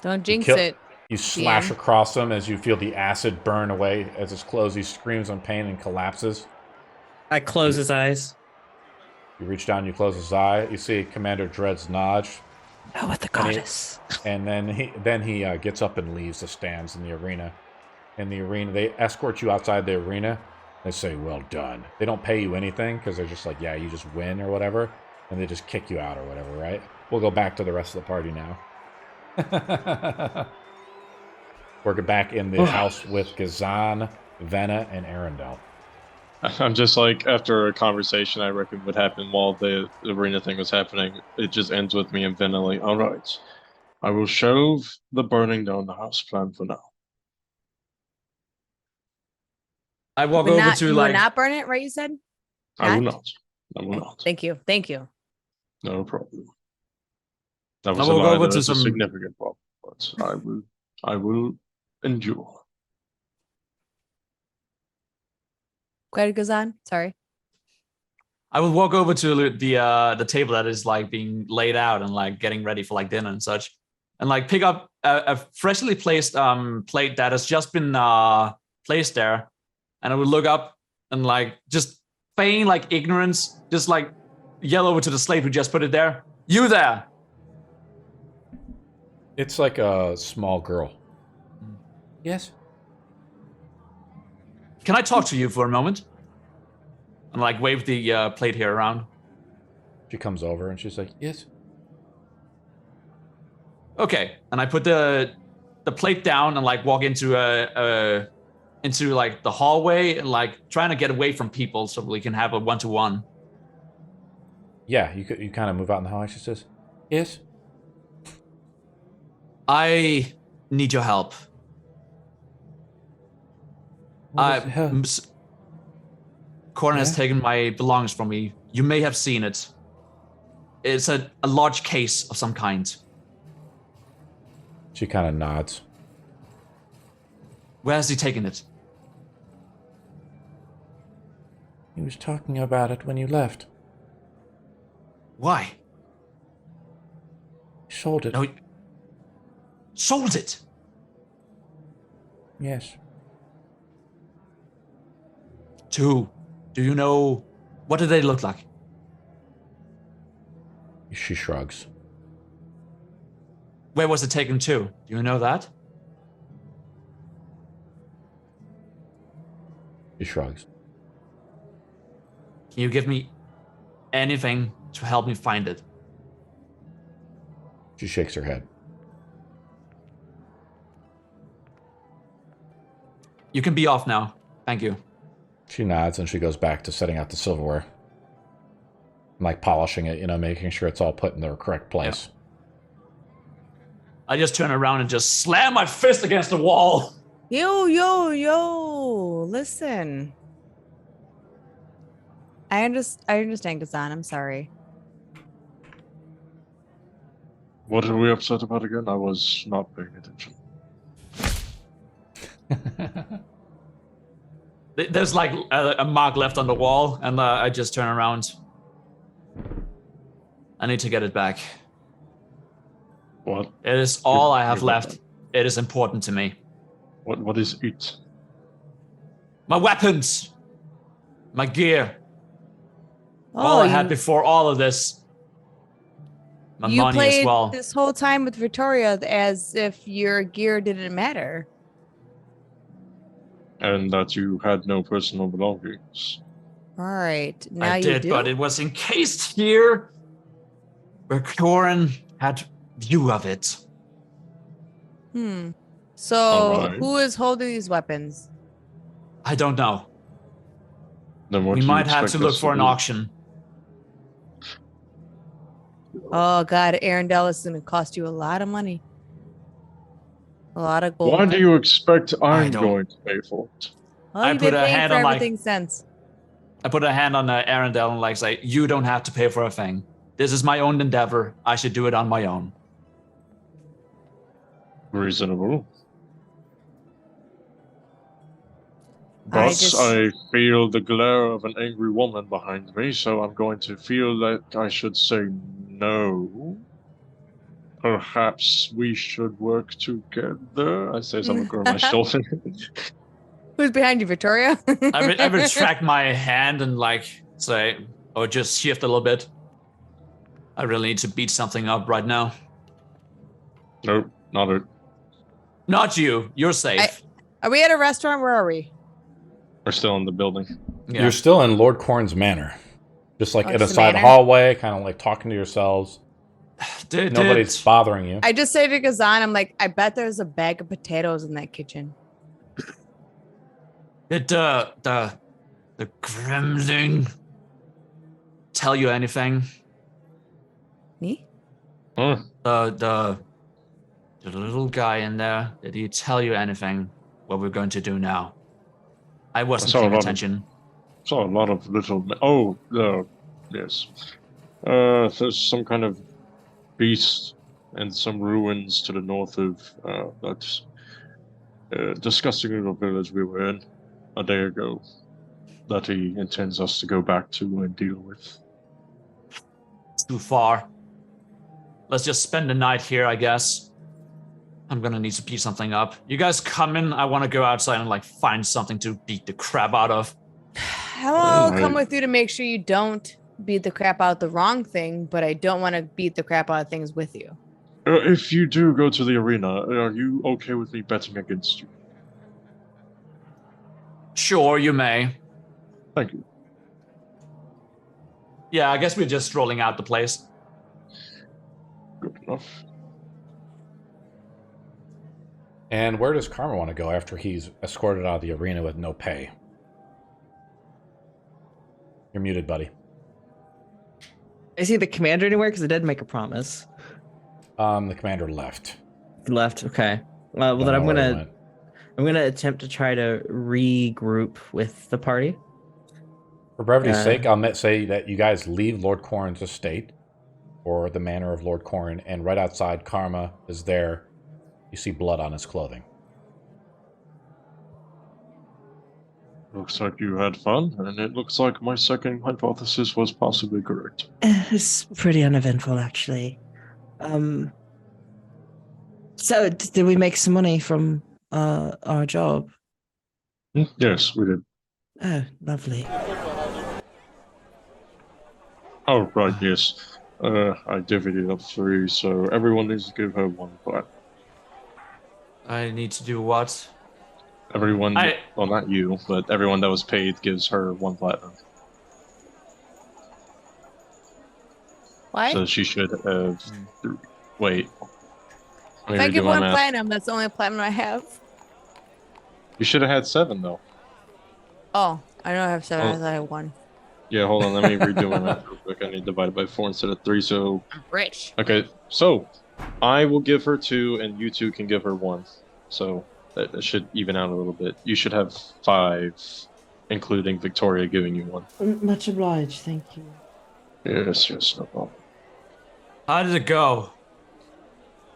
Don't jinx kill- it. You slash DM. across him as you feel the acid burn away as it's closed. He screams in pain and collapses. I close his eyes. You reach down, you close his eye. You see Commander Dread's nodge. Oh, with the goddess. And then he gets up and leaves the stands in the arena. In the arena, they escort you outside the arena. They say, well done. They don't pay you anything because they're just like, yeah, you just win or whatever. And they just kick you out or whatever, right? We'll go back to the rest of the party now. We're back in the house with Gzane, Vena, and Arendelle. I'm just like, after a conversation I reckon would happen while the arena thing was happening, it just ends with me and Vena like, all right, I will shelve the burning down the house plan for now. I walk But over not, to you like. will not burn it, right? You said. I will Not? not. I will not. Thank you. Thank you. No problem. That was I a will go lie. over That to is a some- significant problem, but I will endure. Go ahead, Gzane. Sorry. I will walk over to the table that is like being laid out and like getting ready for like dinner and such, and like pick up a freshly placed plate that has just been placed there, and I would look up and like just feign like ignorance, just like yell over to the slave who just put it there. You there? It's like a small girl. Yes. Can I talk to you for a moment? And like wave the plate here around. She comes over and she's like, yes. Okay, and I put the plate down and like walk into into like the hallway and like trying to get away from people so we can have a 1-to-1. Yeah, you kind of move out in the hallway. She says, yes. I need your help. What is hell? Corrin has Yeah? taken my belongings from me. You may have seen it. It's a large case of some kind. She kind of nods. Where has he taken it? He was talking about it when you left. Why? He sold it. No, sold it. Yes. Do you know, what do they look like? She shrugs. Where was it taken to? Do you know that? She shrugs. Can you give me anything to help me find it? She shakes her head. You can be off now. Thank you. She nods and she goes back to setting out the silverware. Like polishing it, making sure it's all put in their correct place. Yeah. I just turn around and just slam my fist against the wall. Yo. Listen. I understand, Gzane. I'm sorry. What are we upset about again? I was not paying attention. There's like a mark left on the wall, and I just turn around. I need to get it back. What? It is all I have left. It is important to me. What is it? My weapons, my gear, Oh, all I had before all of this. My you money played as well. this whole time with Victoria as if your gear didn't matter. And that you had no personal belongings. All right, now I you did, do. but it was encased here where Corrin had view of it. So Alright. who is holding these weapons? I don't know. Then what We do you might have expect to look us for an do? auction. Oh God, Arendelle is going to cost you a lot of money. A lot of gold. Why do you expect I'm don't- going to pay for it? Well, I you've put been a paying hand for on my- everything since. I put a hand on Arendelle and like say, you don't have to pay for a thing. This is my own endeavor. I should do it on my own. Reasonable. But I feel the glare of an angry woman behind me, so I'm going to feel like I should say no. Perhaps we should work together. I say something over my shoulder. Who's behind you, Victoria? I retract my hand and say, or just shift a little bit. I really need to beat something up right now. Nope, not it. Not you. You're safe. Are we at a restaurant? Where are we? We're still in the building. Yeah. You're still in Lord Corrin's manor. Just in a side hallway, kind of talking to yourselves. Nobody's bothering you. I just say to Gzane, I'm like, I bet there's a bag of potatoes in that kitchen. Did the Gremlin tell you anything? Me? The little guy in there, did he tell you anything what we're going to do now? I wasn't paying attention. Saw a lot of little... yes. There's some kind of beast and some ruins to the north of that disgusting little village we were in a day ago that he intends us to go back to and deal with. Too far. Let's just spend the night here, I guess. I'm gonna need to beat something up. You guys come in. I want to go outside and find something to beat the crap out of. I'll come with you to make sure you don't beat the crap out of the wrong thing, but I don't want to beat the crap out of things with you. If you do go to the arena, are you okay with me betting against you? Sure, you may. Thank you. Yeah, I guess we're just strolling out the place. Good enough. And where does Karma want to go after he's escorted out of the arena with no pay? You're muted, buddy. Is he the commander anywhere? Because I did make a promise. The commander left. Left. Okay. Well, then I'm gonna attempt to try to regroup with the party. For brevity's sake, I'll say that you guys leave Lord Corrin's estate, or the manor of Lord Corrin, and right outside, Karma is there. You see blood on his clothing. Looks like you had fun, and it looks like my second hypothesis was possibly correct. It's pretty uneventful, actually. So, did we make some money from our job? Yes, we did. Oh, lovely. Oh, right, yes. I divvied it up 3, so everyone needs to give her 1 platinum. I need to do what? Everyone, well, not you, but everyone that was paid gives her 1 platinum. What? So she should have... Wait. If I give 1 platinum, that's the only platinum I have. You should have had 7, though. Oh, I don't have 7. I thought I had 1. Yeah, hold on. Let me redo my math real quick. I need to divide it by 4 instead of 3, so... I'm rich. Okay, so I will give her 2, and you 2 can give her 1. So that should even out a little bit. You should have 5, including Victoria giving you 1. Much obliged, thank you. Yes, no problem. How did it go?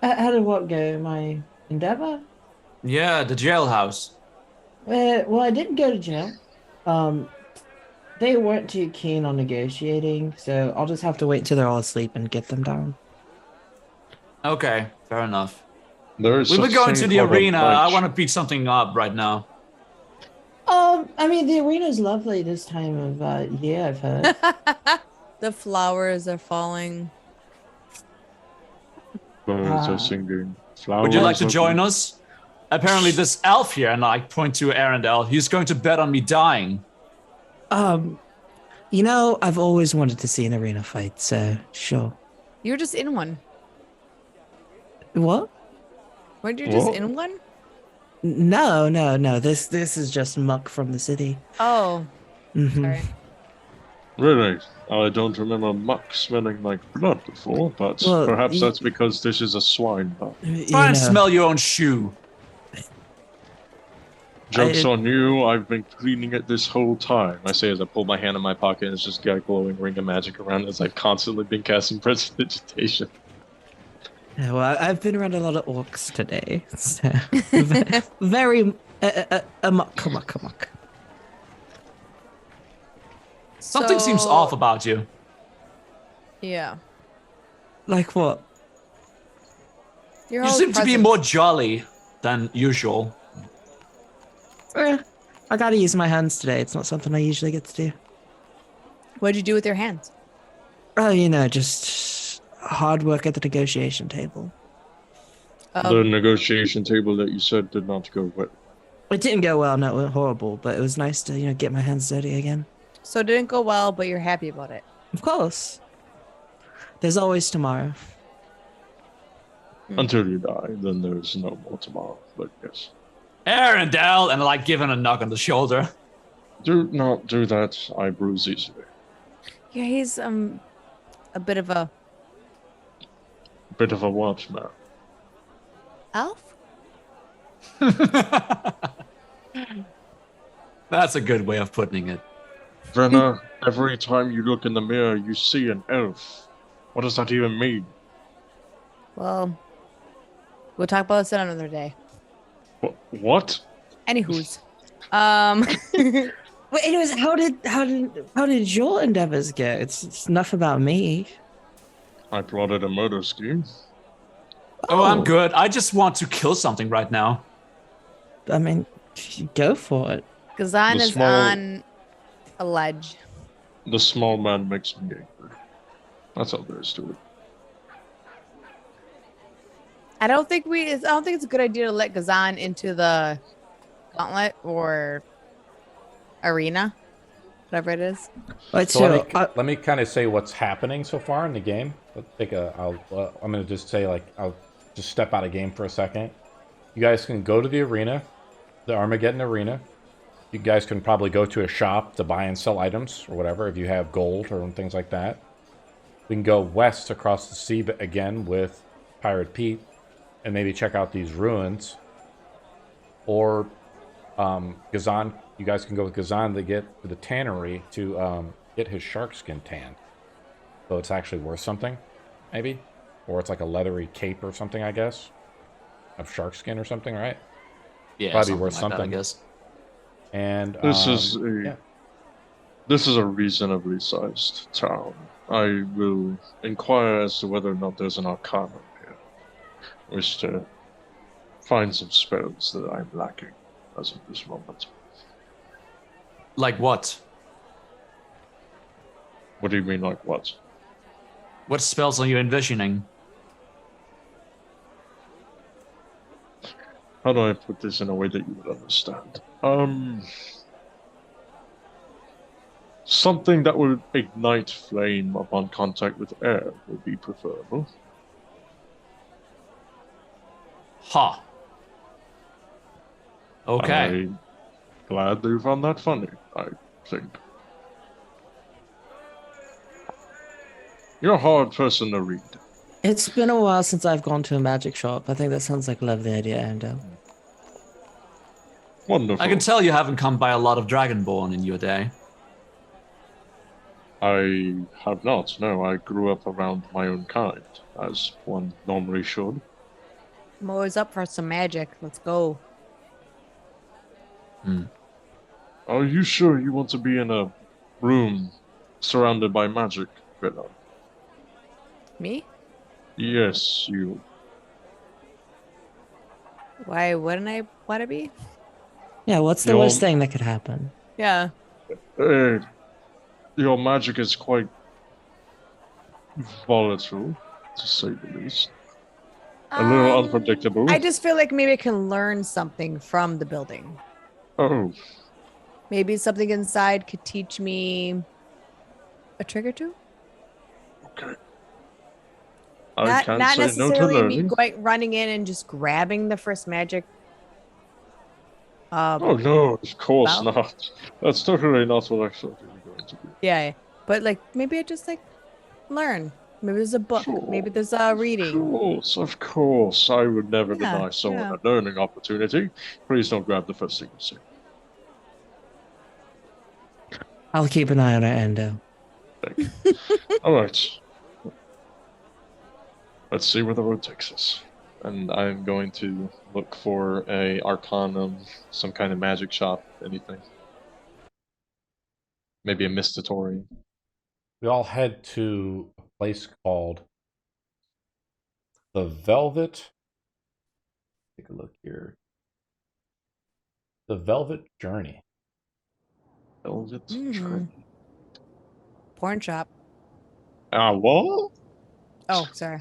How did what go? My endeavor? Yeah, the jailhouse. Well, I didn't go to jail. They weren't too keen on negotiating, so I'll just have to wait till they're all asleep and get them down. Okay, fair enough. We were going to the arena. I want to beat something up right now. I mean, the arena's lovely this time of year, I've heard. The flowers are falling. Birds are singing. Flowers. Would you like to join us? Apparently, this elf here, and I point to Arendelle, he's going to bet on me dying. You know, I've always wanted to see an arena fight, so sure. You're just in one. What? Weren't you just in one? No. This is just muck from the city. Oh. Sorry. Really? I don't remember muck smelling like blood before, but perhaps that's because this is a swine bar. Try and smell your own shoe. Joke's on you, I've been cleaning it this whole time. I say as I pull my hand in my pocket and it's just got a glowing ring of magic around it as I've constantly been casting prestidigitation. Yeah, well, I've been around a lot of orcs today. So very amok. Something seems off about you. Yeah. Like what? Your You whole seem to be presence. more jolly than usual. I gotta use my hands today. It's not something I usually get to do. What'd you do with your hands? Oh, just hard work at the negotiation table. The negotiation table that you said did not go well. It didn't go well, no, it went horrible, but it was nice to, get my hands dirty again. So it didn't go well, but you're happy about it. Of course. There's always tomorrow. Until you die, then there's no more tomorrow, but yes. Arendelle, and like giving a knock on the shoulder. Do not do that. I bruise easily. Yeah, he's a bit of a Bit of a what, man? elf. That's a good way of putting it. Vena, every time you look in the mirror, you see an elf. What does that even mean? Well, we'll talk about this another day. What? Anywho's. Well, anyways, how did your endeavors go? It's enough about me. I plotted a murder scheme. Oh, I'm good. I just want to kill something right now. I mean, go for it. Gzane is on a ledge. The small man makes me angry. That's all there is to it. I don't think it's a good idea to let Gzane into the gauntlet or arena, whatever it is. Right, so let me kind of say what's happening so far in the game. I'm gonna just say I'll just step out of game for a second. You guys can go to the arena, the Armageddon Arena. You guys can probably go to a shop to buy and sell items or whatever if you have gold or things like that. We can go west across the sea again with Pirate Pete and maybe check out these ruins. Or Gzane, you guys can go with Gzane to get to the tannery to get his shark skin tanned. So it's actually worth something, maybe? Or it's like a leathery cape or something, I guess. Of shark skin or something, right? Yeah, probably worth something. That, I guess. And this is a reasonably sized town. I will inquire as to whether or not there's an arcana here. I wish to find some spells that I'm lacking as of this moment. Like what? What do you mean, like what? What spells are you envisioning? How do I put this in a way that you would understand? Something that would ignite flame upon contact with air would be preferable. Ha. Okay. I'm glad you found that funny, I think. You're a hard person to read. It's been a while since I've gone to a magic shop. I think that sounds like a lovely idea, Arendelle. Wonderful. I can tell you haven't come by a lot of Dragonborn in your day. I have not. No, I grew up around my own kind, as one normally should. I'm always up for some magic. Let's go. Are you sure you want to be in a room surrounded by magic, Vena? Me? Yes, you. Why wouldn't I want to be? Yeah, what's the worst thing that could happen? Yeah. Your magic is quite volatile, to say the least. A little unpredictable. I just feel like maybe I can learn something from the building. Oh. Maybe something inside could teach me a trick or two. Okay. Not say necessarily no to me learning. running in and just grabbing the first magic. Oh no, of course spell? not. That's totally not what I thought you were going to do. Yeah, but maybe I just learn. Maybe there's a book. Sure. Maybe there's a reading. Of course. I would never deny someone a learning opportunity. Please don't grab the first thing you see. I'll keep an eye on it, Arendelle. Thank you. All right. Let's see where the road takes us. And I'm going to look for a arcanum, some kind of magic shop, anything. Maybe a mistatory. We all head to a place called the Velvet. Take a look here. The Velvet Journey. Velvet Mm. Porn shop. What? Oh, sorry.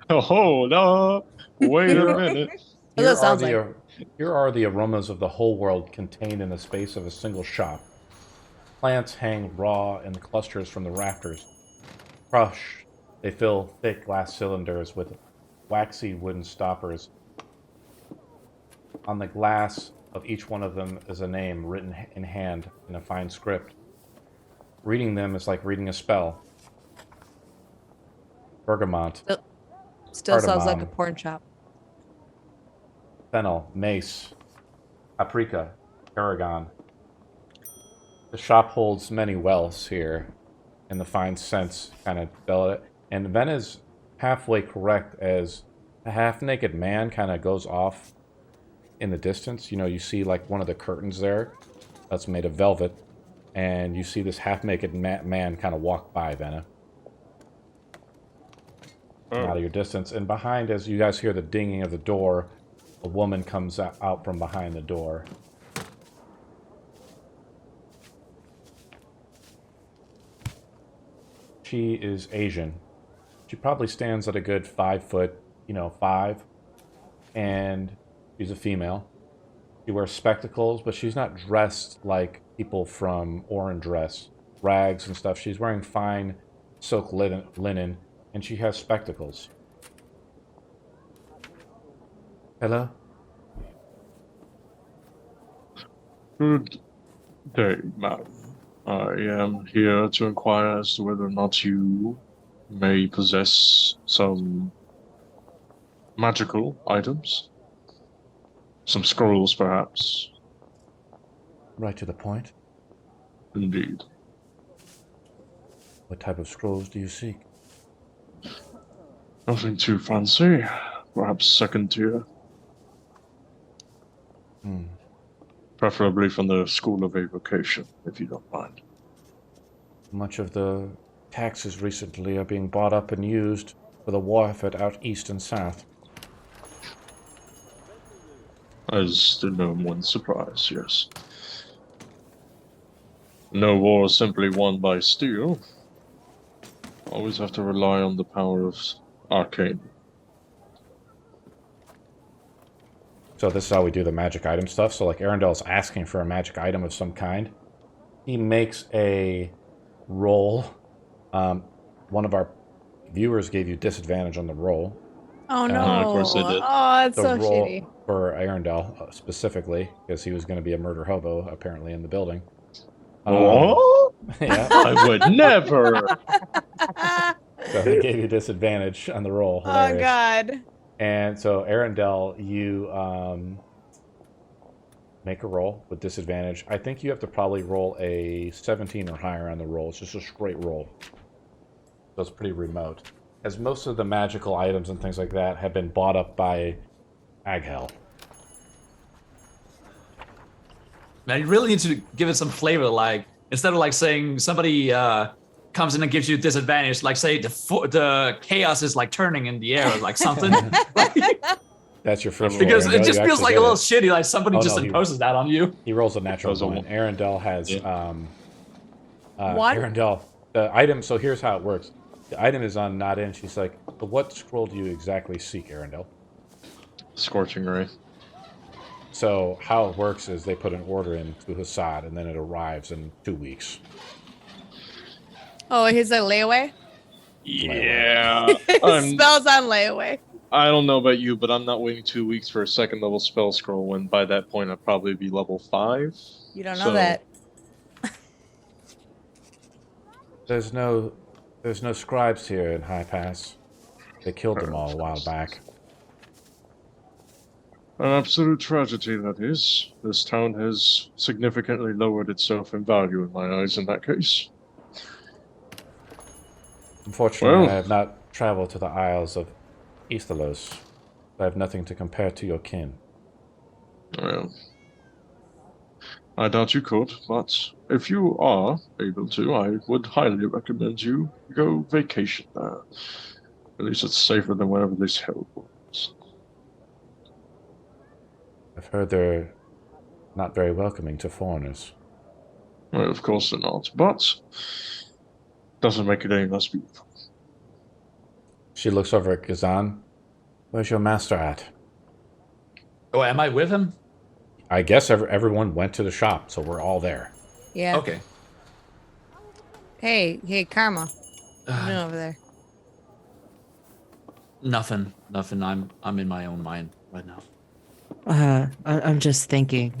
Oh, hold up. Wait a minute. Here sounds like. Here are the aromas of the whole world contained in the space of a single shop. Plants hang raw in clusters from the rafters. Crushed, they fill thick glass cylinders with waxy wooden stoppers. On the glass of each one of them is a name written in hand in a fine script. Reading them is like reading a spell. Bergamot. Still sounds like a porn shop. Fennel, mace, paprika, tarragon. The shop holds many wealths here, in the fine scents kind of delicate. And Vena's halfway correct as a half-naked man kind of goes off in the distance. You know, you see like one of the curtains there that's made of velvet, and you see this half-naked man kind of walk by, Vena. Out of your distance. And behind, as you guys hear the dinging of the door, a woman comes out from behind the door. She is Asian. She probably stands at a good 5'5", and she's a female. She wears spectacles, but she's not dressed like people from Orange Dress, rags and stuff. She's wearing fine silk linen, and she has spectacles. Hello? Good day, ma'am. I am here to inquire as to whether or not you may possess some magical items. Some scrolls, perhaps. Right to the point. Indeed. What type of scrolls do you seek? Nothing too fancy. Perhaps second tier. Preferably from the School of Evocation, if you don't mind. Much of the taxes recently are being bought up and used for the war effort out east and south. As to no one's surprise, yes. No war is simply won by steel. Always have to rely on the power of arcane. So this is how we do the magic item stuff. So like Arendel's asking for a magic item of some kind. He makes a roll. One of our viewers gave you disadvantage on the roll. Oh no! Of course they did. Oh, it's The so roll shitty. for Arendelle specifically, because he was going to be a murder hobo apparently in the building. Oh? Yeah. I would never. So he gave you disadvantage on the roll. Oh Hilarious. God. And so Arendelle, you make a roll with disadvantage. I think you have to probably roll a 17 or higher on the roll. It's just a straight roll. So it's pretty remote. As most of the magical items and things like that have been bought up by Aghel. Now you really need to give it some flavor. Like instead of like saying somebody comes in and gives you disadvantage, like say the chaos is like turning in the air or like something. That's your first roll. Because it Arendelle, just you feels actually like a get little it. shitty. Like somebody Oh, just no, imposes that on you. He rolls a natural That was a one. one. Arendelle has What? Arendelle, the item. So here's how it works. The item is on not in. She's like, "What scroll do you exactly seek, Arendelle?" Scorching Ray. So how it works is they put an order in to Hassad, and then it arrives in 2 weeks. Oh, he's a layaway. Yeah. Spells on layaway. I don't know about you, but I'm not waiting 2 weeks for a second level spell scroll when by that point I'd probably be level 5. You don't know that. There's no scribes here in Highpass. They killed them all a while back. An absolute tragedy, that is. This town has significantly lowered itself in value in my eyes in that case. Unfortunately, Well. I have not traveled to the Isles of Eastalos. I have nothing to compare to your kin. Well, I doubt you could, but if you are able to, I would highly recommend you go vacation there. At least it's safer than whatever this hell was. I've heard they're not very welcoming to foreigners. Well, of course they're not, but doesn't make it any less beautiful. She looks over at Gzane. Where's your master at? Oh, am I with him? I guess everyone went to the shop, so we're all there. Yeah. Okay. Hey, Karma. What are you doing over there? Nothing. I'm in my own mind right now. I'm just thinking.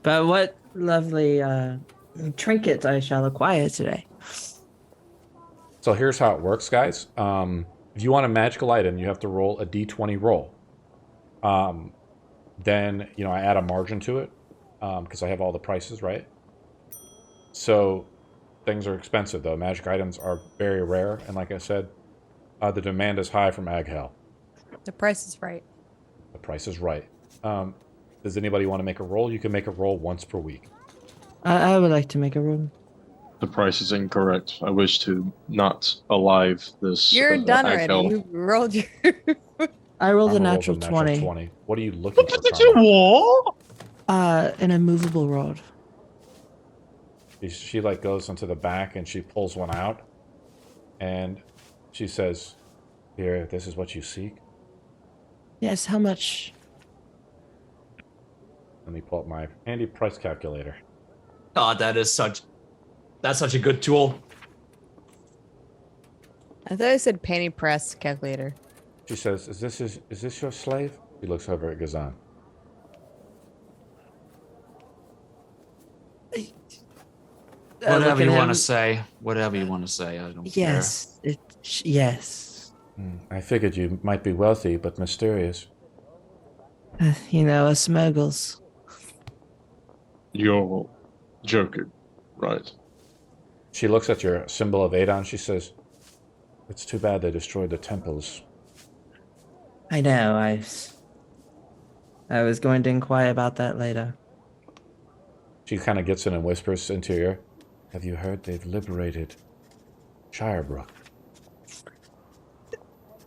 But what lovely trinkets I shall acquire today. So here's how it works, guys. If you want a magical item, you have to roll a d20 roll. Then, I add a margin to it because I have all the prices, right? So things are expensive, though. Magic items are very rare. And like I said, the demand is high from Ag Hell. The price is right. The price is right. Does anybody want to make a roll? You can make a roll once per week. I would like to make a roll. The price is incorrect. I wish to not alive this. You're done Ag already. Hell. You rolled your. I rolled a Armor natural rolls 20. What are you looking for? Did you what? An immovable rod. She like goes into the back and she pulls one out, and she says, "Here, this is what you seek." Yes, how much? Let me pull up my handy price calculator. Oh, that's such a good tool. I thought I said penny press calculator. She says, "Is this your slave?" He looks over at Gzane. Whatever you want to say. Whatever you want to say. I don't care. Yes, yes. I figured you might be wealthy, but mysterious. Us muggles. You're joking, right? She looks at your symbol of Adon. She says, "It's too bad they destroyed the temples." I know, I was going to inquire about that later. She kind of gets in and whispers into your ear, "Have you heard they've liberated Shirebrook?"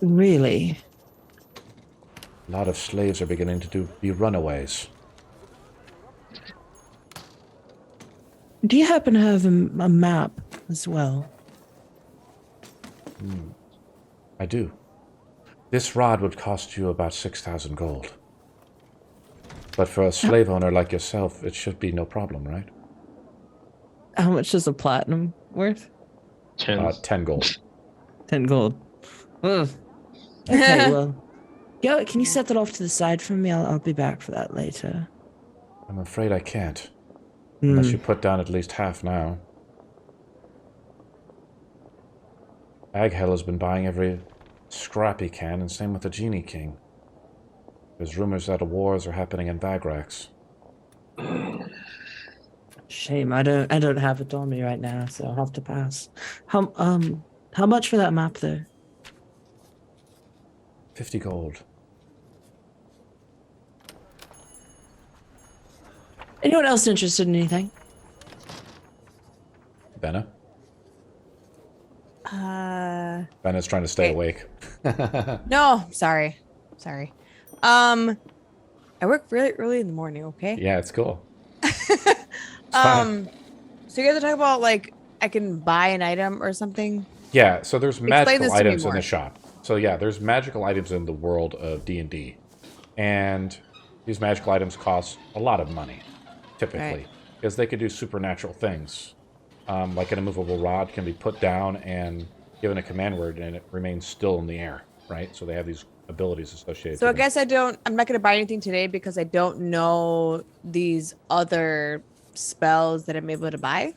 Really? A lot of slaves are beginning to be runaways. Do you happen to have a map as well? I do. This rod would cost you about 6,000 gold. But for a slave owner like yourself, it should be no problem, right? How much is a platinum worth? 10 gold. 10 gold. Ugh. Okay, well. Yo, can you set that off to the side for me? I'll be back for that later. I'm afraid I can't. Unless you put down at least half now. Ag Hell has been buying every scrap he can, and same with the Genie King. There's rumors that wars are happening in Vagrax. Shame, I don't have it on me right now, so I'll have to pass. How much for that map though? 50 gold. Anyone else interested in anything? Vena? Vena's trying to stay awake. No, sorry. I work really early in the morning, okay? Yeah, it's cool. So you guys are talking about like I can buy an item or something? Yeah, so there's magical this to me items in more. the shop. So yeah, there's magical items in the world of D&D. And these magical items cost a lot of money, typically. Because they could do supernatural things. Like an immovable rod can be put down and given a command word and it remains still in the air, right? So they have these abilities associated. So I guess I'm not gonna buy anything today because I don't know these other spells that I'm able to buy.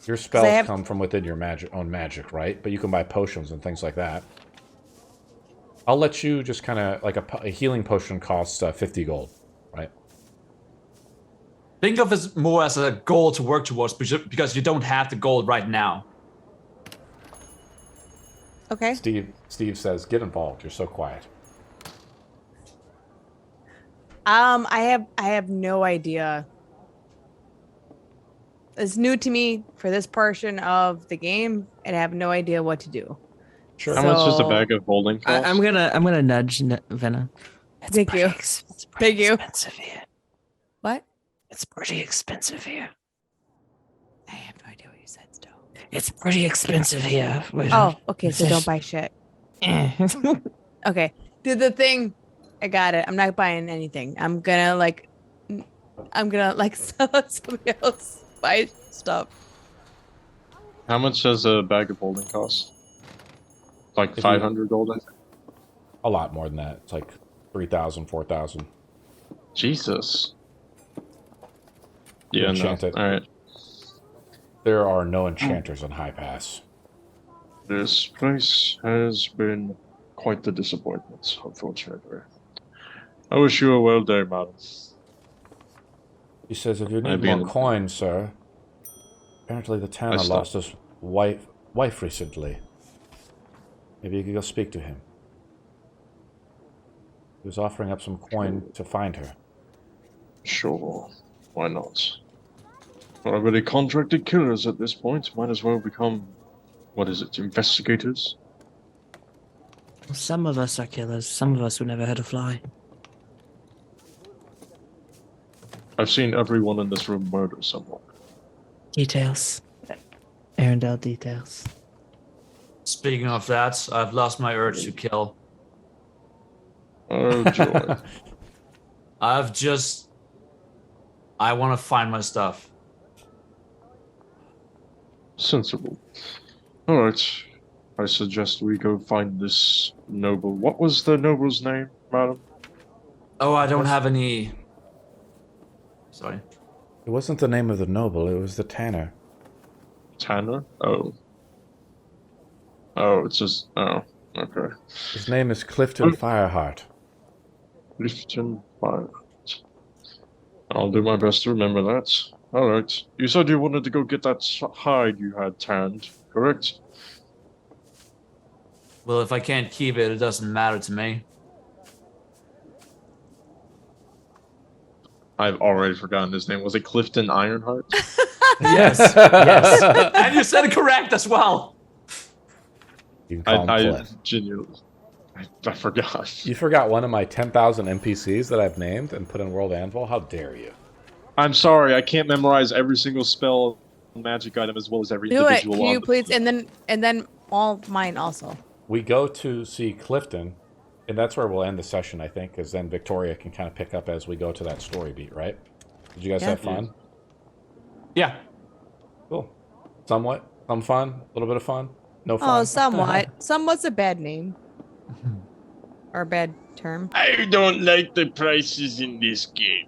Your spells come from within your own magic, right? But you can buy potions and things like that. I'll let you just kind of, like a healing potion costs 50 gold, right? Think of it more as a goal to work towards because you don't have the gold right now. Okay. Steve says, "Get involved. You're so quiet." I have no idea is new to me for this portion of the game, and I have no idea what to do. Sure. How much does a bag of holding cost? I'm gonna nudge Vena. It's Thank you. It's pretty expensive here. What? It's pretty expensive here. I have no idea what you said, Stowe. It's pretty expensive here. Oh, okay. So don't buy shit. Okay. Do the thing. I got it. I'm not buying anything. I'm gonna sell it somebody else buy stuff. How much does a bag of holding cost? Like 500 gold, I think. A lot more than that. It's like 3,000, 4,000. Jesus. Yeah, no. Enchanted. All right. There are no enchanters on Highpass. This place has been quite the disappointment, unfortunately. I wish you a well day, madam. He says, if you need more coins, sir. Apparently the Tanner lost his wife recently. Maybe you could go speak to him. He was offering up some coin to find her. Sure. Why not? We're already contracted killers at this point. Might as well become, investigators? Well, some of us are killers. Some of us who never had to fly. I've seen everyone in this room murder someone. Details. Arendelle details. Speaking of that, I've lost my urge to kill. Oh, joy. I want to find my stuff. Sensible. Alright. I suggest we go find this noble. What was the noble's name, madam? Oh, I don't have any... Sorry. It wasn't the name of the noble, it was the Tanner. Tanner? Oh. Oh, it's just... Oh, okay. His name is Clifton Fireheart. Clifton Fireheart. I'll do my best to remember that. Alright. You said you wanted to go get that hide you had tanned, correct? Well, if I can't keep it, it doesn't matter to me. I've already forgotten his name. Was it Clifton Ironheart? Yes, yes. And you said it correct as well. You can call him I Cliff. genuinely... I forgot. You forgot one of my 10,000 NPCs that I've named and put in World Anvil? How dare you? I'm sorry, I can't memorize every single spell magic item as well as every individual. Can you please? And then all mine also. We go to see Clifton, and that's where we'll end the session, I think, because then Victoria can kind of pick up as we go to that story beat, right? Did you guys have fun? Yeah. Cool. Somewhat. Some fun. A little bit of fun. No fun. Oh, somewhat. Somewhat's a bad name. Or a bad term. I don't like the prices in this game.